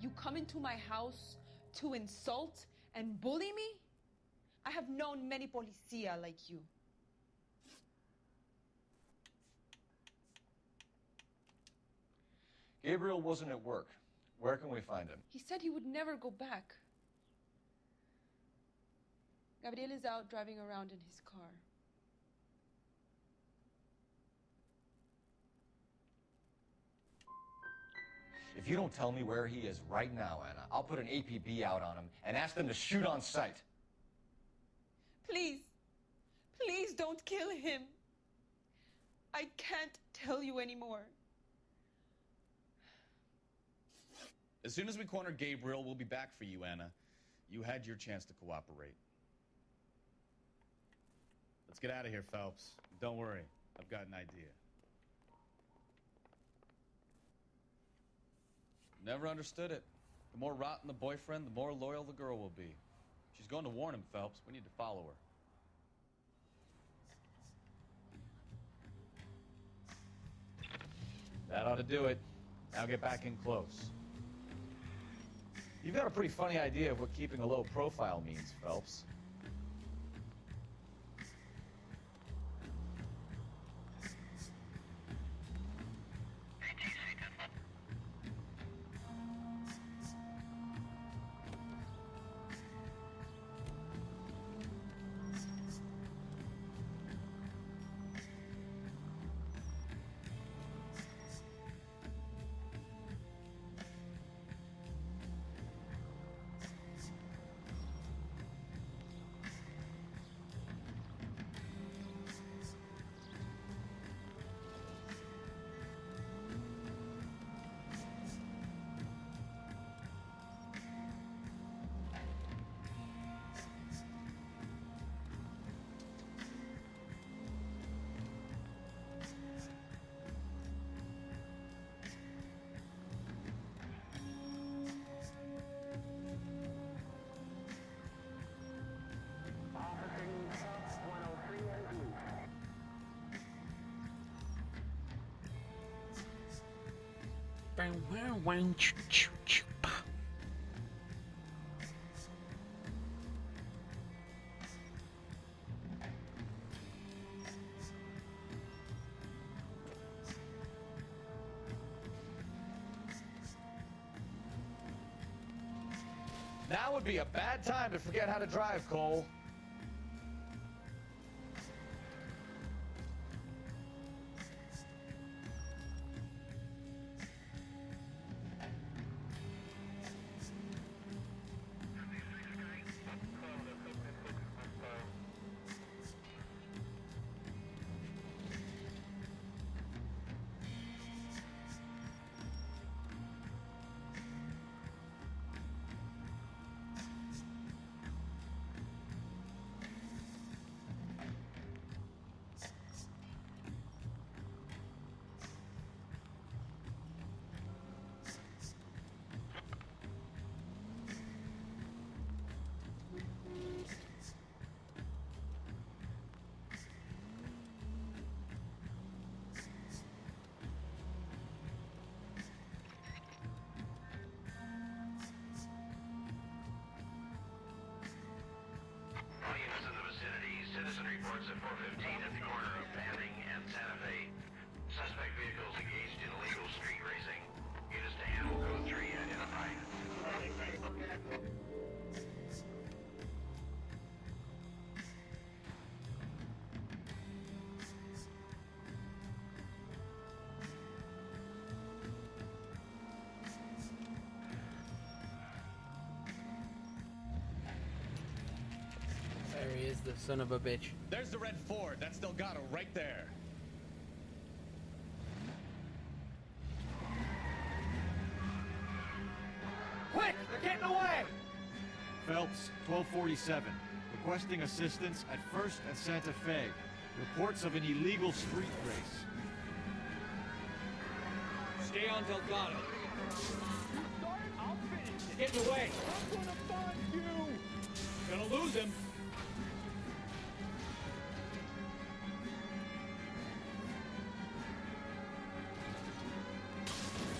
You come into my house to insult and bully me? I have known many policia like you. Gabriel wasn't at work. Where can we find him? He said he would never go back. Gabriel is out driving around in his car. If you don't tell me where he is right now, Anna, I'll put an APB out on him and ask them to shoot on sight. Please, please don't kill him. I can't tell you anymore. As soon as we corner Gabriel, we'll be back for you, Anna. You had your chance to cooperate. Let's get out of here, Phelps. Don't worry, I've got an idea. Never understood it. The more rotten the boyfriend, the more loyal the girl will be. She's going to warn him, Phelps. We need to follow her. That ought to do it. Now get back in close. You've got a pretty funny idea of what keeping a low profile means, Phelps. Now would be a bad time to forget how to drive, Cole. Reports at 415 at the corner of Fanning and Santa Fe. Suspect vehicles engaged in illegal street racing. Units to handle code 3 identified. There he is, the son of a bitch. There's the red Ford. That's Delgado right there. Quick! They're getting away! Phelps, 1247. Requesting assistance at 1st and Santa Fe. Reports of an illegal street race. Stay on Delgado. I'll finish it. He's getting away. I'm gonna find you! Gonna lose him.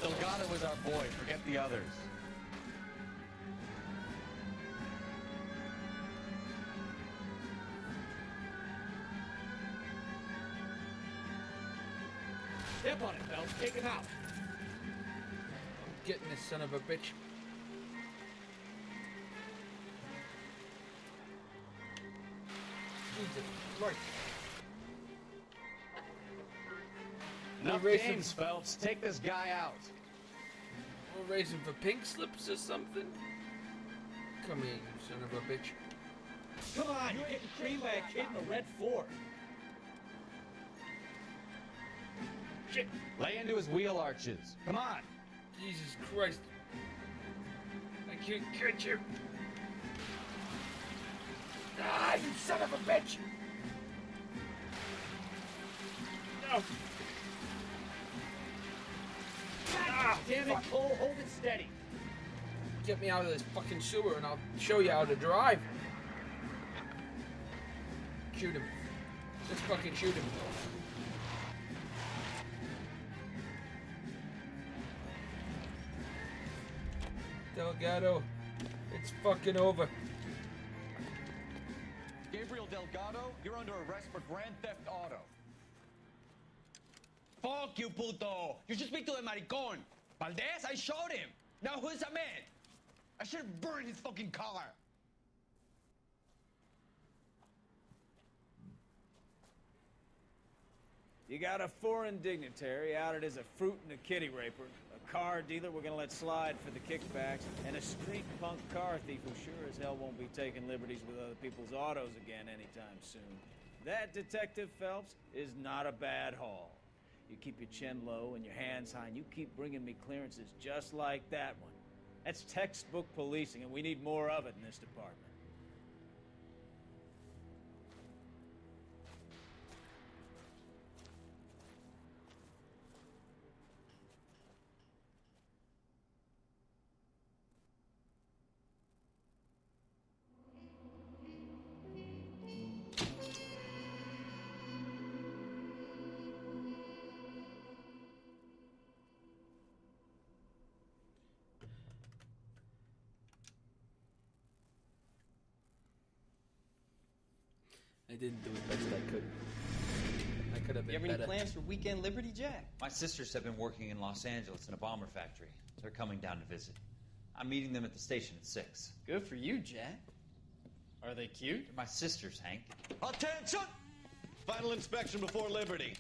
Delgado is our boy. Forget the others. Step on it, Phelps. Take him out. I'm getting this son of a bitch. Jesus Christ. Enough racing. games, Phelps. Take this guy out. We're racing for pink slips or something? Come here, you son of a bitch. Come on, you're getting creamed by a kid in a red Ford. Shit. Lay into his wheel arches. Come on. Jesus Christ. I can't catch you. Ah, you son of a bitch. No. Ah, damn it, Cole, hold it steady. Get me out of this fucking sewer and I'll show you how to drive. Shoot him. Just fucking shoot him. Delgado, it's fucking over. Gabriel Delgado, you're under arrest for Grand Theft Auto. Fuck you, puto! You should speak to the maricón. Valdez, I showed him. Now who's a man? I should have burned his fucking car. You got a foreign dignitary outed as a fruit and a kitty raper, a car dealer we're gonna let slide for the kickbacks, and a street punk car thief who sure as hell won't be taking liberties with other people's autos again anytime soon. That, Detective Phelps, is not a bad haul. You keep your chin low and your hands high, and you keep bringing me clearances just like that one. That's textbook policing, and we need more of it in this department. I didn't do it best I could. I could have been You have any better. plans for Weekend Liberty, Jack? My sisters have been working in Los Angeles in a bomber factory. They're coming down to visit. I'm meeting them at the station at 6. Good for you, Jack. Are they cute? They're my sisters, Hank. Attention! Final inspection before Liberty.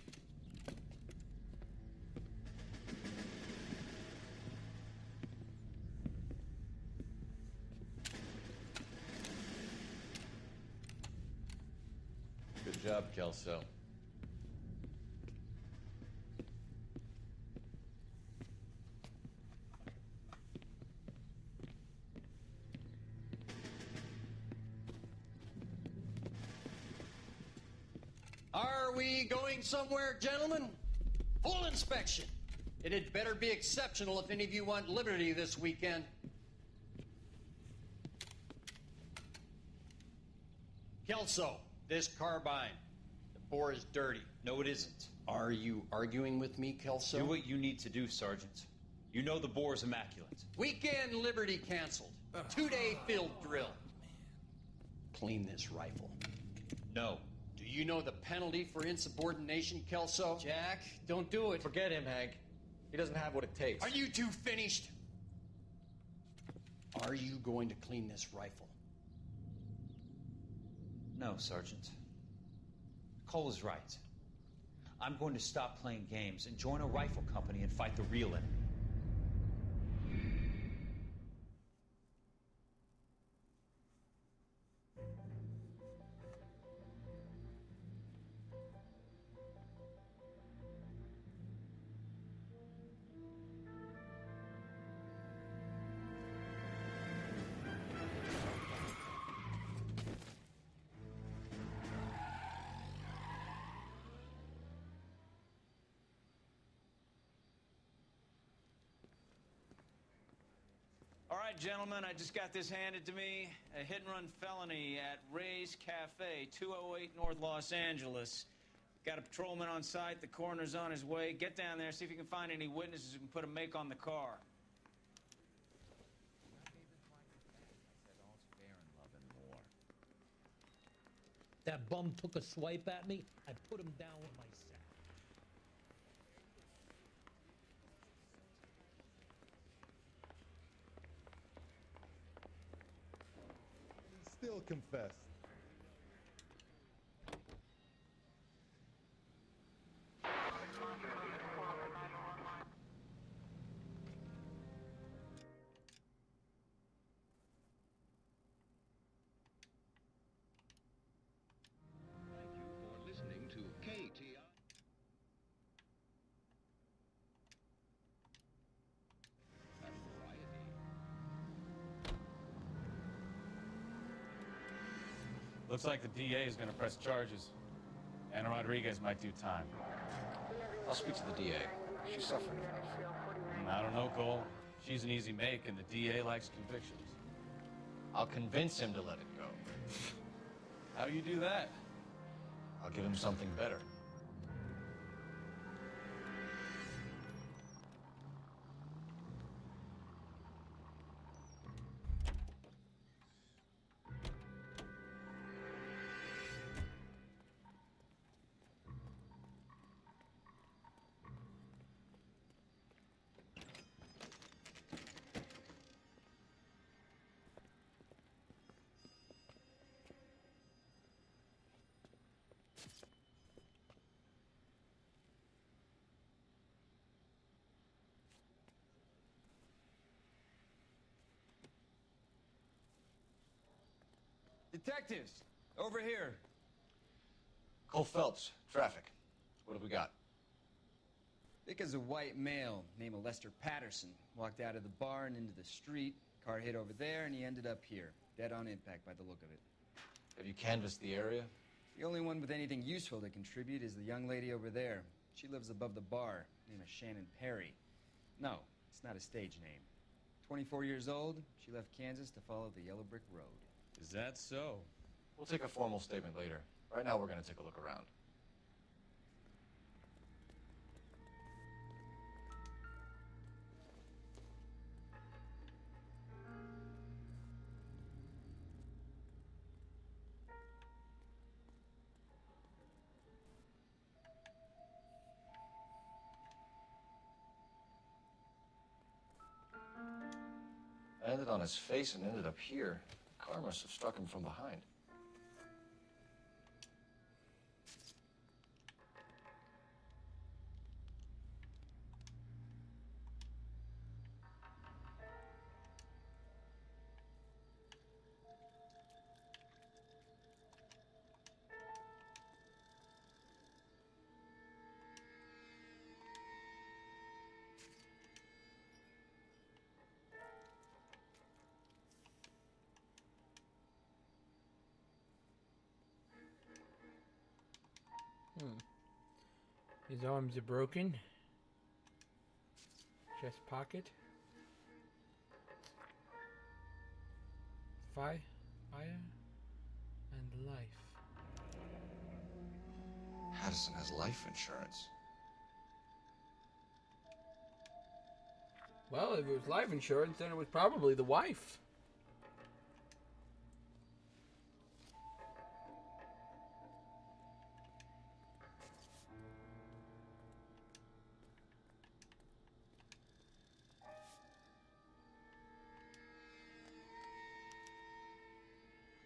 Good job, Kelso. Are we going somewhere, gentlemen? Full inspection. It had better be exceptional if any of you want liberty this weekend. Kelso, this carbine. The bore is dirty. No, it isn't. Are you arguing with me, Kelso? Do what you need to do, Sergeant. You know the bore is immaculate. Weekend liberty canceled. 2-day field drill. Clean this rifle. No. Do you know the penalty for insubordination, Kelso? Jack, don't do it. Forget him, Hank. He doesn't have what it takes. Are you two finished? Are you going to clean this rifle? No, Sergeant. Cole is right. I'm going to stop playing games and join a rifle company and fight the real enemy. All right, gentlemen, I just got this handed to me. A hit-and-run felony at Ray's Cafe, 208 North Los Angeles. Got a patrolman on site. The coroner's on his way. Get down there, see if you can find any witnesses who can put a make on the car. That bum took a swipe at me. I put him down with my sack. Still confess. Listening to KTI. Looks like the DA is going to press charges. Anna Rodriguez might do time. I'll speak to the DA. She's suffering enough. I don't know, Cole. She's an easy make, and the DA likes convictions. I'll convince him to let it go. How you do that? I'll give him something better. Detectives, over here. Cole Phelps, traffic. What have we got? Thick as a white male named Lester Patterson walked out of the bar and into the street. Car hit over there, and he ended up here, dead on impact by the look of it. Have you canvassed the area? The only one with anything useful to contribute is the young lady over there. She lives above the bar. Name is Shannon Perry. No, it's not a stage name. 24 years old, she left Kansas to follow the Yellow Brick Road. Is that so? We'll take a formal statement later. Right now, we're going to take a look around. Landed on his face and ended up here. Car must have struck him from behind. His arms are broken. Chest pocket. Fire and life. Patterson has life insurance. Well, if it was life insurance, then it was probably the wife.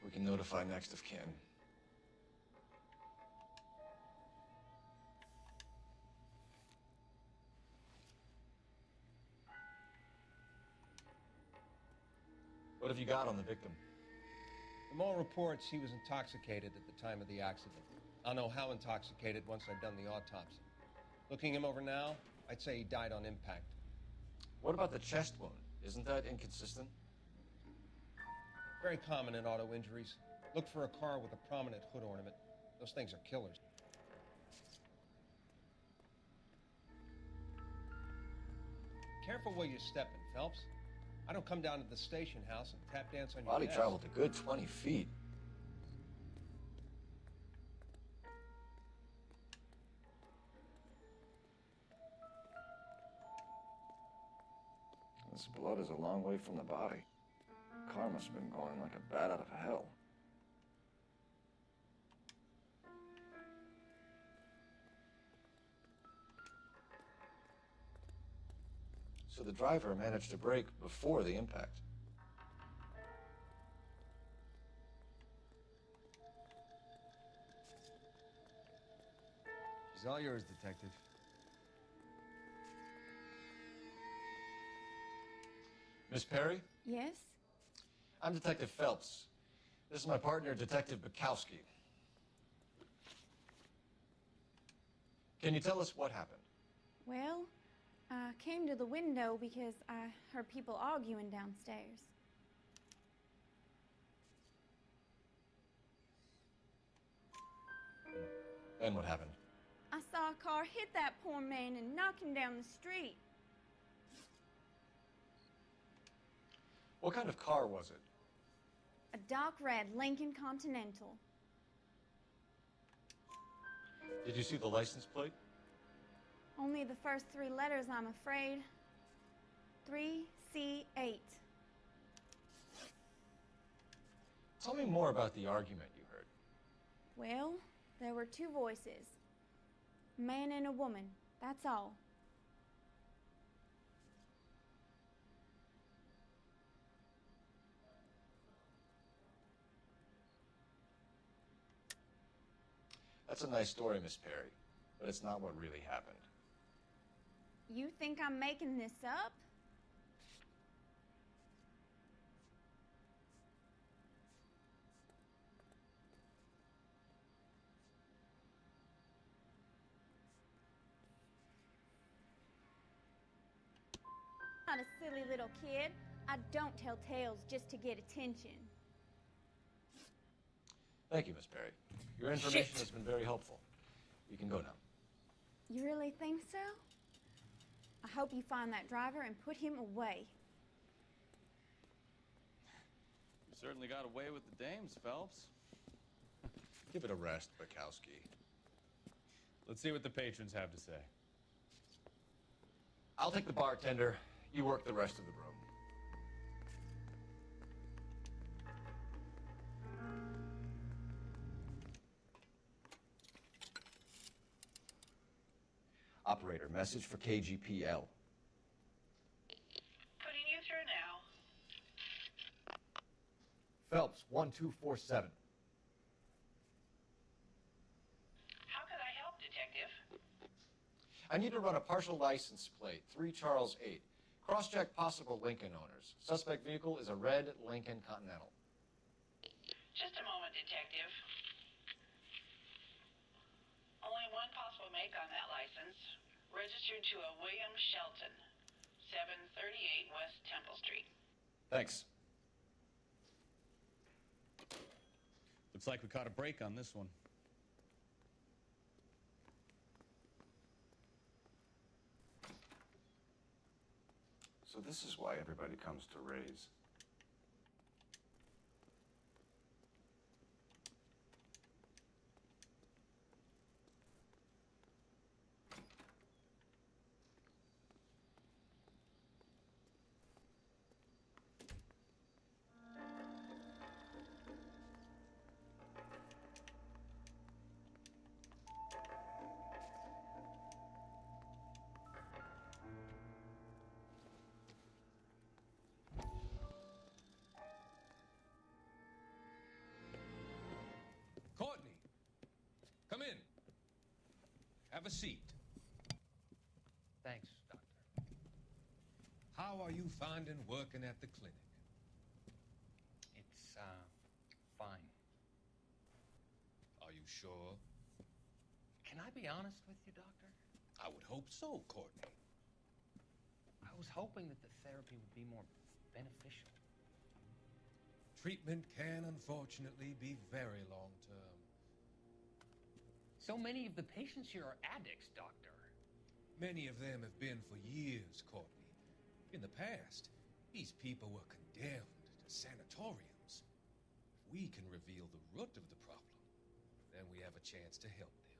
We can notify next of kin. What have you got on the victim? From all reports, he was intoxicated at the time of the accident. I'll know how intoxicated once I've done the autopsy. Looking him over now, I'd say he died on impact. What about the chest wound? Isn't that inconsistent? Very common in auto injuries. Look for a car with a prominent hood ornament. Those things are killers. Careful where you're stepping, Phelps. I don't come down to the station house and tap dance on your Body desk. traveled a good 20 feet. This blood is a long way from the body. Car must have been going like a bat out of hell. So the driver managed to brake before the impact. She's all yours, Detective. Miss Perry? Yes? I'm Detective Phelps. This is my partner, Detective Bukowski. Can you tell us what happened? Well, I came to the window because I heard people arguing downstairs. Then what happened? I saw a car hit that poor man and knock him down the street. What kind of car was it? A dark red Lincoln Continental. Did you see the license plate? Only the first three letters, I'm afraid. 3C8. Tell me more about the argument you heard. Well, there were two voices. A man and a woman, that's all. That's a nice story, Miss Perry, but it's not what really happened. You think I'm making this up? Not a silly little kid. I don't tell tales just to get attention. Thank you, Miss Perry. Your information has been very helpful. You can go now. You really think so? I hope you find that driver and put him away. You certainly got away with the dames, Phelps. Give it a rest, Bukowski. Let's see what the patrons have to say. I'll take the bartender. You work the rest of the room. Operator, message for KGPL. Putting you through now. Phelps, 1247. How can I help, Detective? I need to run a partial license plate, 3 Charles 8. Cross-check possible Lincoln owners. Suspect vehicle is a red Lincoln Continental. Just a moment, Detective. Only one possible make on that license. Registered to a William Shelton, 738 West Temple Street. Thanks. Looks like we caught a break on this one. So this is why everybody comes to Ray's. Courtney, come in. Have a seat. Thanks, Doctor. How are you finding working at the clinic? It's, fine. Are you sure? Can I be honest with you, Doctor? I would hope so, Courtney. I was hoping that the therapy would be more beneficial. Treatment can unfortunately be very long-term. So many of the patients here are addicts, Doctor. Many of them have been for years, Courtney. In the past, these people were condemned to sanatoriums. If we can reveal the root of the problem, then we have a chance to help them.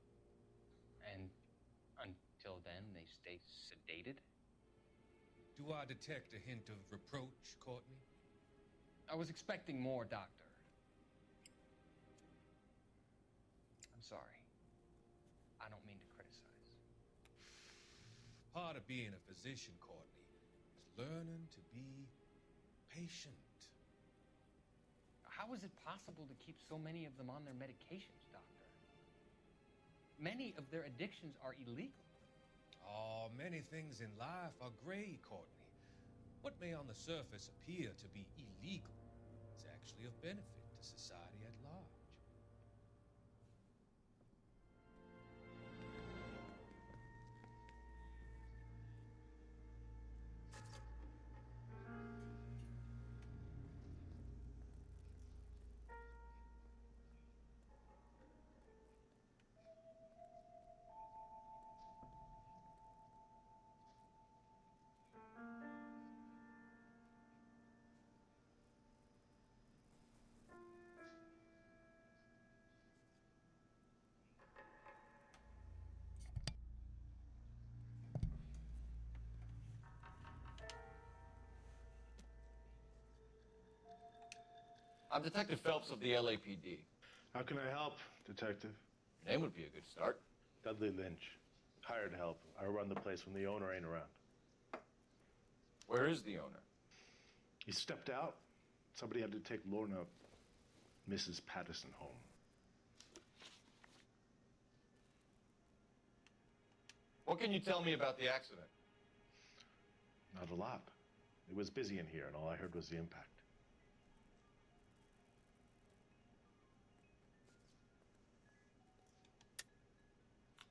And until then, they stay sedated? Do I detect a hint of reproach, Courtney? I was expecting more, Doctor. I'm sorry. I don't mean to criticize. Part of being a physician, Courtney, is learning to be patient. How is it possible to keep so many of them on their medications, Doctor? Many of their addictions are illegal. Oh, many things in life are gray, Courtney. What may on the surface appear to be illegal is actually of benefit to society at large. I'm Detective Phelps of the LAPD. How can I help, Detective? Your name would be a good start. Dudley Lynch. Hired help. I run the place when the owner ain't around. Where is the owner? He stepped out. Somebody had to take Lorna, Mrs. Patterson, home. What can you tell me about the accident? Not a lot. It was busy in here, and all I heard was the impact.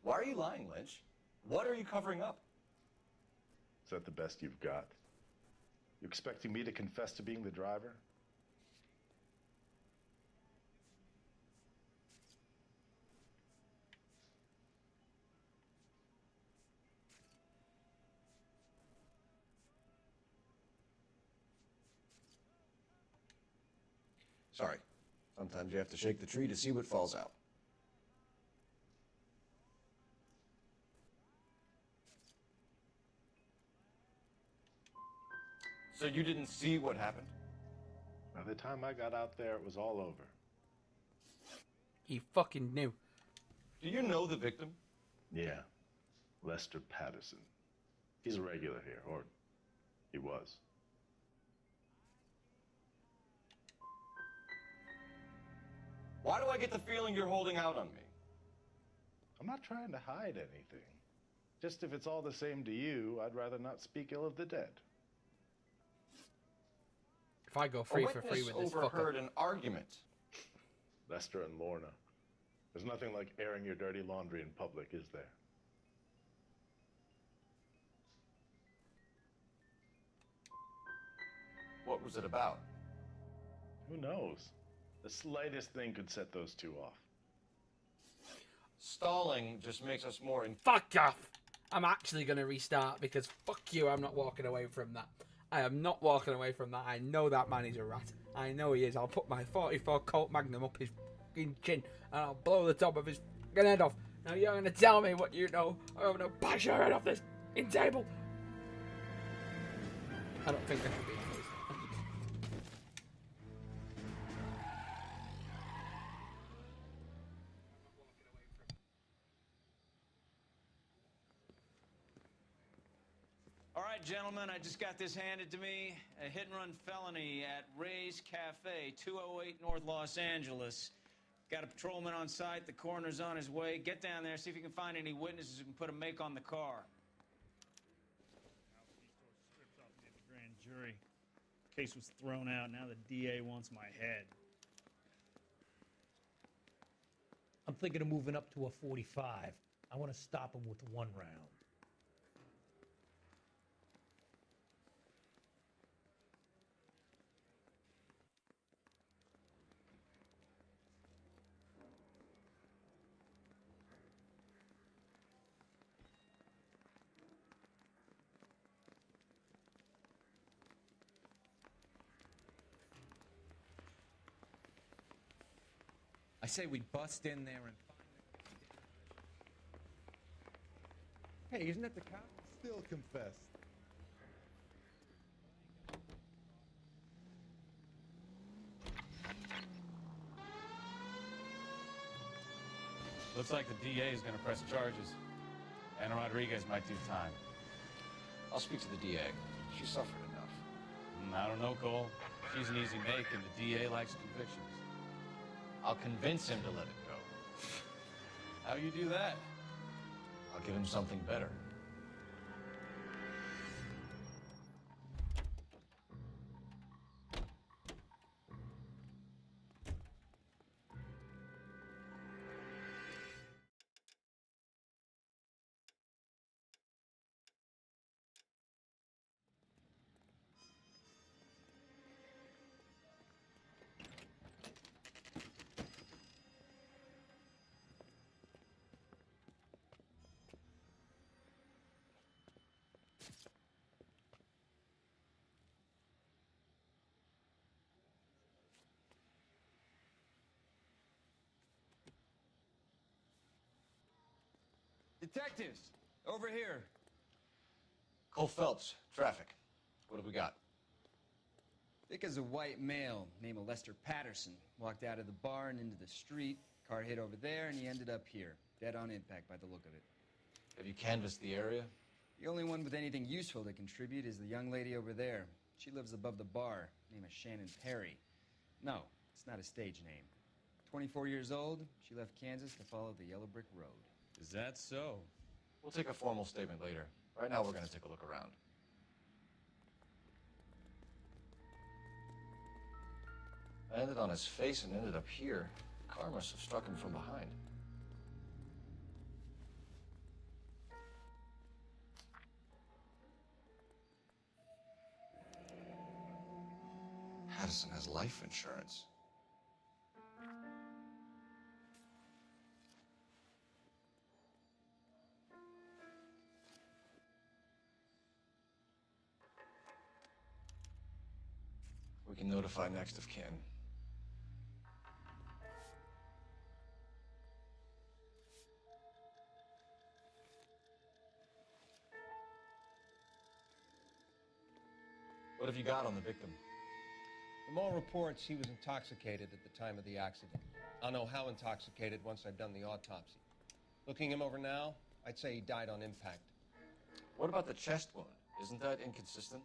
Why are you lying, Lynch? What are you covering up? Is that the best you've got? You expecting me to confess to being the driver? Sorry. Sometimes you have to shake the tree to see what falls out. So you didn't see what happened? By the time I got out there, it was all over. He fucking knew. Do you know the victim? Yeah. Lester Patterson. He's a regular here, or he was. Why do I get the feeling you're holding out on me? I'm not trying to hide anything. Just if it's all the same to you, I'd rather not speak ill of the dead. If I go free for free with this overheard fucker. an argument. Lester and Lorna. There's nothing like airing your dirty laundry in public, is there? What was it about? Who knows? The slightest thing could set those two off. Stalling just makes us more Fuck off! I'm actually gonna restart because fuck you, I'm not walking away from that. I am not walking away from that. I know that man is a rat. I know he is. I'll put my 44 Colt Magnum up his fucking chin and I'll blow the top of his fucking head off. Now you're gonna tell me what you know, or I'm gonna bash your head off this fucking table. I don't think I should be. All right, gentlemen, I just got this handed to me. A hit-and-run felony at Ray's Cafe, 208 North Los Angeles. Got a patrolman on site. The coroner's on his way. Get down there, see if you can find any witnesses who can put a make on the car. Stripped off me at the grand jury. Case was thrown out. Now the DA wants my head. I'm thinking of moving up to a 45. I want to stop him with one round. I say we bust in there and find... Hey, isn't that the cop? Still confessed. Looks like the DA is going to press charges. Anna Rodriguez might do time. I'll speak to the DA. She suffered enough. I don't know, Cole. She's an easy make, and the DA likes convictions. I'll convince him to let it go. How you do that? I'll give him something better. Detectives, over here. Cole Phelps, traffic. What have we got? Thick as a white male named Lester Patterson. Walked out of the bar and into the street. Car hit over there, and he ended up here. Dead on impact by the look of it. Have you canvassed the area? The only one with anything useful to contribute is the young lady over there. She lives above the bar. Name is Shannon Perry. No, it's not a stage name. 24 years old, she left Kansas to follow the yellow brick road. Is that so? We'll take a formal statement later. Right now, we're going to take a look around. I landed on his face and ended up here. The car must have struck him from behind. Addison has life insurance. We can notify next of kin. What have you got on the victim? From all reports, he was intoxicated at the time of the accident. I'll know how intoxicated once I've done the autopsy. Looking him over now, I'd say he died on impact. What about the chest wound? Isn't that inconsistent?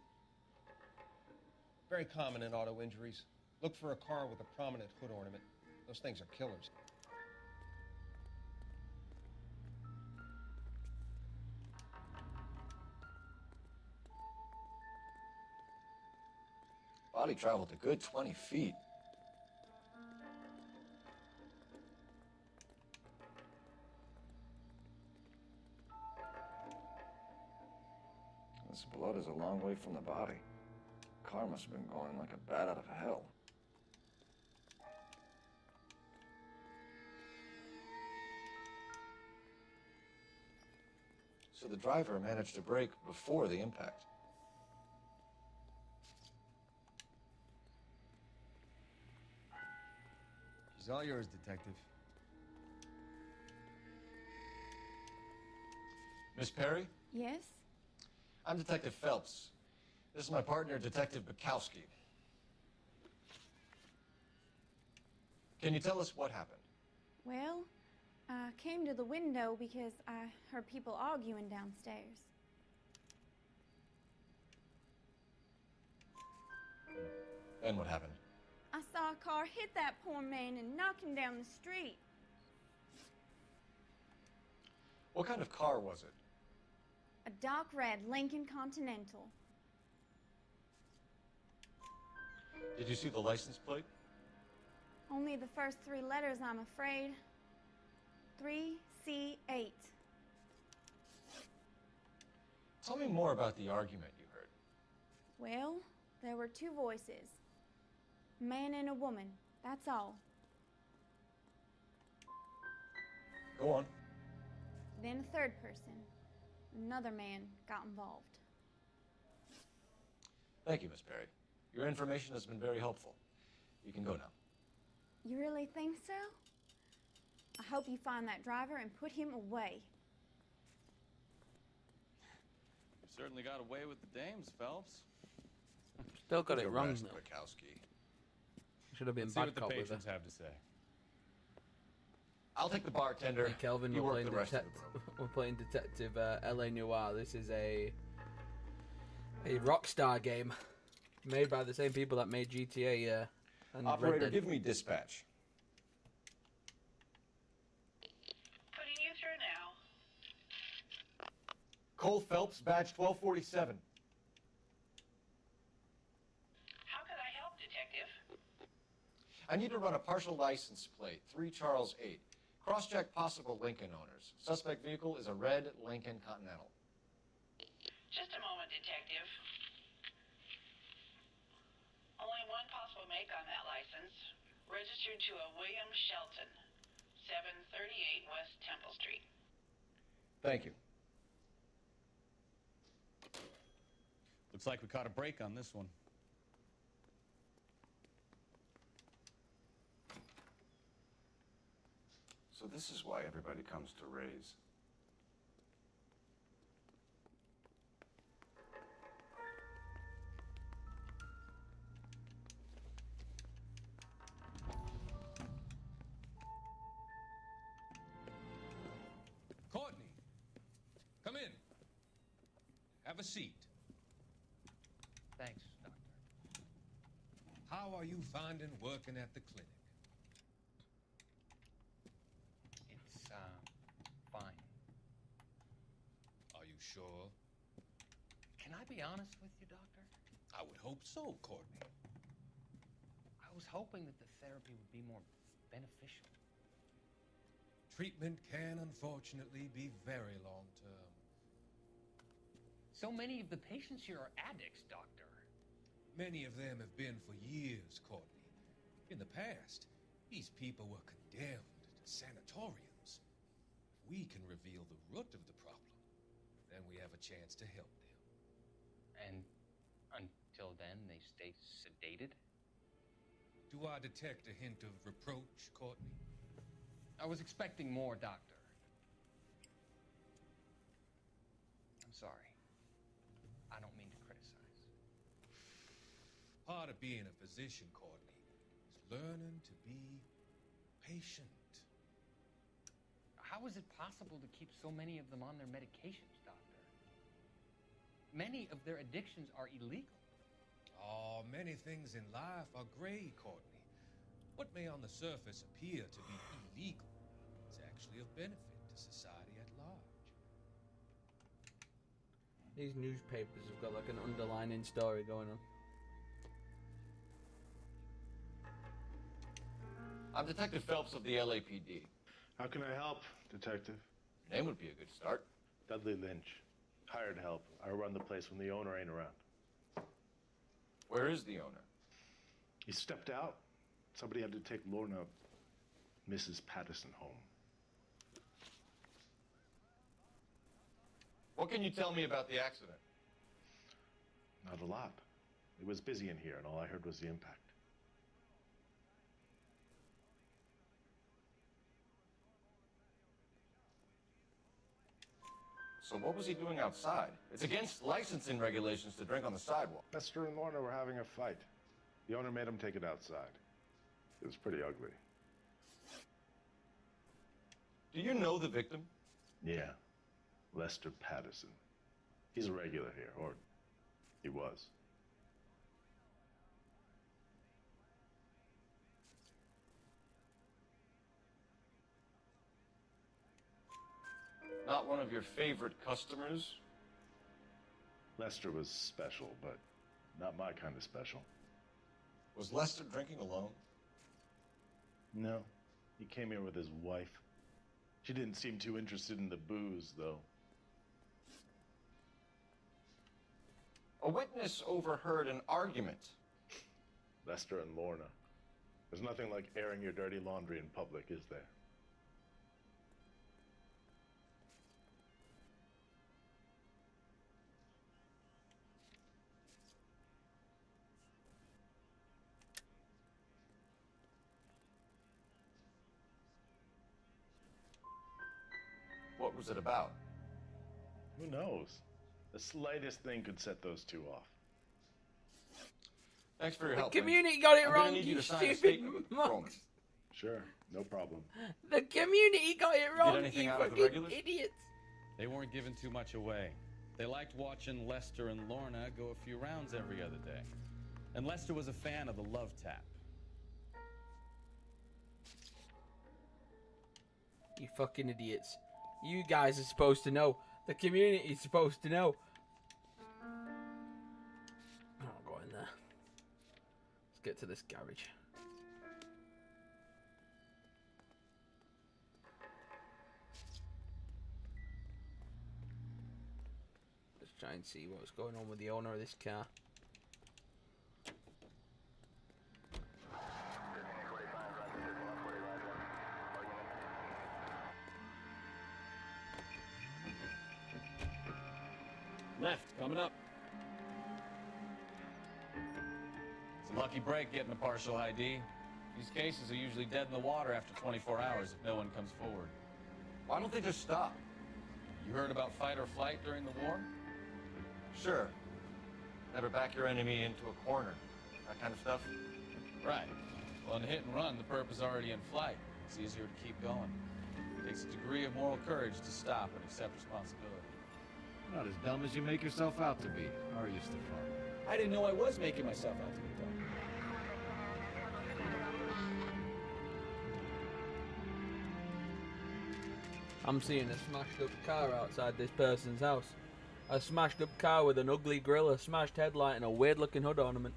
Very common in auto injuries. Look for a car with a prominent hood ornament. Those things are killers. Body traveled a good 20 feet. This blood is a long way from the body. Car must have been going like a bat out of hell. So the driver managed to brake before the impact. She's all yours, Detective. Miss Perry? Yes? I'm Detective Phelps. This is my partner, Detective Bukowski. Can you tell us what happened? Well, I came to the window because I heard people arguing downstairs. Then what happened? I saw a car hit that poor man and knock him down the street. What kind of car was it? A dark red Lincoln Continental. Did you see the license plate? Only the first 3 letters, I'm afraid. 3C8. Tell me more about the argument you heard. Well, there were 2 voices. A man and a woman, that's all. Go on. Then a third person. Another man got involved. Thank you, Miss Perry. Your information has been very helpful. You can go now. You really think so? I hope you find that driver and put him away. You certainly got away with the dames, Phelps. Still got it wrong, Arrest though. Bukowski. Should have been Let's see bad what the cop with her. patients have to say. I'll take the bartender. Hey, Kelvin, you we're work playing, the rest of the room. we're playing Detective LA Noire. This is a Rockstar game made by the same people that made GTA and Operator, Red Dead. give me dispatch. Putting you through now. Cole Phelps, badge 1247. How can I help, Detective? I need to run a partial license plate, 3 Charles 8. Cross-check possible Lincoln owners. Suspect vehicle is a red Lincoln Continental. Just a moment, Detective. Only one possible make on that license. Registered to a William Shelton, 738 West Temple Street. Thank you. Looks like we caught a break on this one. So this is why everybody comes to Ray's. Courtney, come in. Have a seat. Thanks, Doctor. How are you finding working at the clinic? It's, fine. Are you sure? Can I be honest with you, Doctor? I would hope so, Courtney. I was hoping that the therapy would be more beneficial. Treatment can unfortunately be very long-term. So many of the patients here are addicts, Doctor. Many of them have been for years, Courtney. In the past, these people were condemned to sanatoriums. If we can reveal the root of the problem, then we have a chance to help them. And until then, they stay sedated? Do I detect a hint of reproach, Courtney? I was expecting more, Doctor. I'm sorry. I don't mean to criticize. Part of being a physician, Courtney, is learning to be patient. How is it possible to keep so many of them on their medications, Doctor? Many of their addictions are illegal. Oh, many things in life are gray, Courtney. What may on the surface appear to be illegal is actually of benefit to society at large. These newspapers have got like an underlining story going on. I'm Detective Phelps of the LAPD. How can I help, Detective? Your name would be a good start. Dudley Lynch. Hired help. I run the place when the owner ain't around. Where is the owner? He stepped out. Somebody had to take Lorna, Mrs. Patterson, home. What can you tell me about the accident? Not a lot. It was busy in here, and all I heard was the impact. So what was he doing outside? It's against licensing regulations to drink on the sidewalk. Lester and Lorna were having a fight. The owner made him take it outside. It was pretty ugly. Do you know the victim? Yeah. Lester Patterson. He's a regular here, or he was. Not one of your favorite customers? Lester was special, but not my kind of special. Was Lester drinking alone? No. He came here with his wife. She didn't seem too interested in the booze, though. A witness overheard an argument. Lester and Lorna. There's nothing like airing your dirty laundry in public, is there? What was it about? Who knows? The slightest thing could set those two off. Thanks for your The help. community got it I'm wrong, gonna need you to sign a stupid statement with monks. Roman. Sure, no problem. The community got it wrong, anything you out of the fucking regulars? idiots. They weren't giving too much away. They liked watching Lester and Lorna go a few rounds every other day. And Lester was a fan of the love tap. You fucking idiots. You guys are supposed to know. The community is supposed to know. I'll go in there. Let's get to this garage. Let's try and see what's going on with the owner of this car. Left, coming up. It's a lucky break getting a partial ID. These cases are usually dead in the water after 24 hours if no one comes forward. Why don't they just stop? You heard about fight or flight during the war? Sure. Never back your enemy into a corner. That kind of stuff? Right. Well, in hit and run, the perp is already in flight. It's easier to keep going. It takes a degree of moral courage to stop and accept responsibility. Not as dumb as you make yourself out to be, are you, Stefan? I didn't know I was making myself out to be dumb. I'm seeing a smashed up car outside this person's house. A smashed up car with an ugly grille, a smashed headlight and a weird looking hood ornament.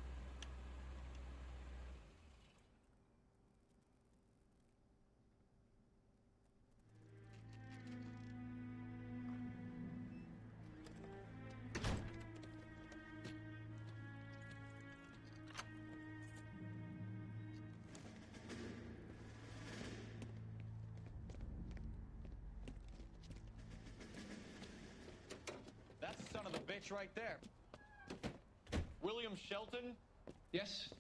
Ranch right there. William Shelton? Yes?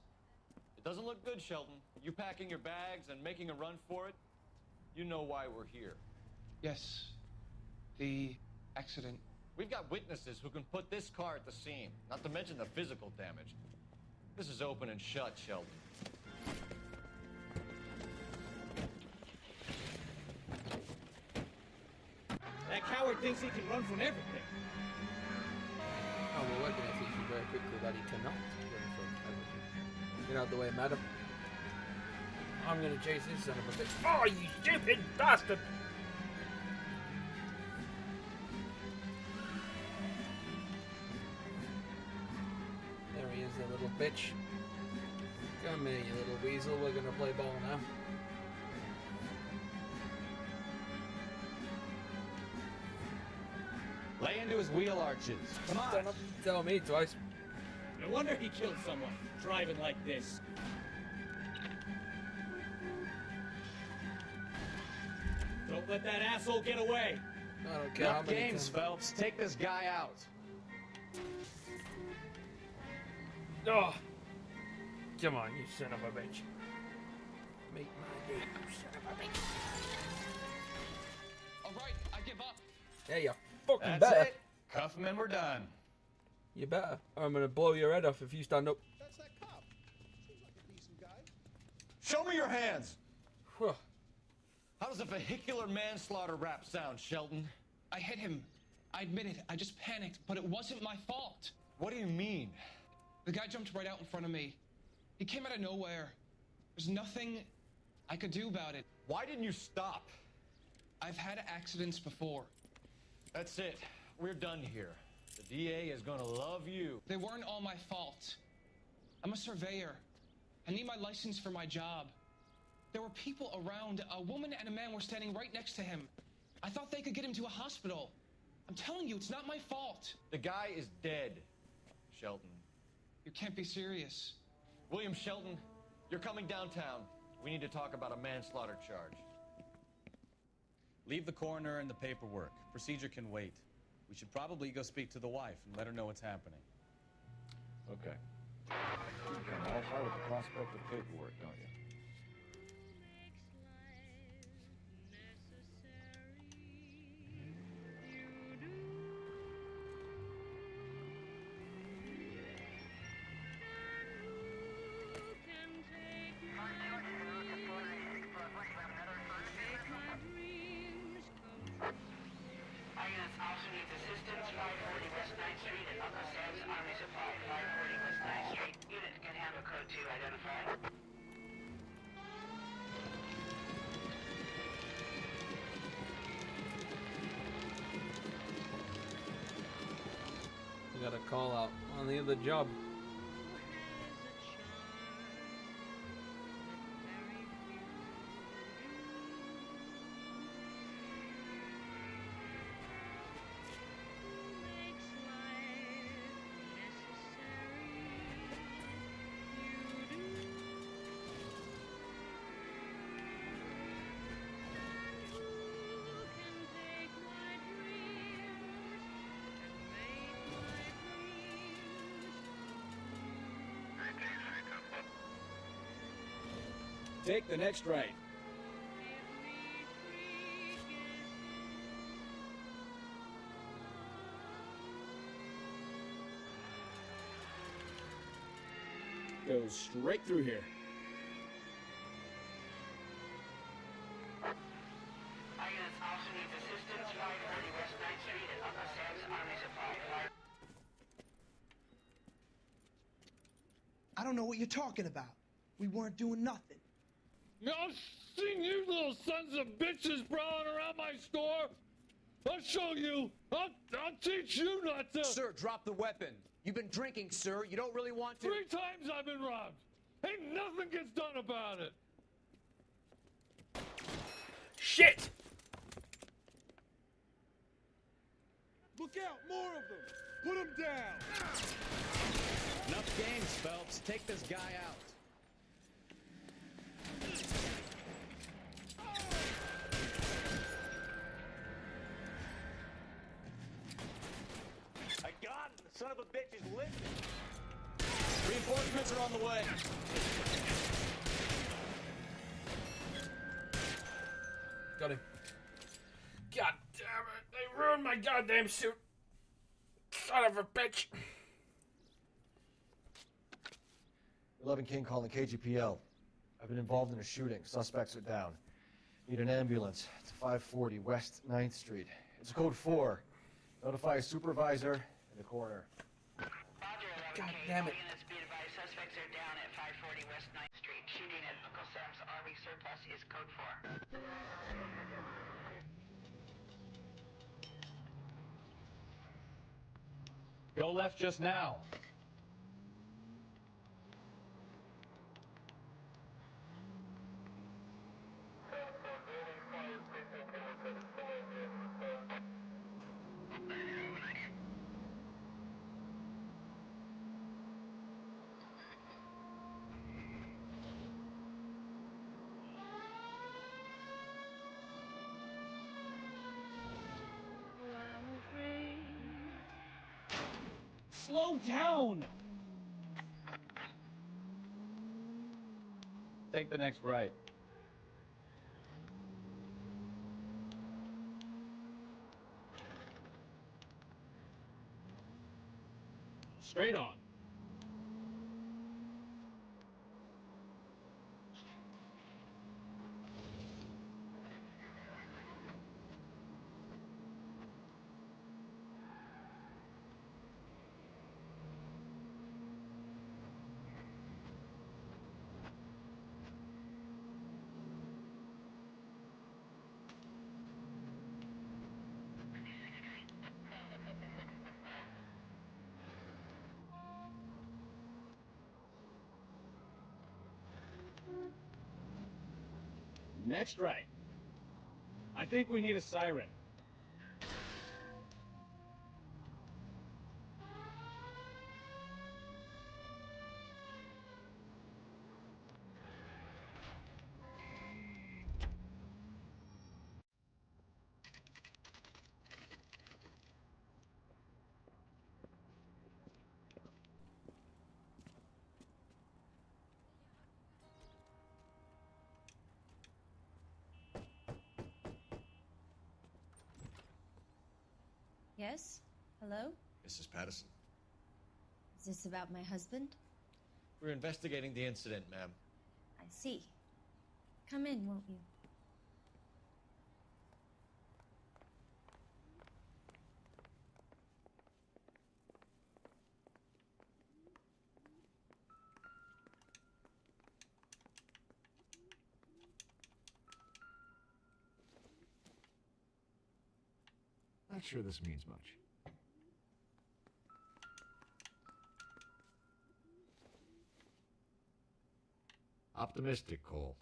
It doesn't look good, Shelton. You packing your bags and making a run for it? You know why we're here. Yes. The accident. We've got witnesses who can put this car at the scene, not to mention the physical damage. This is open and shut, Shelton. That coward thinks he can run from everything. Oh, well, we're gonna teach you very quickly that he cannot run from everything. Get out the way, madam. I'm gonna chase this son of a bitch. Oh, you stupid bastard! There he is, the little bitch. Come here, you little weasel. We're gonna play ball now. Lay into his wheel arches. Come on. Don't tell me twice. No wonder he killed someone, driving like this. Don't let that asshole get away. I don't care how Enough many games, times. Phelps. Take this guy out. Oh, come on, you son of a bitch. Make my day, you son of a bitch. All right, I give up. Yeah, you fucking That's better. it. Cuff him and we're done. You better. Or I'm gonna blow your head off if you stand up. That's that cop. Seems like a decent guy. Show me your hands! Whew. How does a vehicular manslaughter rap sound, Shelton? I hit him. I admit it. I just panicked, but it wasn't my fault. What do you mean? The guy jumped right out in front of me. He came out of nowhere. There's nothing I could do about it. Why didn't you stop? I've had accidents before. That's it. We're done here. The DA is gonna love you. They weren't all my fault. I'm a surveyor. I need my license for my job. There were people around. A woman and a man were standing right next to him. I thought they could get him to a hospital. I'm telling you, it's not my fault. The guy is dead, Shelton. You can't be serious. William Shelton, you're coming downtown. We need to talk about a manslaughter charge. Leave the coroner and the paperwork. Procedure can wait. We should probably go speak to the wife and let her know what's happening. Okay. You're all part of the prospect of paperwork, don't you? We got a call out on the other job. Take the next right. Goes straight through here. I don't know what you're talking about. We weren't doing nothing. I've seen you little sons of bitches prowling around my store. I'll show you. I'll teach you not to. Sir, drop the weapon. You've been drinking, sir. You don't really want to. 3 times I've been robbed. Ain't nothing gets done about it. Shit! Look out, more of them. Put them down. Enough games, Phelps. Take this guy out. I got son of a bitch is listening. Reinforcements are on the way. Got him. God damn it. They ruined my goddamn suit. Son of a bitch. 11 King calling KGPL. I've been involved in a shooting. Suspects are down. Need an ambulance to 540 West 9th Street. It's code 4. Notify a supervisor and the coroner. God damn it. Units be advised, suspects are down at 540 West 9th Street. Shooting at Uncle Sam's Army surplus is code 4. Go left just now. Slow down! Take the next right. Straight on. Next right. I think we need a siren. Yes? Hello? Mrs. Patterson. Is this about my husband? We're investigating the incident, ma'am. I see. Come in, won't you? Not sure this means much. Optimistic, Cole.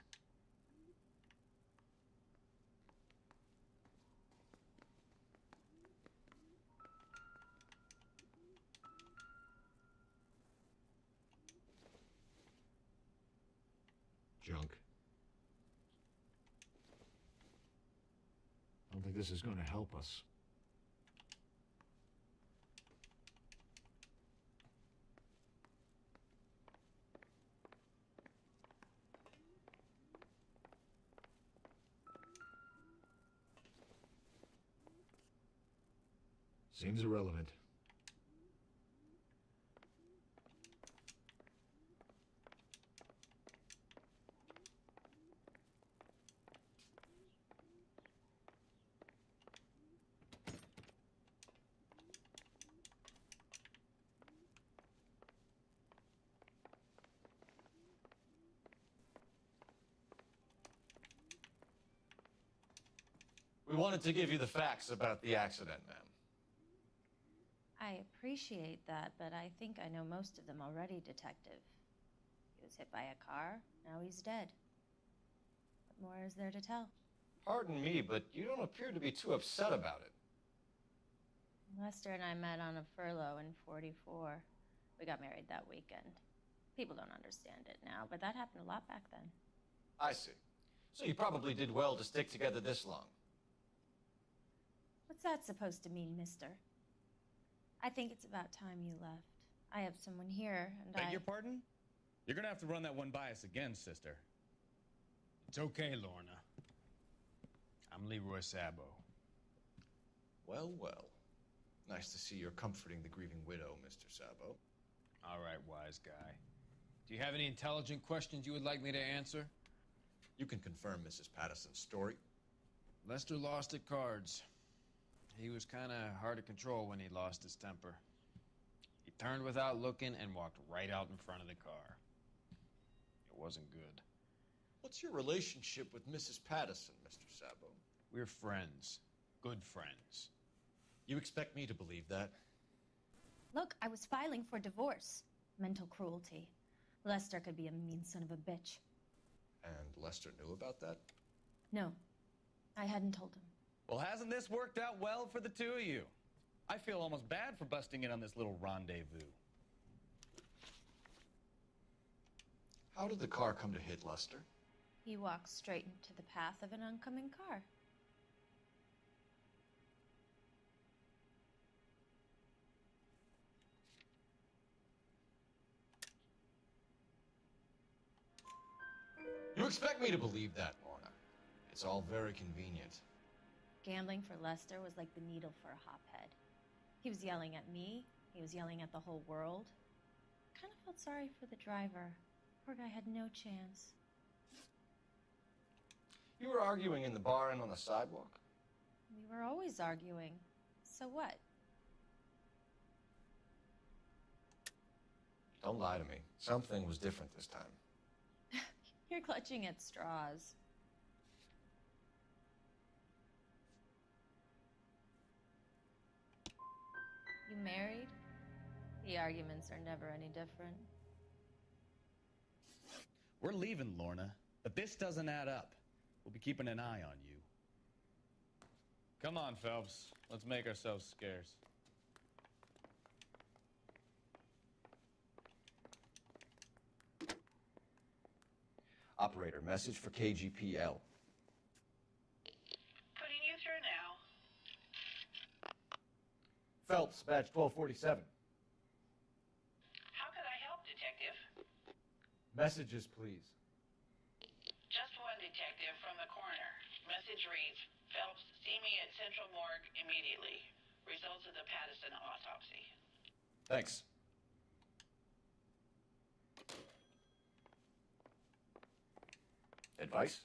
Junk. I don't think this is going to help us. Seems irrelevant. We wanted to give you the facts about the accident, ma'am. I appreciate that, but I think I know most of them already, Detective. He was hit by a car, now he's dead. What more is there to tell? Pardon me, but you don't appear to be too upset about it. Lester and I met on a furlough in '44. We got married that weekend. People don't understand it now, but that happened a lot back then. I see. So you probably did well to stick together this long. What's that supposed to mean, mister? I think it's about time you left. I have someone here, and Beg your pardon? You're gonna have to run that one by us again, sister. It's okay, Lorna. I'm Leroy Sabo. Well, well. Nice to see you're comforting the grieving widow, Mr. Sabo. All right, wise guy. Do you have any intelligent questions you would like me to answer? You can confirm Mrs. Patterson's story. Lester lost at cards. He was kind of hard to control when he lost his temper. He turned without looking and walked right out in front of the car. It wasn't good. What's your relationship with Mrs. Patterson, Mr. Sabo? We're friends. Good friends. You expect me to believe that? Look, I was filing for divorce. Mental cruelty. Lester could be a mean son of a bitch. And Lester knew about that? No, I hadn't told him. Well, hasn't this worked out well for the two of you? I feel almost bad for busting in on this little rendezvous. How did the car come to hit Lester? He walks straight into the path of an oncoming car. You expect me to believe that, Lorna? It's all very convenient. Gambling for Lester was like the needle for a hophead. He was yelling at me. He was yelling at the whole world. I kind of felt sorry for the driver. Poor guy had no chance. You were arguing in the bar and on the sidewalk? We were always arguing. So what? Don't lie to me. Something was different this time. You're clutching at straws. You married? The arguments are never any different. We're leaving, Lorna, but this doesn't add up. We'll be keeping an eye on you. Come on, Phelps. Let's make ourselves scarce. Operator, message for KGPL. Putting you through now. Phelps, badge 1247. How can I help, Detective? Messages, please. Just one detective from the coroner. Message reads, Phelps, see me at Central Morgue immediately. Results of the Patterson autopsy. Thanks. Advice?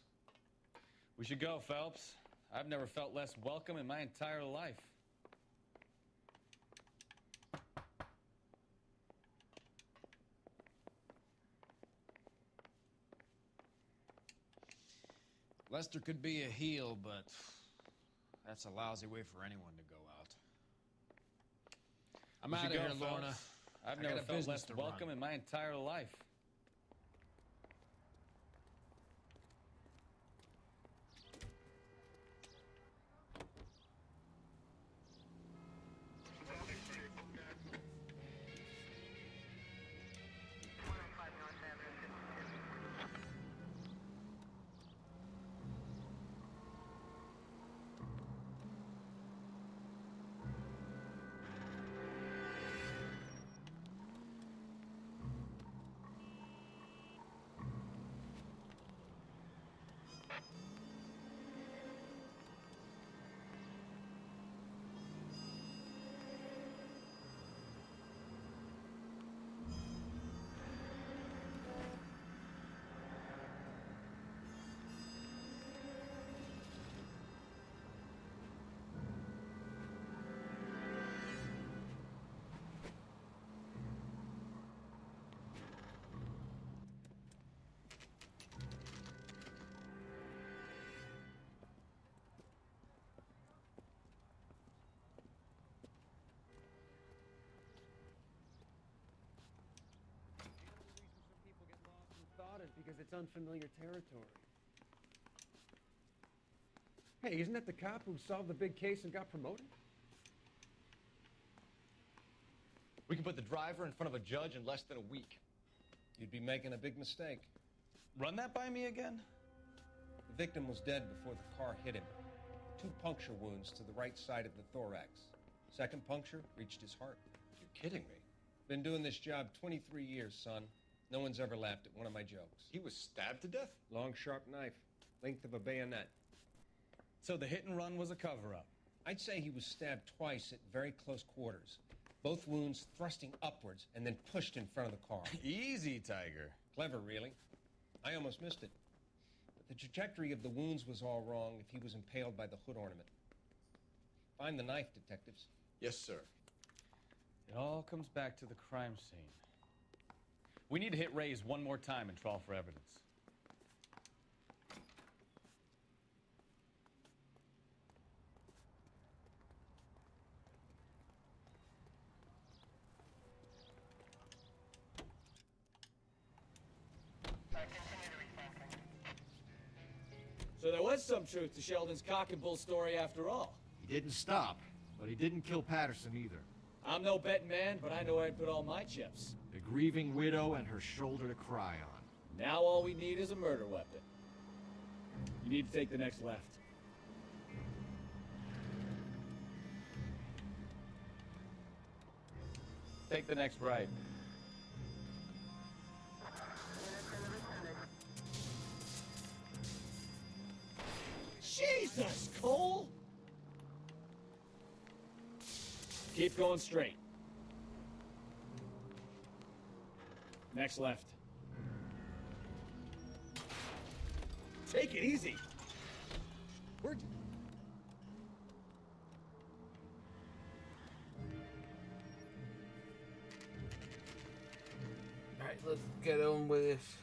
We should go, Phelps. I've never felt less welcome in my entire life. Lester could be a heel, but that's a lousy way for anyone to go out. I'm We out should of go, here, Lorna. Phelps. I've I never got a felt business less to welcome run. in my entire life. Because it's unfamiliar territory. Hey, isn't that the cop who solved the big case and got promoted? We can put the driver in front of a judge in less than a week. You'd be making a big mistake. Run that by me again? The victim was dead before the car hit him. 2 puncture wounds to the right side of the thorax. Second puncture reached his heart. You're kidding me. Been doing this job 23 years, son. No one's ever laughed at one of my jokes. He was stabbed to death? Long, sharp knife. Length of a bayonet. So the hit and run was a cover-up? I'd say he was stabbed twice at very close quarters. Both wounds thrusting upwards and then pushed in front of the car. Easy, Tiger. Clever, really. I almost missed it. But the trajectory of the wounds was all wrong if he was impaled by the hood ornament. Find the knife, detectives. Yes, sir. It all comes back to the crime scene. We need to hit Ray's one more time and trawl for evidence. So there was some truth to Sheldon's cock and bull story after all. He didn't stop, but he didn't kill Patterson either. I'm no betting man, but I know where I'd put all my chips. The grieving widow and her shoulder to cry on. Now all we need is a murder weapon. You need to take the next left. Take the next right. Jesus, Cole! Keep going straight. Next left. Take it easy. Where'd you... Alright, let's get on with this.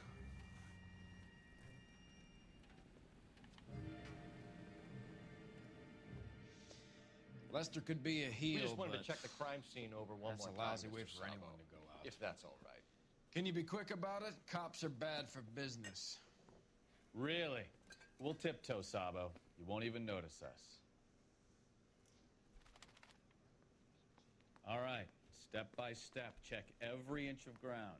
Lester could be a heel, We just wanted but to check the crime scene over one that's more a time. lousy way Mr. for anyone Sabo. to go out. If that's all right. Can you be quick about it? Cops are bad for business. Really? We'll tiptoe, Sabo. You won't even notice us. All right, step by step, check every inch of ground.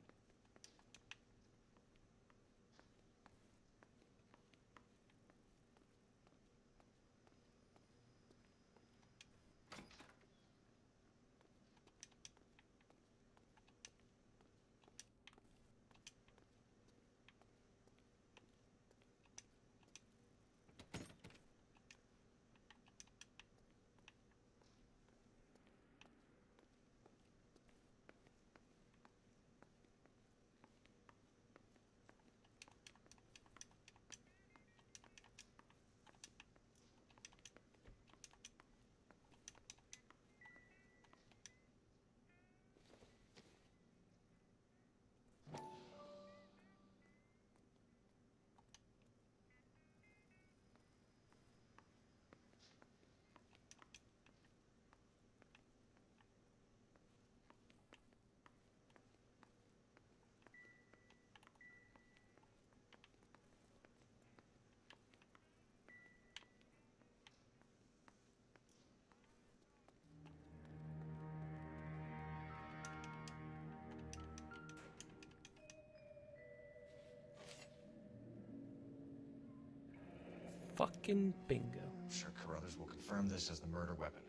Fucking bingo. I'm sure Carruthers will confirm this as the murder weapon.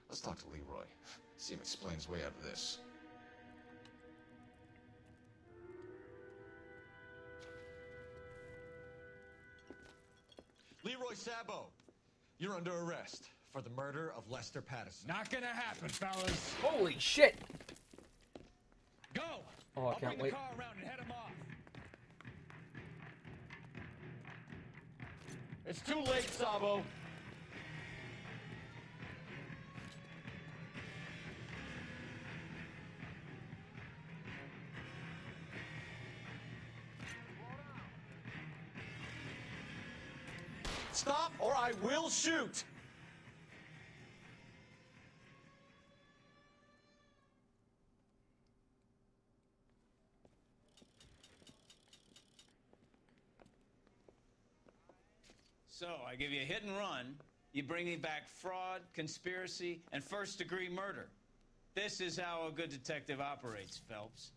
Let's talk to Leroy. See him explain his way out of this. Leroy Sabo, you're under arrest for the murder of Lester Patterson. Not gonna happen, fellas. Holy shit! Go! Oh, I I'll can't bring wait. the car around and head him off. It's too late, Sabo. Stop or I will shoot! So, I give you a hit and run, you bring me back fraud, conspiracy, and first-degree murder. This is how a good detective operates, Phelps.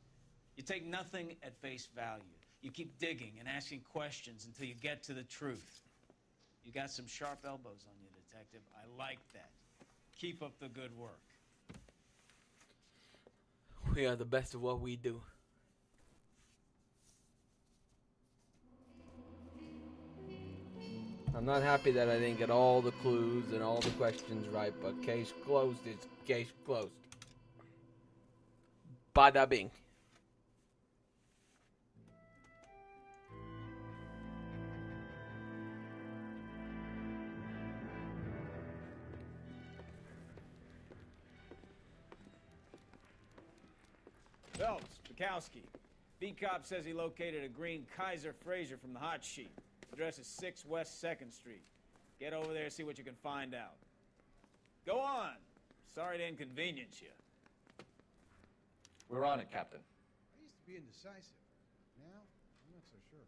You take nothing at face value. You keep digging and asking questions until you get to the truth. You got some sharp elbows on you, detective. I like that. Keep up the good work. We are the best of what we do. I'm not happy that I didn't get all the clues and all the questions right, but case closed is case closed. Bada bing. Phelps, Bukowski. B-Cop says he located a green Kaiser Fraser from the hot sheet. Address is 6 West 2nd Street. Get over there, see what you can find out. Go on. Sorry to inconvenience you. We're on it, Captain. I used to be indecisive. Now, I'm not so sure.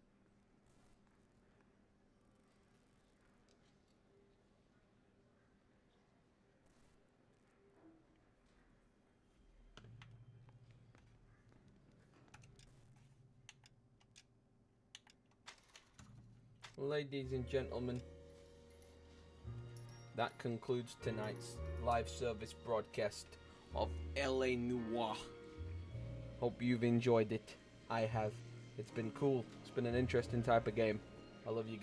Ladies and gentlemen, that concludes tonight's live service broadcast of LA Noire. Hope you've enjoyed it. I have. It's been cool. It's been an interesting type of game. I love you guys.